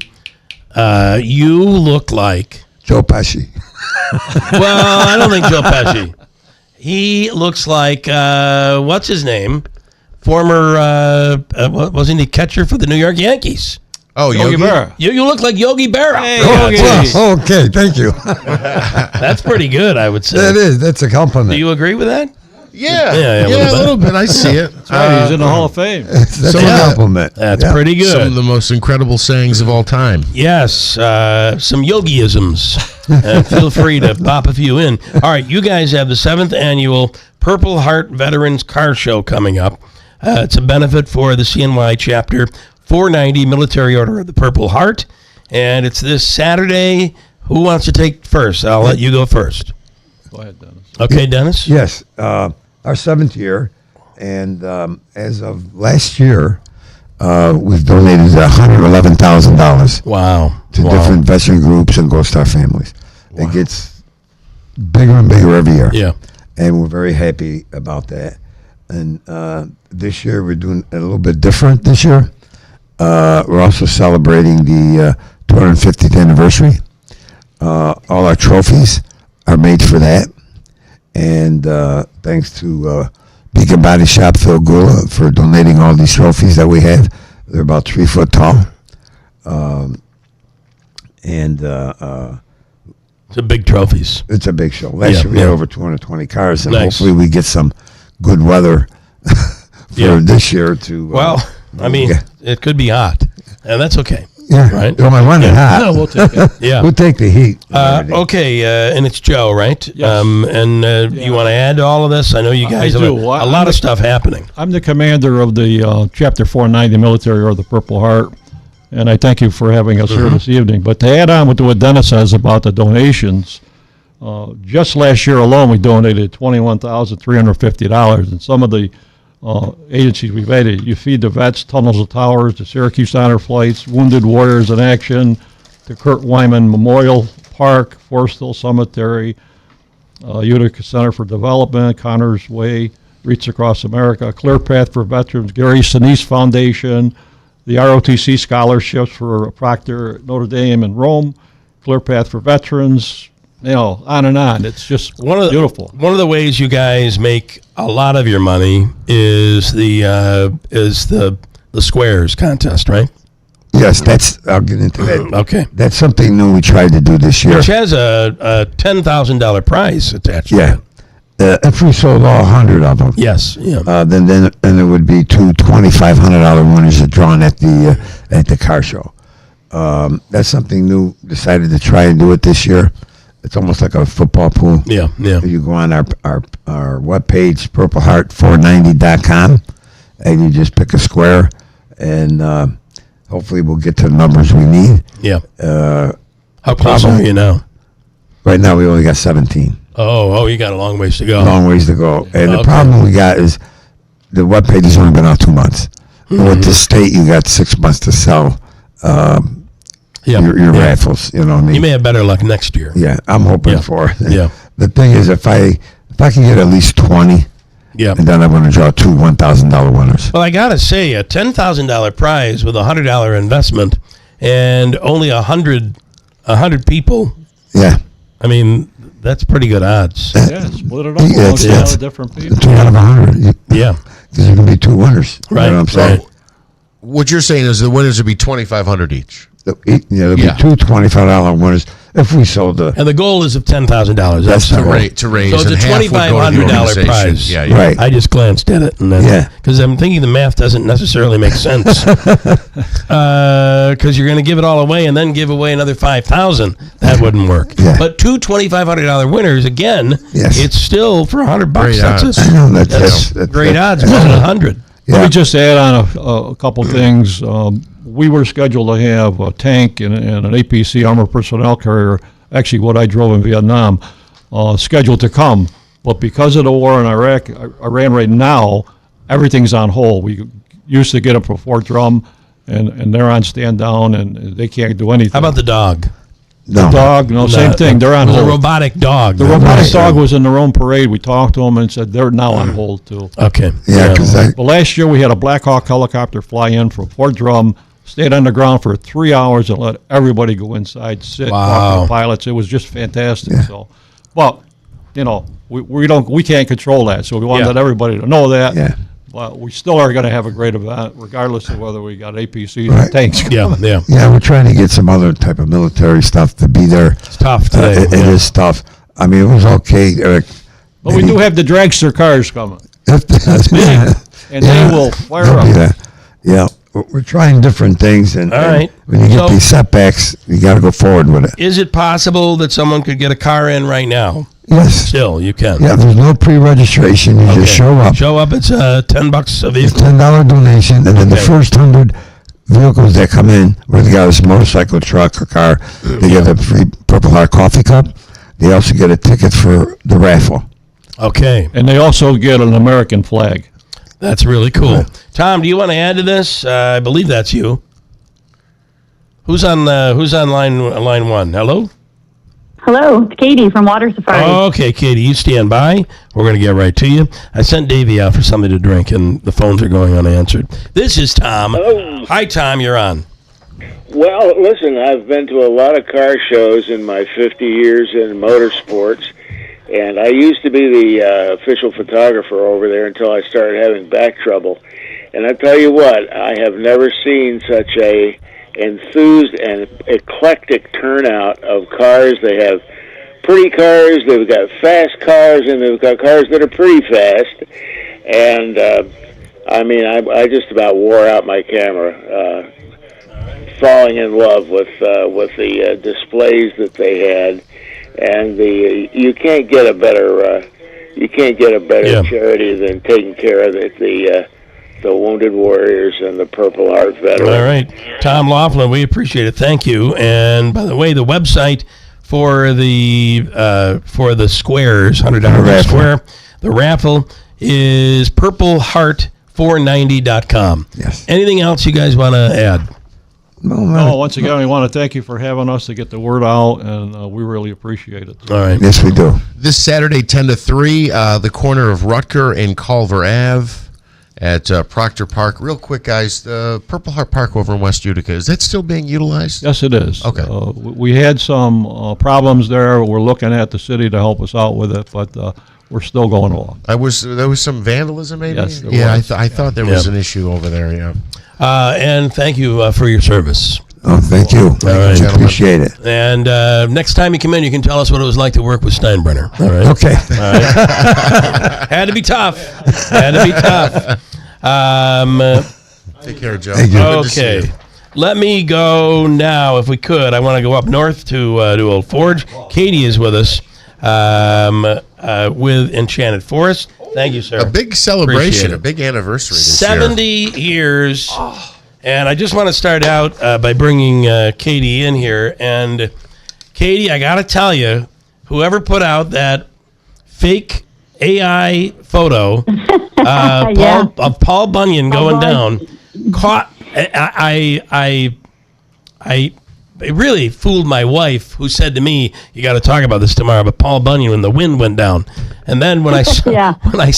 Pesci. Well, I don't think Joe Pesci. He looks like what's his name? Former wasn't he catcher for the New York Yankees? Oh, Yogi Berra. You look like Yogi Berra. Hey, Well, okay, thank you. That's pretty good, I would say. That is. That's a compliment. Do you agree with that? Yeah, a little bit. I see it. That's right. He's in the Hall of Fame. That's a compliment. That's pretty good. Some of the most incredible sayings of all time. Yes, some yogiisms. Feel free to pop a few in. All right, you guys have the 7th annual Purple Heart Veterans Car Show coming up. It's a benefit for the CNY Chapter 490 Military Order of the Purple Heart, and it's this Saturday. Who wants to take first? I'll let you go first. Go ahead, Dennis. Okay, Dennis? Yes. Our 7th year, and as of last year, we've donated $111,000. Wow. To different veteran groups and Ghost Star families. Wow. It gets bigger and bigger every year. Yeah. And we're very happy about that. And this year, we're doing a little bit different this year. We're also celebrating the 250th anniversary. All our trophies are made for that. And thanks to Beacon Body Shop, Phil Gula, for donating all these trophies that we have. They're about 3 foot tall. It's a big trophies. It's a big show. Last year we had over 220 cars, and Nice. hopefully we get some good weather for this year to. Well, I mean, it could be hot, and that's okay. Yeah, right. Don't I want it hot? No, we'll take it. Yeah, we'll take the heat. Okay, and it's Joe, right? Yes. You want to add to all of this? I know you guys I have do. a lot of stuff happening. I'm the commander of the Chapter 490 Military Order of the Purple Heart, and I thank you for having us here this evening. But to add on with what Dennis says about the donations, just last year alone we donated $21,350, and some of the agencies we've added, you feed the vets, Tunnels of Towers, the Syracuse Honor Flights, Wounded Warriors in Action, the Kurt Wyman Memorial Park, Forest Hill Cemetery, Utica Center for Development, Connors Way, Reach Across America, Clear Path for Veterans, Gary Sinise Foundation, the ROTC scholarships for Proctor, Notre Dame, and Rome, Clear Path for Veterans, on and on. It's just beautiful. One of the ways you guys make a lot of your money is the Squares contest, right? Yes, I'll get into that. Okay. That's something new we tried to do this year. Which has a $10,000 prize attached to it. If we sold all 100 of them. Yes. Yeah. Then there would be two $2,500 winners drawn at the car show. That's something new. Decided to try and do it this year. It's almost like a football pool. Yeah. You go on our webpage, purpleheart490.com, and you just pick a square, and hopefully we'll get to the numbers we need. Yeah. How close are you now? Right now we only got 17. Oh, you got a long ways to go. Long ways to go. And the problem we got is the webpage has only been out 2 months. With the state, you got 6 months to sell your raffles. You know what I mean? You may have better luck next year. Yeah, I'm hoping for it. Yeah. The thing is, if I can get at least 20, and then I'm going to draw two $1,000 winners. Well, I got to say, a $10,000 prize with a $100 investment and only 100 people. Yeah. I mean, that's pretty good odds. Split it up amongst a lot of different people. 2 out of 100. Yeah. Because there can be 2 winners. Right. You know what I'm saying? Right. What you're saying is the winners would be $2,500 each. There'll be 2 $25 winners if we sold the. And the goal is of $10,000. That's the the goal. To raise. So it's a and half would go to the $2,500 organization. prize. Yeah. Right. I just glanced at it, and then because I'm thinking the math doesn't necessarily make sense. Because you're going to give it all away and then give away another $5,000. That wouldn't work. Yeah. But 2 $2,500 winners again. Yes. It's still for $100. Great odds. I know That's great odds. More than 100. Let me just add on a couple things. We were scheduled to have a tank and an APC armored personnel carrier, actually what I drove in Vietnam, scheduled to come. But because of the war in Iran right now, everything's on hold. We used to get them from Fort Drum, and they're on stand down, and they can't do anything. How about the dog? No. The dog, same thing. They're on hold. The robotic dog. The robotic dog was in their own parade. We talked to them and said they're now on hold too. Okay. Yeah, because But last year we had a Black Hawk helicopter fly in from Fort Drum, stayed on the ground for 3 hours and let everybody go inside, sit, talk to the pilots. It was just fantastic. Yeah. So, but we can't control that. So we want to let everybody to know that. Yeah. But we still are going to have a great event, regardless of whether we got APCs or tanks. Yeah. We're trying to get some other type of military stuff to be there. It's tough today. It is tough. I mean, it was okay. But we do have the dragster cars coming. That's big. And they will fire up. Yeah. We're trying different things. And, All right. when you get these setbacks, you got to go forward with it. Is it possible that someone could get a car in right now? Yes. Still, you can. Yeah, there's no pre-registration. You just show up. Show up. It's $10 a vehicle. It's $10 donation, and then the first 100 vehicles that come in, where they got a motorcycle, truck, or car, they get a free Purple Heart coffee cup. They also get a ticket for the raffle. Okay. And they also get an American flag. That's really cool. Tom, do you want to add to this? I believe that's you. Who's on line one? Hello? Hello, it's Katie from Water Safari. Okay, Katie, you stand by. We're going to get right to you. I sent Davey out for something to drink, and the phones are going unanswered. This is Tom. Hello. Hi, Tom. You're on. Well, listen, I've been to a lot of car shows in my 50 years in motorsports, and I used to be the official photographer over there until I started having back trouble. And I tell you what, I have never seen such a enthused and eclectic turnout of cars. They have pretty cars, they've got fast cars, and they've got cars that are pretty fast. And I mean, I just about wore out my camera, falling in love with the displays that they had, and you can't get a better charity than taking care of the Wounded Warriors and the Purple Heart veterans. All right. Tom Laughlin, we appreciate it. Thank you. And by the way, the website for the squares, $100 square, the raffle is purpleheart490.com. Yes. Anything else you guys want to add? No, once again, we want to thank you for having us to get the word out, and we really appreciate it. All right. Yes, we do. This Saturday, 10 to 3, the corner of Rutger and Culver Ave at Proctor Park. Real quick, guys, the Purple Heart Park over in West Utica, is that still being utilized? Yes, it is. Okay. We had some problems there. We're looking at the city to help us out with it, but we're still going along. There was some vandalism, maybe? Yes, there yeah, was. I thought there was an issue over there, yeah. And thank you for your service. Oh, thank you. Right. Appreciate it. And next time you come in, you can tell us what it was like to work with Steinbrenner. All right. Okay. All right. Had to be tough. Had to be tough. Take care, Joe. Thank you. Good to see Okay. you. Let me go now, if we could. I want to go up north to Old Forge. Katie is with us with Enchanted Forest. Thank you, sir. A big celebration, a big anniversary this 70 years. And I just want to start out by bringing Katie in here. And Katie, I got to tell you, whoever put out that fake AI photo of Paul Bunyan going down caught. It really fooled my wife, who said to me, "You got to talk about this tomorrow." But Paul Bunyan, when the wind went down, and then when I saw when I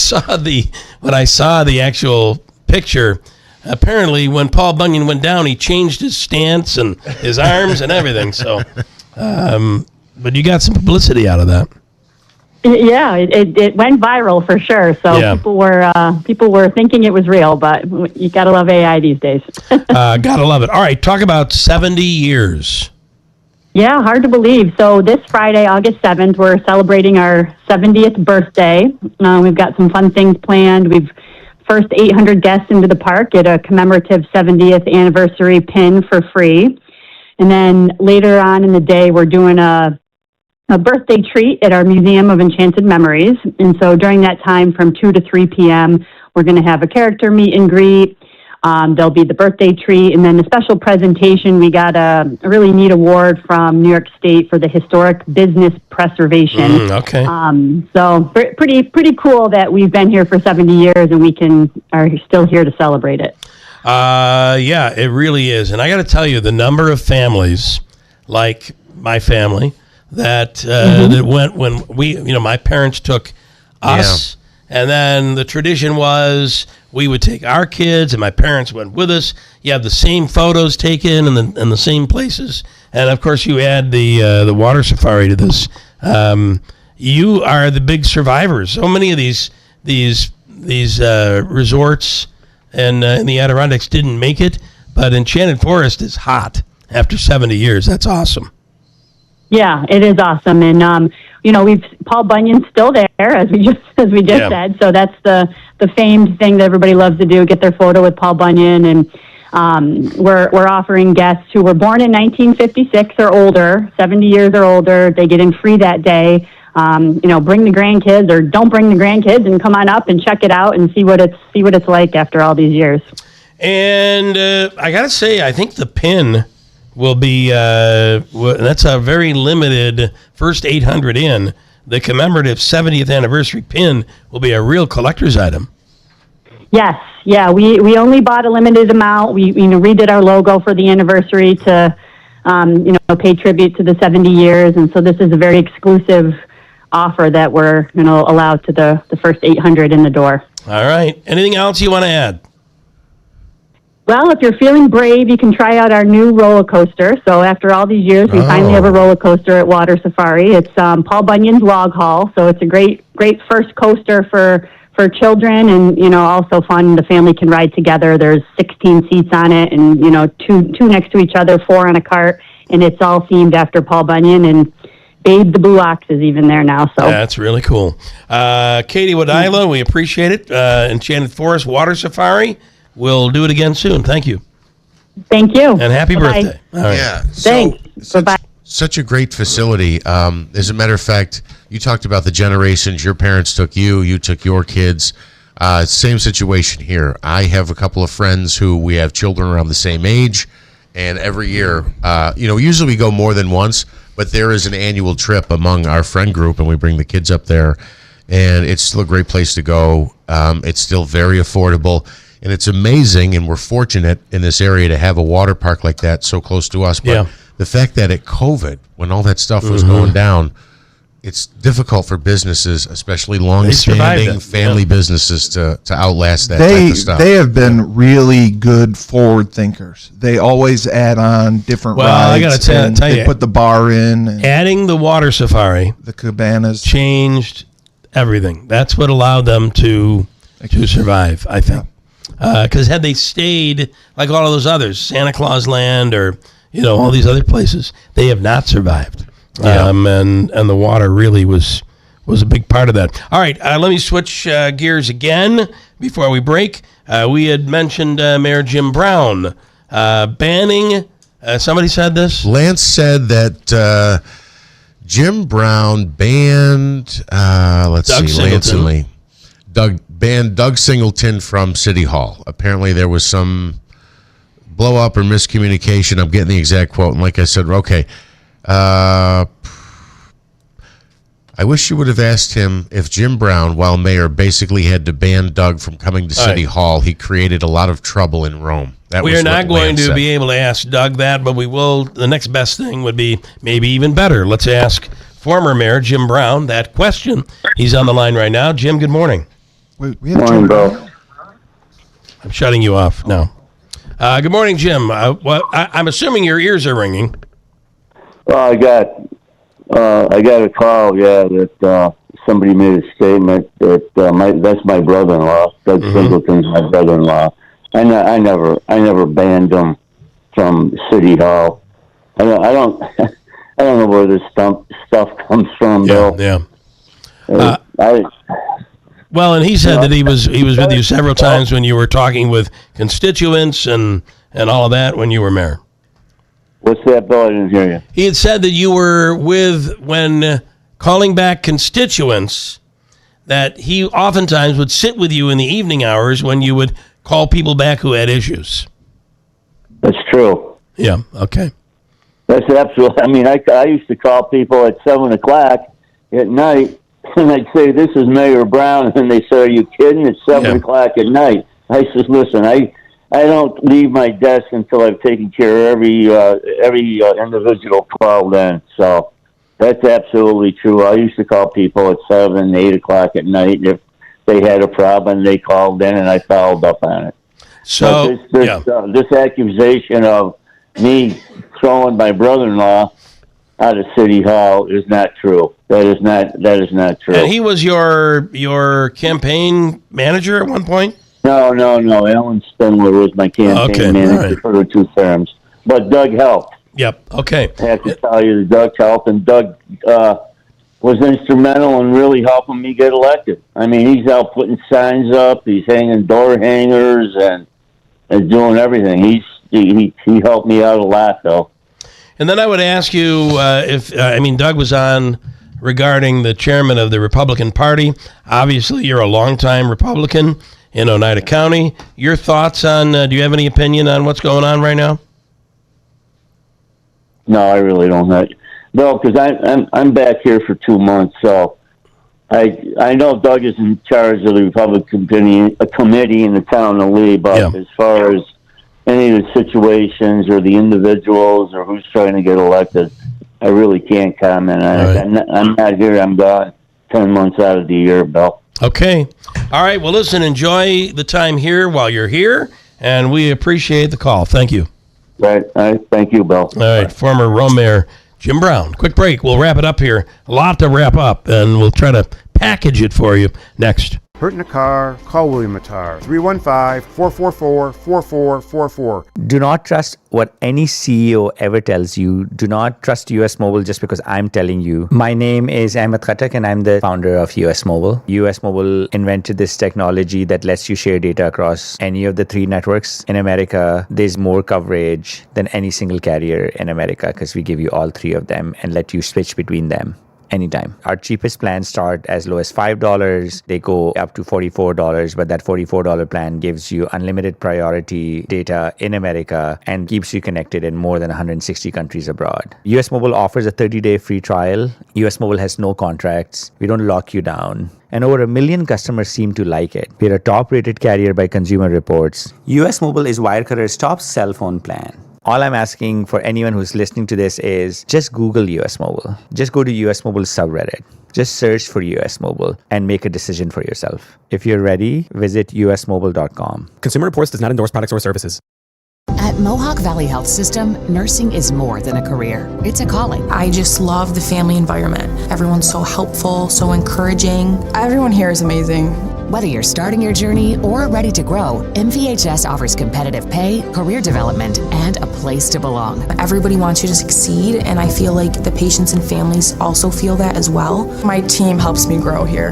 saw the actual picture, apparently when Paul Bunyan went down, he changed his stance and his arms and everything. So, but you got some publicity out of that. Yeah, it went viral for sure. So Yeah. people were thinking it was real, but you gotta love AI these days. Gotta love it. All right, talk about 70 years. Yeah, hard to believe. So this Friday, August 7th, we're celebrating our 70th birthday. We've got some fun things planned. We've first 800 guests into the park get a commemorative 70th anniversary pin for free. And then later on in the day, we're doing a birthday treat at our Museum of Enchanted Memories. And so during that time from 2 to 3 p.m., we're going to have a character meet and greet. There'll be the birthday treat, and then the special presentation. We got a really neat award from New York State for the historic business preservation. Okay. So pretty cool that we've been here for 70 years and we are still here to celebrate it. Yeah, it really is. And I got to tell you, the number of families, like my family, that went when my parents took us, and then the tradition was we would take our kids, and my parents went with us. You have the same photos taken in the same places, and of course you add the water safari to this. You are the big survivors. So many of these resorts and in the Adirondacks didn't make it, but Enchanted Forest is hot after 70 years. That's awesome. Yeah, it is awesome, and Paul Bunyan's still there, as we just said. So that's the famed thing that everybody loves to do: get their photo with Paul Bunyan. And we're offering guests who were born in 1956 or older, 70 years or older. They get in free that day. Bring the grandkids, or don't bring the grandkids, and come on up and check it out and see what it's like after all these years. And I got to say, I think the pin will be that's a very limited first 800 in. The commemorative 70th anniversary pin will be a real collector's item. Yes, yeah, we only bought a limited amount. We redid our logo for the anniversary to pay tribute to the 70 years, and so this is a very exclusive offer that we're allow to the first 800 in the door. All right. Anything else you want to add? Well, if you're feeling brave, you can try out our new roller coaster. So after all these years, we finally have a roller coaster at Water Safari. It's Paul Bunyan's Log Haul, so it's a great first coaster for children, and also fun. The family can ride together. There's 16 seats on it, and two next to each other, 4 on a cart, and it's all themed after Paul Bunyan. And Babe the Blue Ox is even there now. So that's really cool. Katie Wadila, we appreciate it. Enchanted Forest Water Safari. We'll do it again soon. Thank you. Thank you. And happy Bye-bye. birthday. All right. Yeah. Thanks. Bye-bye. Such a great facility. As a matter of fact, you talked about the generations. Your parents took you took your kids. Same situation here. I have a couple of friends who we have children around the same age, and every year, usually we go more than once, but there is an annual trip among our friend group, and we bring the kids up there, and it's still a great place to go. It's still very affordable. And it's amazing, and we're fortunate in this area to have a water park like that so close to us. But the fact that at COVID, when all that stuff was going down, it's difficult for businesses, especially long-standing family businesses, to outlast that type of stuff. They have been really good forward thinkers. They always add on different rides. I got to tell you, they put the bar in. Adding the water safari, the cabanas, changed everything. That's what allowed them to survive, I think. Because had they stayed like all of those others, Santa Claus Land or all these other places, they have not survived. And the water really was a big part of that. All right, let me switch gears again before we break. We had mentioned Mayor Jim Brown banning. Somebody said this. Lance said that Jim Brown banned. Lance and Lee. Banned Doug Singleton from City Hall. Apparently, there was some blow up or miscommunication. I'm getting the exact quote, and like I said, okay. I wish you would have asked him if Jim Brown, while mayor, basically had to ban Doug from coming to City Hall. He created a lot of trouble in Rome. We are not going to be able to ask Doug that, but we will. The next best thing would be maybe even better. Let's ask former Mayor Jim Brown that question. He's on the line right now. Jim, good morning. We have Jim Brown. I'm shutting you off now. Good morning, Jim. I'm assuming your ears are ringing. I got a call, that somebody made a statement that that's my brother-in-law. Doug Singleton's my brother-in-law. I never banned him from City Hall. I don't know where this stuff comes from, Bill. Well, and he said that he was with you several times when you were talking with constituents and all of that when you were mayor. What's that, Bill? I didn't hear you. He had said that you were when calling back constituents, that he oftentimes would sit with you in the evening hours when you would call people back who had issues. That's true. Yeah, okay. That's absolutely. I mean, I used to call people at 7 o'clock at night, and I'd say, "This is Mayor Brown," and they say, "Are you kidding? It's 7 o'clock at night." I says, "Listen, I don't leave my desk until I've taken care of every individual call then." So that's absolutely true. I used to call people at 7, 8 o'clock at night. If they had a problem, they called in, and I followed up on it. So this accusation of me throwing my brother-in-law out of City Hall is not true. That is not true. And he was your campaign manager at one point? No. Alan Spindler was my campaign manager for the 2 terms. But Doug helped. Yep. Okay. I have to tell you, Doug helped, and Doug was instrumental in really helping me get elected. I mean, he's out putting signs up, he's hanging door hangers, and doing everything. He helped me out a lot, though. And then I would ask you if Doug was on regarding the chairman of the Republican Party. Obviously, you're a longtime Republican in Oneida County. Your thoughts on, do you have any opinion on what's going on right now? No, I really don't. No, because I'm back here for 2 months, so I know Doug is in charge of the Republican committee in the town of Lee, but as far as any of the situations or the individuals or who's trying to get elected, I really can't comment on it. I'm not here. I'm gone 10 months out of the year, Bill. Okay. All right. Well, listen, enjoy the time here while you're here, and we appreciate the call. Thank you. Right. Thank you, Bill. All right. Former Rome Mayor Jim Brown. Quick break. We'll wrap it up here. A lot to wrap up, and we'll try to package it for you next. Hurt in a car? Call William Mattar. 315-444-4444. Do not trust what any CEO ever tells you. Do not trust US Mobile just because I'm telling you. My name is Ahmed Khatak and I'm the founder of US Mobile. US Mobile invented this technology that lets you share data across any of the 3 networks in America. There's more coverage than any single carrier in America because we give you all 3 of them and let you switch between them. anytime. Our cheapest plans start as low as $5. They go up to $44, but that $44 plan gives you unlimited priority data in America and keeps you connected in more than 160 countries abroad. US Mobile offers a 30-day free trial. US Mobile has no contracts. We don't lock you down. And over 1 million customers seem to like it. We're a top-rated carrier by Consumer Reports. US Mobile is Wirecutter's top cell phone plan. All I'm asking for anyone who's listening to this is just Google US Mobile. Just go to US Mobile subreddit. Just search for US Mobile and make a decision for yourself. If you're ready, visit usmobile.com. Consumer Reports does not endorse products or services. At Mohawk Valley Health System, nursing is more than a career. It's a calling. I just love the family environment. Everyone's so helpful, so encouraging. Everyone here is amazing. Whether you're starting your journey or ready to grow, MVHS offers competitive pay, career development, and a place to belong. Everybody wants you to succeed, and I feel like the patients and families also feel that as well. My team helps me grow here.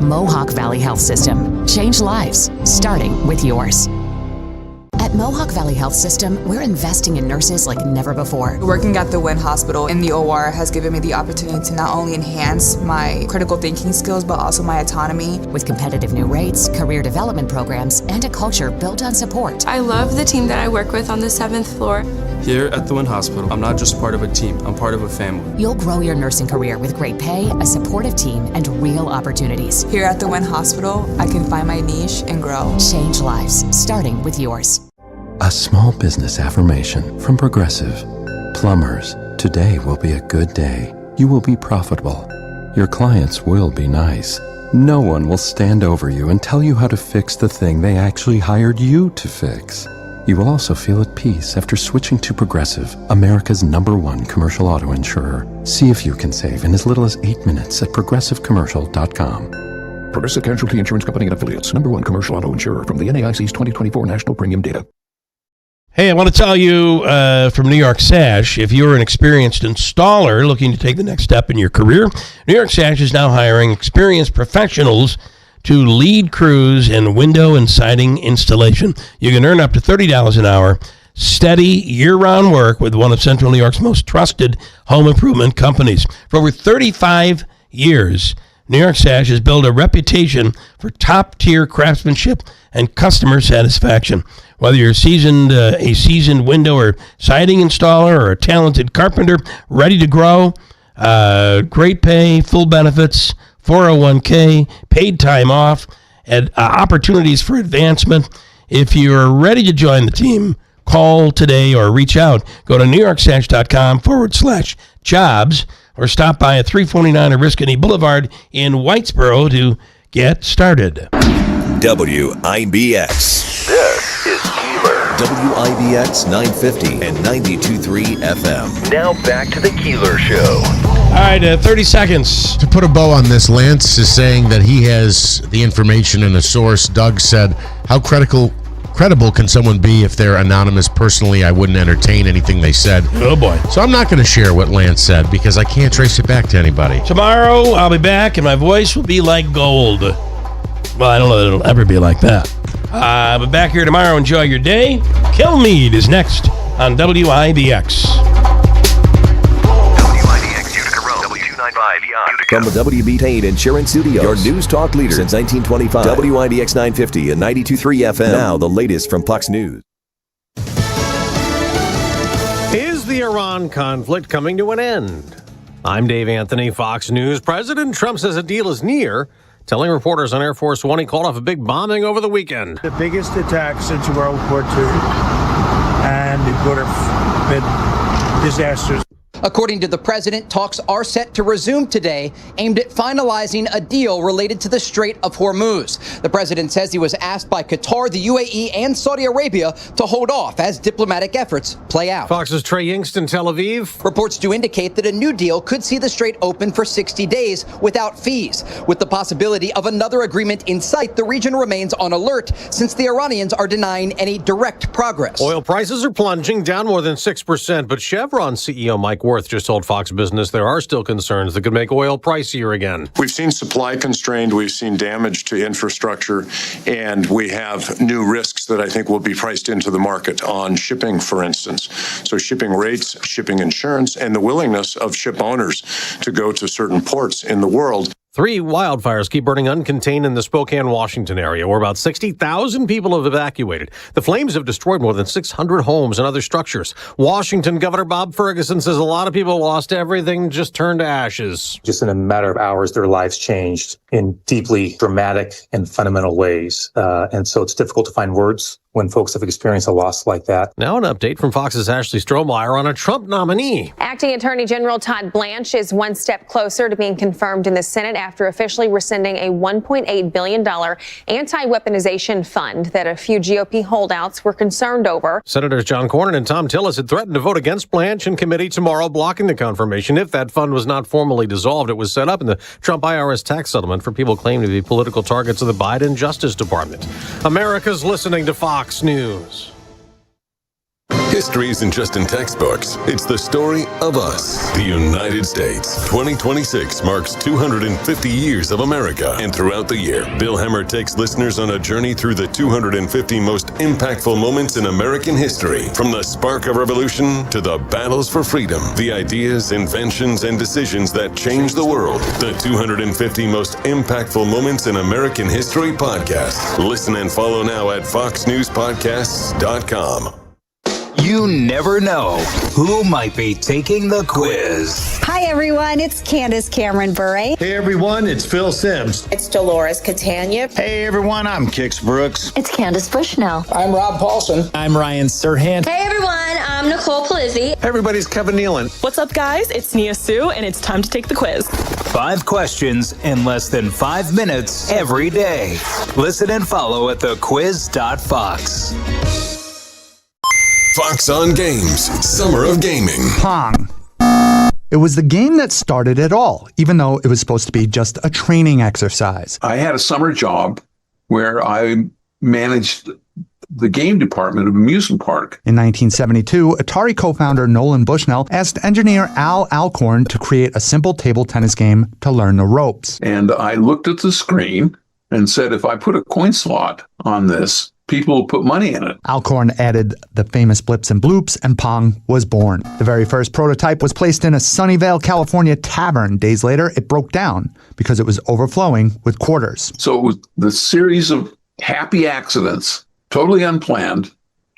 Mohawk Valley Health System. Change lives, starting with yours. At Mohawk Valley Health System, we're investing in nurses like never before. Working at the Wynn Hospital in the OR has given me the opportunity to not only enhance my critical thinking skills, but also my autonomy. With competitive new rates, career development programs, and a culture built on support. I love the team that I work with on the 7th floor. Here at the Wynn Hospital, I'm not just part of a team, I'm part of a family. You'll grow your nursing career with great pay, a supportive team, and real opportunities. Here at the Wynn Hospital, I can find my niche and grow. Change lives, starting with yours. A small business affirmation from Progressive. Plumbers, today will be a good day. You will be profitable. Your clients will be nice. No one will stand over you and tell you how to fix the thing they actually hired you to fix. You will also feel at peace after switching to Progressive, America's #1 commercial auto insurer. See if you can save in as little as 8 minutes at progressivecommercial.com. Progressive Casualty Insurance Company and Affiliates, #1 commercial auto insurer from the NAIC's 2024 National Premium Data. Hey, I want to tell you from New York Sash, if you're an experienced installer looking to take the next step in your career, New York Sash is now hiring experienced professionals to lead crews in window and siding installation. You can earn up to $30 an hour, steady year-round work with one of Central New York's most trusted home improvement companies. For over 35 years, New York Sash has built a reputation for top-tier craftsmanship and customer satisfaction. Whether you're a seasoned window or siding installer or a talented carpenter ready to grow, great pay, full benefits, 401k, paid time off, and opportunities for advancement. If you're ready to join the team, call today or reach out. Go to newyorksash.com/jobs or stop by at 349 Oriskany Boulevard in Whitesboro to get started. WIBX. This is Keeler. WIBX 950 and 92.3 FM. Now back to the Keeler Show. All right, 30 seconds. To put a bow on this, Lance is saying that he has the information and a source. Doug said, how credible can someone be if they're anonymous? Personally, I wouldn't entertain anything they said. Oh, boy. So I'm not going to share what Lance said because I can't trace it back to anybody. Tomorrow, I'll be back, and my voice will be like gold. Well, I don't know that it'll ever be like that. But back here tomorrow. Enjoy your day. Kilmeade is next on WIBX. From the WB Tain Insurance Studios, your news talk leader since 1925. WIBX 950 and 92.3 FM. Now the latest from Fox News. Is the Iran conflict coming to an end? I'm Dave Anthony, Fox News. President Trump says a deal is near, telling reporters on Air Force One he called off a big bombing over the weekend. The biggest attack since World War II, and it would have been disastrous. According to the president, talks are set to resume today, aimed at finalizing a deal related to the Strait of Hormuz. The president says he was asked by Qatar, the UAE, and Saudi Arabia to hold off as diplomatic efforts play out. Fox's Trey Yingst in Tel Aviv. Reports do indicate that a new deal could see the strait open for 60 days without fees. With the possibility of another agreement in sight, the region remains on alert since the Iranians are denying any direct progress. Oil prices are plunging, down more than 6%, but Chevron CEO Mike Wirth Worth just told Fox Business there are still concerns that could make oil pricier again. We've seen supply constrained, we've seen damage to infrastructure, and we have new risks that I think will be priced into the market on shipping, for instance. So shipping rates, shipping insurance, and the willingness of ship owners to go to certain ports in the world. 3 wildfires keep burning uncontained in the Spokane, Washington area, where about 60,000 people have evacuated. The flames have destroyed more than 600 homes and other structures. Washington Governor Bob Ferguson says a lot of people lost everything, just turned to ashes. Just in a matter of hours, their lives changed in deeply dramatic and fundamental ways. And so it's difficult to find words when folks have experienced a loss like that. Now an update from Fox's Ashley Strohmeyer on a Trump nominee. Acting Attorney General Todd Blanche is one step closer to being confirmed in the Senate after officially rescinding a $1.8 billion anti-weaponization fund that a few GOP holdouts were concerned over. Senators John Cornyn and Tom Tillis had threatened to vote against Blanche in committee tomorrow, blocking the confirmation if that fund was not formally dissolved. It was set up in the Trump IRS tax settlement for people claimed to be political targets of the Biden Justice Department. America's listening to Fox News. History isn't just in textbooks. It's the story of us, the United States. 2026 marks 250 years of America. And throughout the year, Bill Hemmer takes listeners on a journey through the 250 most impactful moments in American history. From the spark of revolution to the battles for freedom, the ideas, inventions, and decisions that changed the world. The 250 most impactful moments in American history podcast. Listen and follow now at foxnewspodcasts.com. You never know who might be taking the quiz. Hi, everyone. It's Candace Cameron Bure. Hey, everyone. It's Phil Sims. It's Dolores Catania. Hey, everyone. I'm Kix Brooks. It's Candace Bushnell. I'm Rob Paulson. I'm Ryan Serhant. Hey, everyone. I'm Nicole Palizzi. Hey, everybody's Kevin Nealon. What's up, guys? It's Nia Sue, and it's time to take the quiz. 5 questions in less than 5 minutes every day. Listen and follow at thequiz.fox. Fox on Games, Summer of Gaming. Pong. It was the game that started it all, even though it was supposed to be just a training exercise. I had a summer job where I managed the game department of an amusement park. In 1972, Atari co-founder Nolan Bushnell asked engineer Al Alcorn to create a simple table tennis game to learn the ropes. And I looked at the screen and said, if I put a coin slot on this, people will put money in it. Alcorn added the famous blips and bloops, and Pong was born. The very first prototype was placed in a Sunnyvale, California tavern. Days later, it broke down because it was overflowing with quarters. So it was the series of happy accidents, totally unplanned,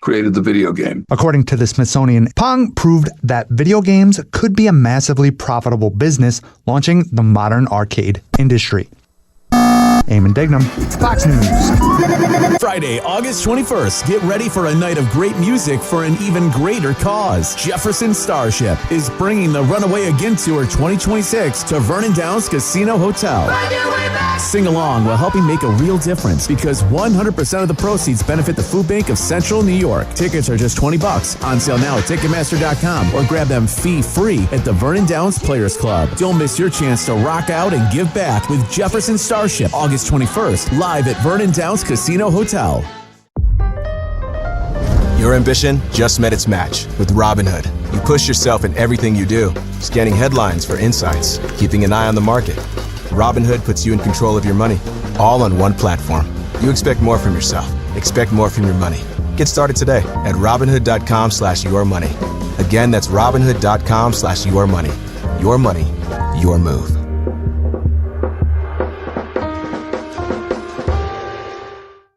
created the video game. According to the Smithsonian, Pong proved that video games could be a massively profitable business, launching the modern arcade industry. Eamon Dignam, Fox News. Friday, August 21st. Get ready for a night of great music for an even greater cause. Jefferson Starship is bringing the Runaway Again Tour 2026 to Vernon Downs Casino Hotel. Sing along while helping make a real difference because 100% of the proceeds benefit the Food Bank of Central New York. Tickets are just $20. On sale now at Ticketmaster.com or grab them fee-free at the Vernon Downs Players Club. Don't miss your chance to rock out and give back with Jefferson Starship, August 21st, live at Vernon Downs Casino Hotel. Your ambition just met its match with Robinhood. You push yourself in everything you do, scanning headlines for insights, keeping an eye on the market. Robinhood puts you in control of your money, all on one platform. You expect more from yourself. Expect more from your money. Get started today at Robinhood.com/yourmoney. Again, that's Robinhood.com/yourmoney. Your money, your move.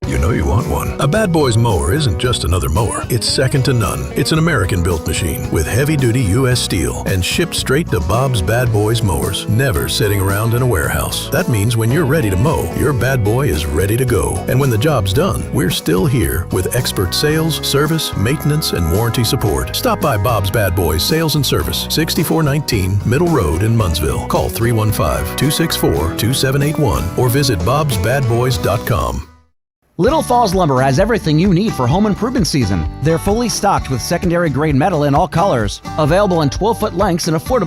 You know you want one. A Bad Boys mower isn't just another mower. It's second to none. It's an American-built machine with heavy-duty U.S. steel and shipped straight to Bob's Bad Boys mowers, never sitting around in a warehouse. That means when you're ready to mow, your bad boy is ready to go. And when the job's done, we're still here with expert sales, service, maintenance, and warranty support. Stop by Bob's Bad Boys Sales and Service, 6419 Middle Road in Munnsville. Call 315-264-2781 or visit bobsbadboys.com. Little Falls Lumber has everything you need for home improvement season. They're fully stocked with secondary grade metal in all colors, available in 12-foot lengths and affordable